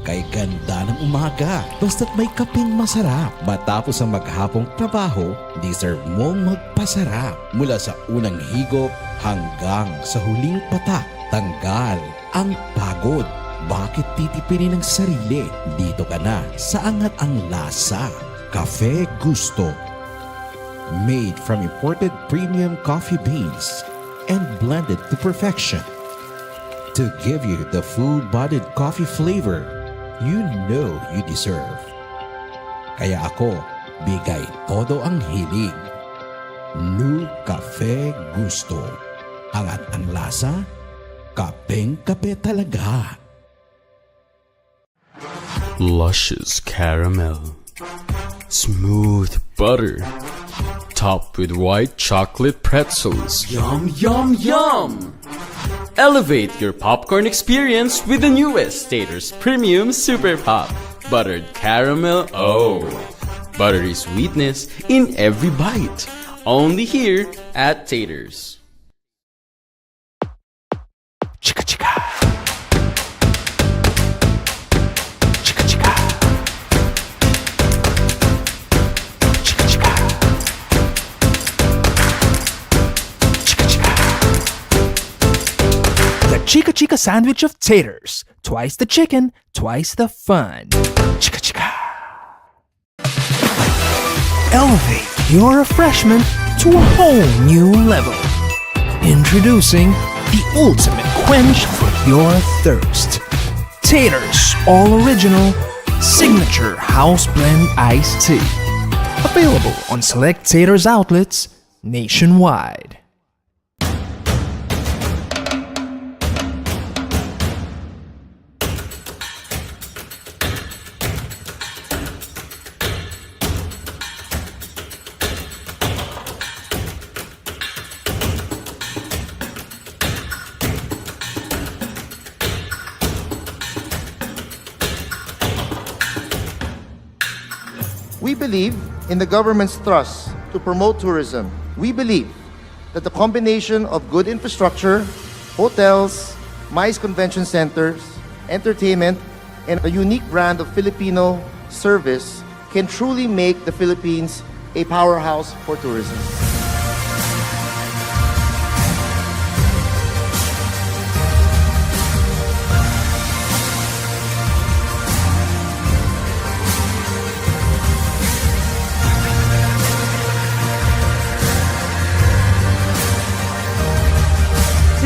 Kay ganda ng umaga, basta't may kaping masarap. Matapos ang maghapong trabaho, deserve mong magpasarap. Mula sa unang higop hanggang sa huling patak, tanggal ang pagod. Bakit titipirin ng sarili? Dito ka na sa angat ang lasa. Cafe Gusto. Made from imported premium coffee beans and blended to perfection. To give you the full-bodied coffee flavor you know you deserve. Kaya ako, bigay todo ang hilig. New Cafe Gusto. Angat ang lasa, kapeng-kape talaga.
Luscious caramel, smooth butter, topped with white chocolate pretzels. Yum, yum, yum! Elevate your popcorn experience with the newest Taters Premium Super Pop Buttered Caramel. Oh, buttery sweetness in every bite. Only here at Taters.
Chika chika. Chika Chika sandwich of taters. Twice the chicken, twice the fun. Chika Chika. Elevate your refreshment to a whole new level. Introducing the ultimate quench for your thirst. Taters All Original Signature House Blend Iced Tea. Available on select Taters outlets nationwide.
We believe in the government's thrust to promote tourism. We believe that the combination of good infrastructure, hotels, MICE convention centers, entertainment, and a unique brand of Filipino service can truly make the Philippines a powerhouse for tourism.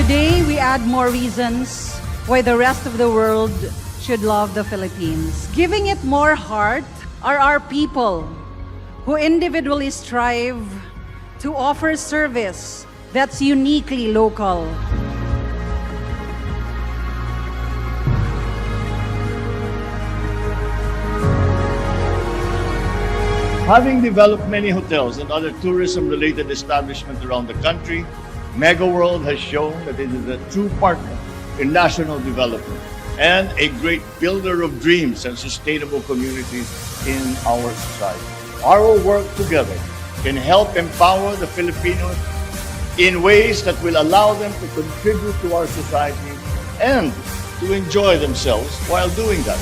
Today, we add more reasons why the rest of the world should love the Philippines. Giving it more heart are our people who individually strive to offer service that's uniquely local.
Having developed many hotels and other tourism-related establishments around the country, Mega World has shown that it is a true partner in national development and a great builder of dreams and sustainable communities in our society. Our work together can help empower the Filipinos in ways that will allow them to contribute to our society and to enjoy themselves while doing that.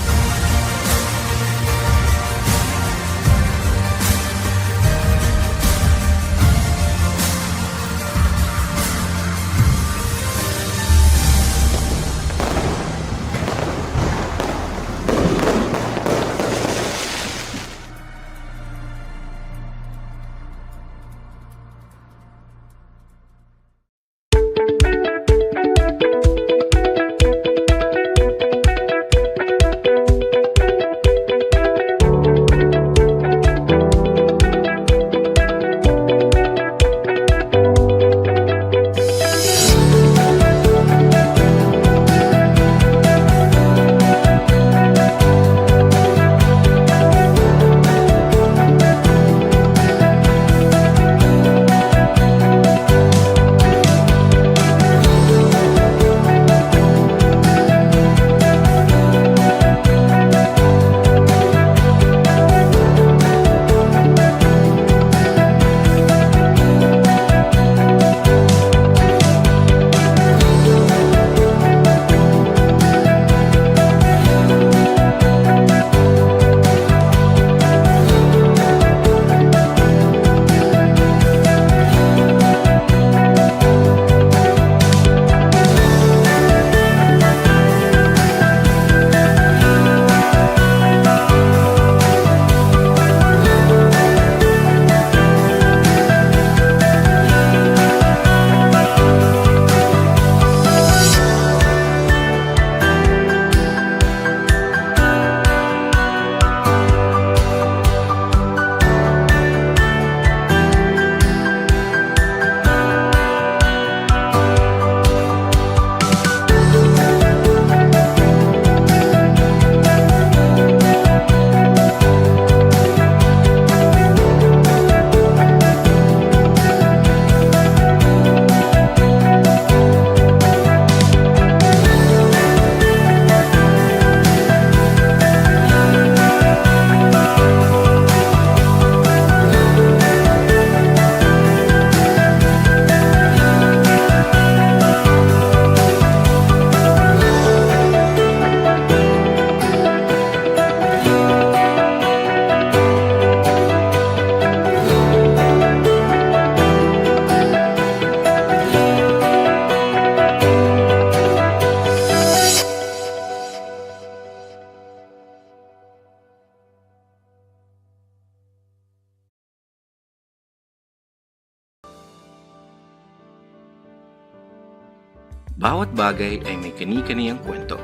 Bawat bagay ay may kani-kaniyang kwento.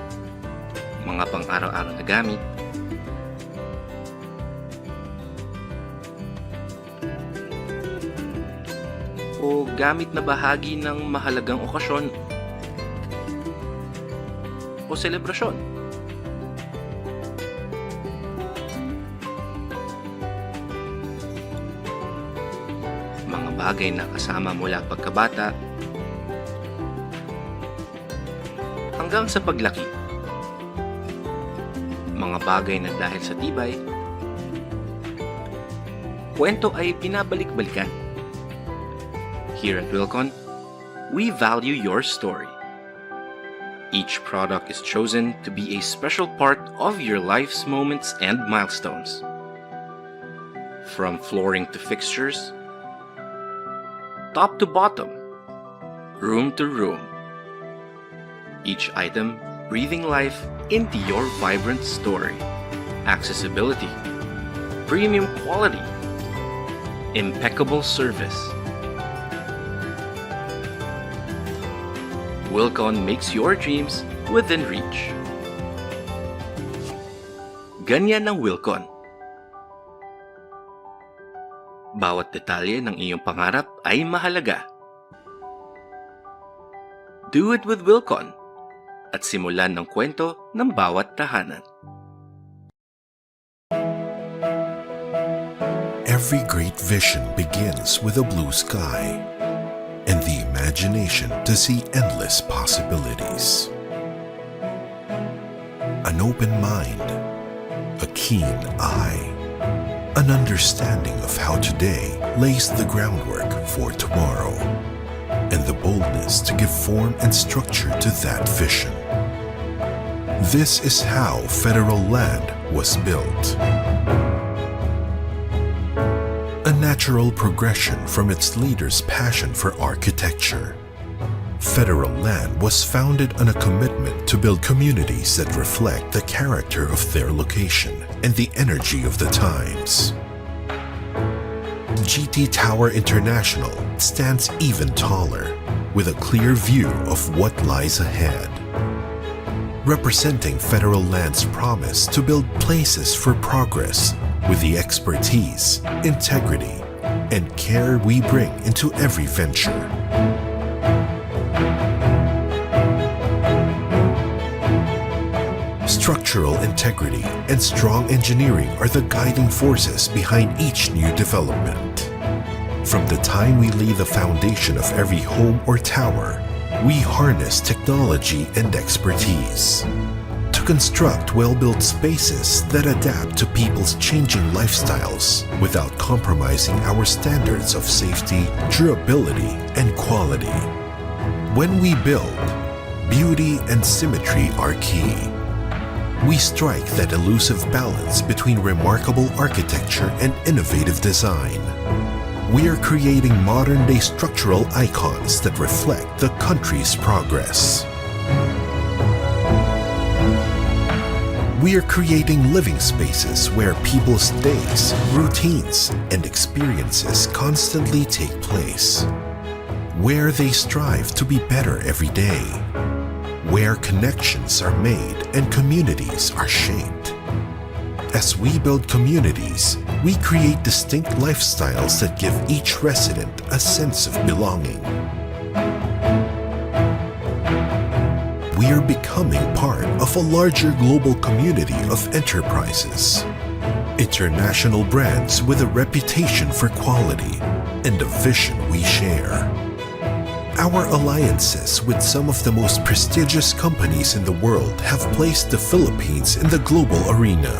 Mga pang-araw-araw na gamit, o gamit na bahagi ng mahalagang okasyon o selebrasyon. Mga bagay na kasama mula pagkabata hanggang sa paglaki. Mga bagay na dahil sa tibay, kwento ay pinabalik-balikan. Here at Wilcon, we value your story. Each product is chosen to be a special part of your life's moments and milestones. From flooring to fixtures, top to bottom, room to room, each item breathing life into your vibrant story. Accessibility, premium quality, impeccable service. Wilcon makes your dreams within reach. Ganyan ang Wilcon. Bawat detalye ng iyong pangarap ay mahalaga. Do it with Wilcon at simulan ng kwento ng bawat tahanan.
Every great vision begins with a blue sky and the imagination to see endless possibilities. An open mind, a keen eye, an understanding of how today lays the groundwork for tomorrow, and the boldness to give form and structure to that vision. This is how federal land was built. A natural progression from its leaders' passion for architecture. Federal Land was founded on a commitment to build communities that reflect the character of their location and the energy of the times. GT Tower International stands even taller, with a clear view of what lies ahead. Representing Federal Land's promise to build places for progress with the expertise, integrity, and care we bring into every venture. Structural integrity and strong engineering are the guiding forces behind each new development. From the time we lay the foundation of every home or tower, we harness technology and expertise to construct well-built spaces that adapt to people's changing lifestyles without compromising our standards of safety, durability, and quality. When we build, beauty and symmetry are key. We strike that elusive balance between remarkable architecture and innovative design. We are creating modern-day structural icons that reflect the country's progress. We are creating living spaces where people's days, routines, and experiences constantly take place. Where they strive to be better every day. Where connections are made and communities are shaped. As we build communities, we create distinct lifestyles that give each resident a sense of belonging. We are becoming part of a larger global community of enterprises. International brands with a reputation for quality and a vision we share. Our alliances with some of the most prestigious companies in the world have placed the Philippines in the global arena,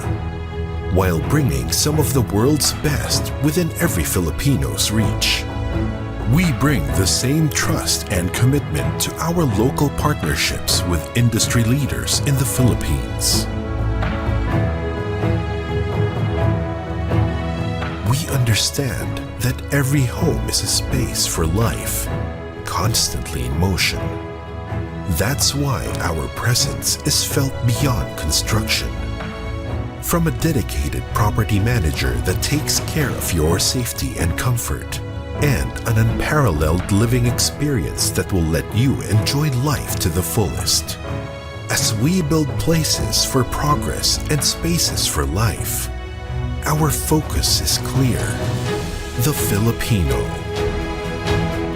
while bringing some of the world's best within every Filipino's reach. We bring the same trust and commitment to our local partnerships with industry leaders in the Philippines. We understand that every home is a space for life, constantly in motion. That's why our presence is felt beyond construction. From a dedicated property manager that takes care of your safety and comfort, and an unparalleled living experience that will let you enjoy life to the fullest. As we build places for progress and spaces for life, our focus is clear: the Filipino.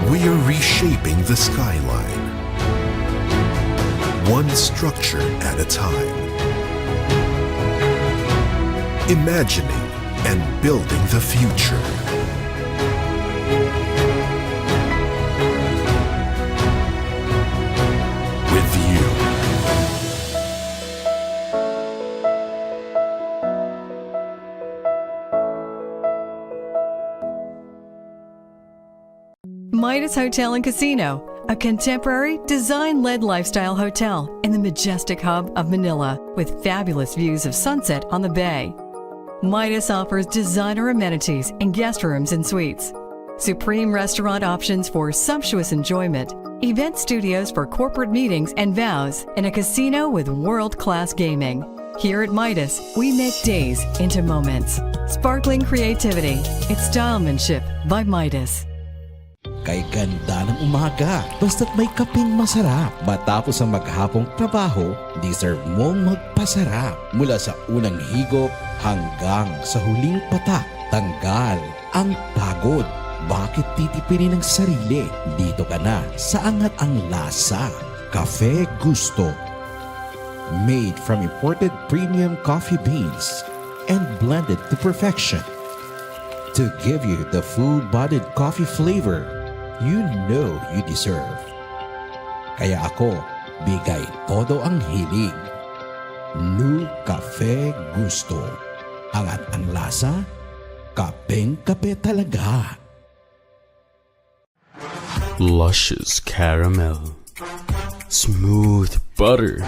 We are reshaping the skyline, one structure at a time, imagining and building the future. With you.
Midas Hotel and Casino, a contemporary, design-led lifestyle hotel in the majestic hub of Manila with fabulous views of sunset on the bay. Midas offers designer amenities and guest rooms and suites, supreme restaurant options for sumptuous enjoyment, event studios for corporate meetings and vows, and a casino with world-class gaming. Here at Midas, we make days into moments. Sparkling creativity, it's stylemanship by Midas.
Kay ganda ng umaga, basta't may kaping masarap. Matapos ang maghapong trabaho, deserve mong magpasarap. Mula sa unang higop hanggang sa huling patak, tanggal ang pagod. Bakit titipirin ang sarili? Dito ka na sa angat ang lasa. Cafe Gusto. Made from imported premium coffee beans and blended to perfection. To give you the full-bodied coffee flavor you know you deserve. Kaya ako, bigay todo ang hilig. New Cafe Gusto. Angat ang lasa, kapeng-kape talaga.
Luscious caramel, smooth butter,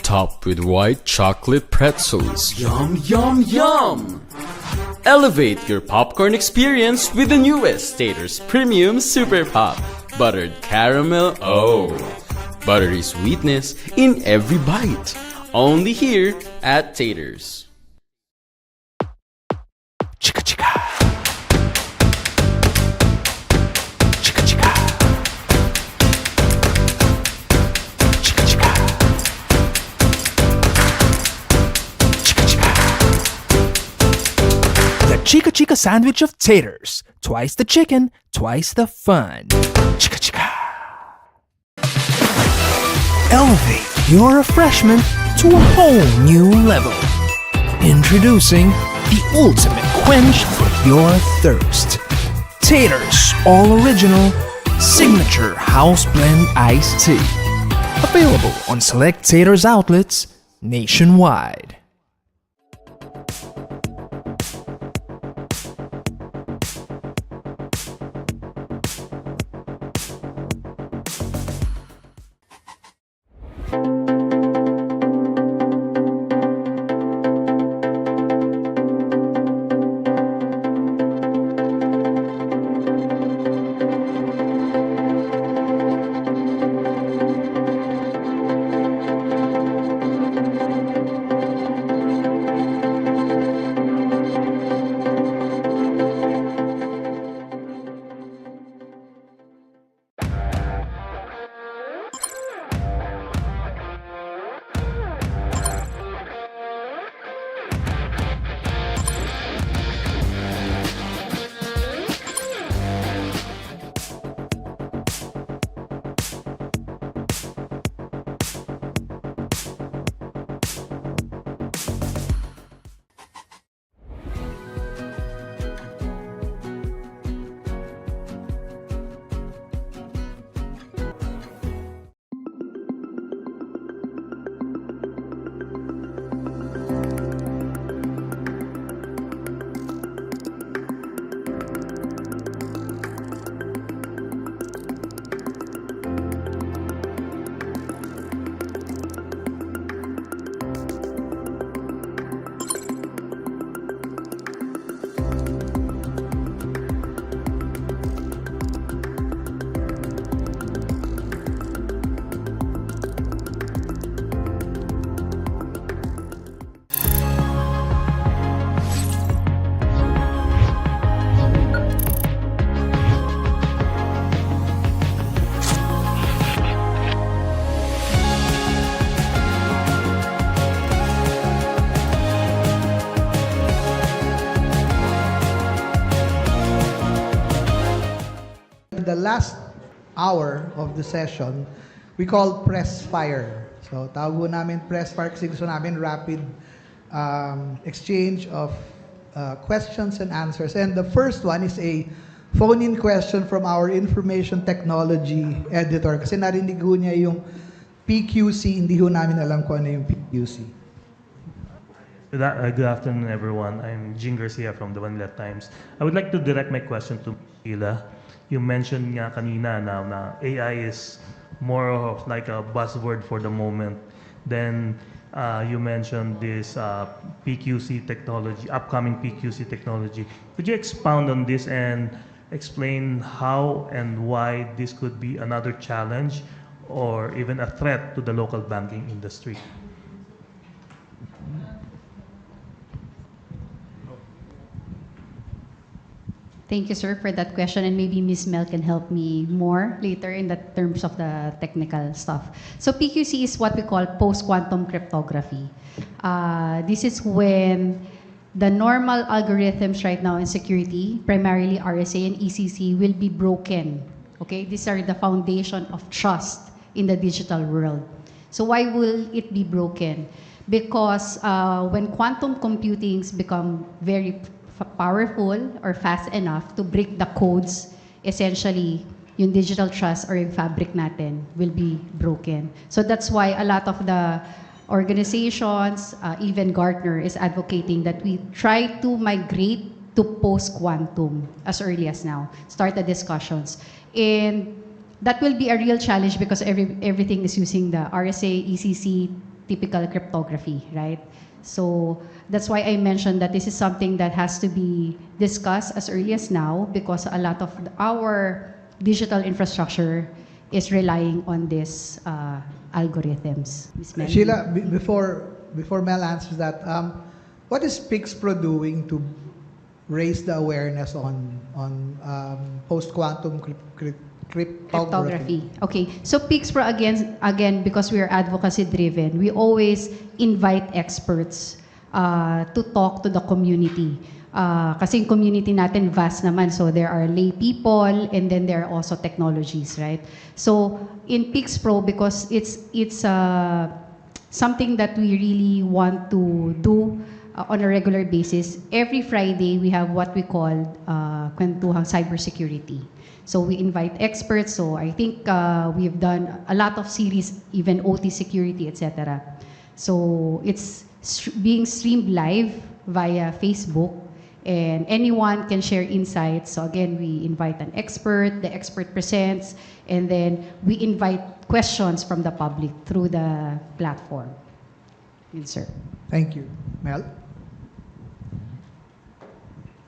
topped with white chocolate pretzels.
Yum, yum, yum!
Elevate your popcorn experience with the newest Taters Premium Super Pop Buttered Caramel. Oh, buttery sweetness in every bite. Only here at Taters.
Chika chika. Chika chika. Chika chika. Chika chika. The Chika Chika sandwich of taters. Twice the chicken, twice the fun. Chika chika. Elevate your refreshment to a whole new level. Introducing the ultimate quench for your thirst. Taters All Original Signature House Blend Iced Tea. Available on select Taters outlets nationwide.
last hour of the session, we called Press Fire. So tawag po namin Press Fire kasi gusto namin rapid exchange of questions and answers. And the first one is a phone-in question from our information technology editor. Kasi narinig ho niya yung PQC, hindi ho namin alam kung ano yung PQC.
Good afternoon, everyone. I'm Jing Garcia from the Manila Times. I would like to direct my question to Sheila. You mentioned nga kanina na AI is more of like a buzzword for the moment. Then you mentioned this PQC technology, upcoming PQC technology. Could you expound on this and explain how and why this could be another challenge or even a threat to the local banking industry?
Thank you, sir, for that question. And maybe Ms. Mel can help me more later in the terms of the technical stuff. So PQC is what we call post-quantum cryptography. This is when the normal algorithms right now in security, primarily RSA and ECC, will be broken. Okay, these are the foundation of trust in the digital world. So why will it be broken? Because when quantum computings become very powerful or fast enough to break the codes, essentially, yung digital trust or yung fabric natin will be broken. So that's why a lot of the organizations, even Gartner, is advocating that we try to migrate to post-quantum as early as now. Start the discussions. And that will be a real challenge because everything is using the RSA, ECC, typical cryptography, right? So that's why I mentioned that this is something that has to be discussed as early as now because a lot of our digital infrastructure is relying on these algorithms. Ms. Mel?
Sheila, before Mel answers that, what is PIXPRO doing to raise the awareness on post-quantum cryptography?
Okay, so PIXPRO again, because we are advocacy driven, we always invite experts to talk to the community. Kasi yung community natin vast naman, so there are lay people and then there are also technologies, right? So in PIXPRO, because it's something that we really want to do on a regular basis, every Friday we have what we call kwentuhang cybersecurity. So we invite experts. So I think we've done a lot of series, even OT security, etc. So it's being streamed live via Facebook, and anyone can share insights. So again, we invite an expert, the expert presents, and then we invite questions from the public through the platform. Yes, sir.
Thank you. Mel?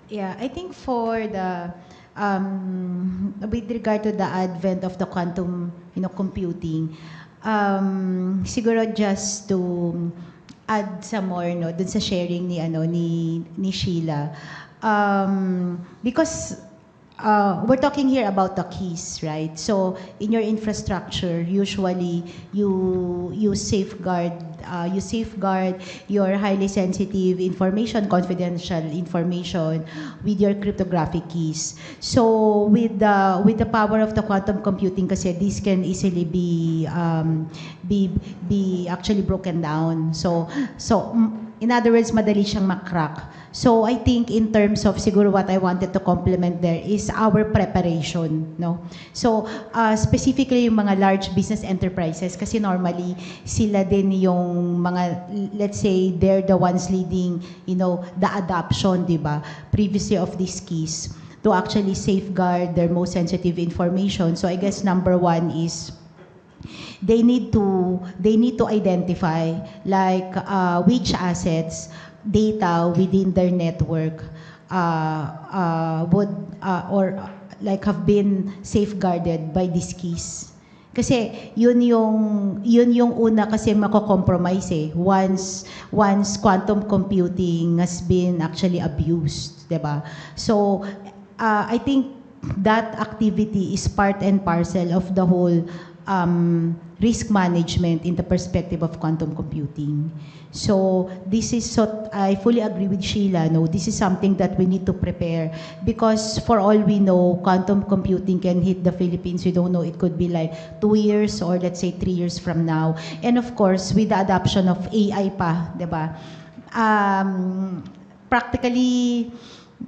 Yeah, I think for the with regard to the advent of the quantum, computing, siguro just to add some more dun sa sharing ni Sheila, because we're talking here about the keys, right? So in your infrastructure, usually you safeguard your highly sensitive information, confidential information with your cryptographic keys. So with the power of the quantum computing, kasi this can easily be actually broken down. So in other words, madali siyang makrack. So I think in terms of siguro what I wanted to complement there is our preparation, no? So specifically yung mga large business enterprises, kasi normally sila din yung mga, let's say, they're the ones leading, the adoption, di ba, previously of these keys to actually safeguard their most sensitive information. So I guess number one is they need to identify like which assets, data within their network would or like have been safeguarded by these keys. Kasi yun yung una kasi mako-compromise once quantum computing has been actually abused, 'di ba? So I think that activity is part and parcel of the whole risk management in the perspective of quantum computing. So this is so I fully agree with Sheila. No, this is something that we need to prepare because for all we know, quantum computing can hit the Philippines. We don't know. It could be like 2 years or let's say 3 years from now. And of course, with the adoption of AI pa, diba? Practically,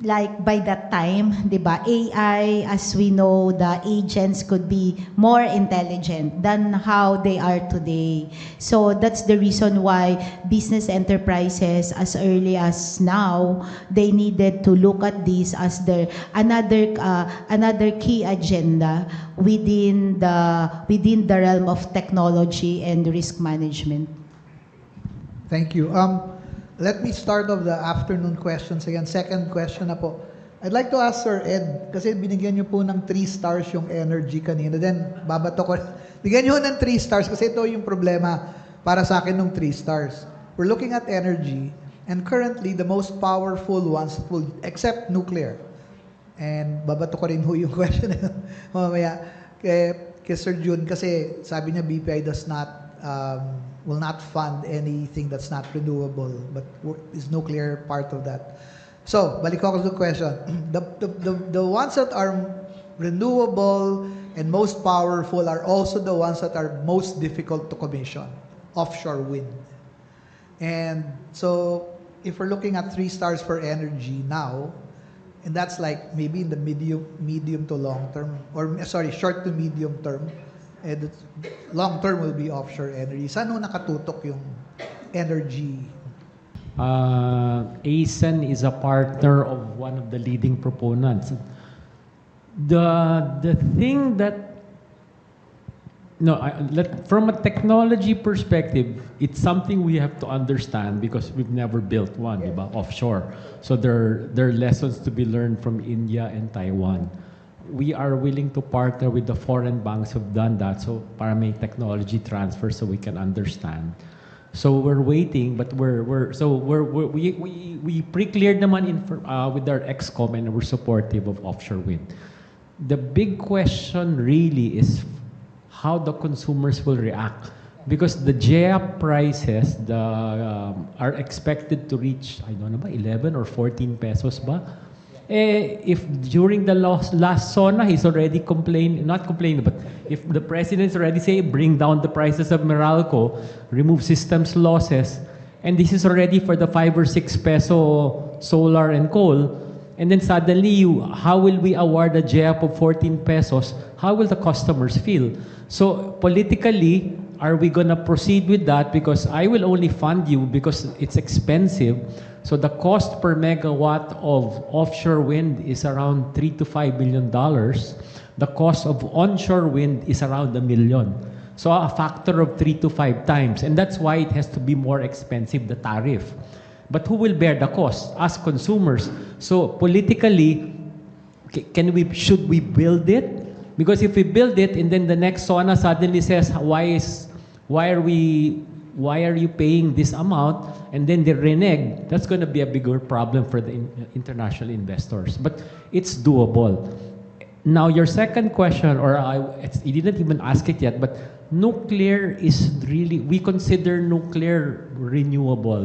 like by that time, diba, AI, as we know, the agents could be more intelligent than how they are today. So that's the reason why business enterprises, as early as now, they needed to look at this as their another key agenda within the realm of technology and risk management.
Thank you. Let me start off the afternoon questions again. Second question na po. I'd like to ask Sir Ed, kasi binigyan niyo po ng 3 stars yung energy kanina. Then, babato ko. Bigyan niyo ng 3 stars kasi ito yung problema para sa akin ng 3 stars. We're looking at energy, and currently, the most powerful ones, except nuclear. And babato ko rin ho yung question na mamaya kay Sir June, kasi sabi niya BPI does not will not fund anything that's not renewable, but is nuclear part of that? So, balik ako sa question. The ones that are renewable and most powerful are also the ones that are most difficult to commission, offshore wind. And so, if we're looking at 3 stars for energy now, and that's like maybe in the medium to long term, or sorry, short to medium term, and long term will be offshore energy. Saan nakatutok yung energy?
ASEN is a partner of one of the leading proponents. The thing that from a technology perspective, it's something we have to understand because we've never built one, diba, offshore. So there are lessons to be learned from India and Taiwan. We are willing to partner with the foreign banks who've done that, so para may technology transfer so we can understand. So we're waiting, but we pre-cleared naman with our ExCom, and we're supportive of offshore wind. The big question really is how the consumers will react, because the GEA prices are expected to reach, I don't know ba, 11 or 14 pesos ba? If during the last SONA, he's already not complaining, but if the president's already say, bring down the prices of Meralco, remove systems losses, and this is already for the 5 or 6 peso solar and coal, and then suddenly, how will we award a GEAP of 14 pesos? How will the customers feel? So politically, are we gonna proceed with that? Because I will only fund you because it's expensive. So the cost per megawatt of offshore wind is around $3 to $5 billion. The cost of onshore wind is around $1 million. So a factor of 3 to 5 times. And that's why it has to be more expensive, the tariff. But who will bear the cost? Us consumers. So politically, should we build it? Because if we build it and then the next SONA suddenly says, why are you paying this amount? And then they renege, that's going to be a bigger problem for the international investors. But it's doable. Now, your second question, you didn't even ask it yet, but nuclear is really, we consider nuclear renewable.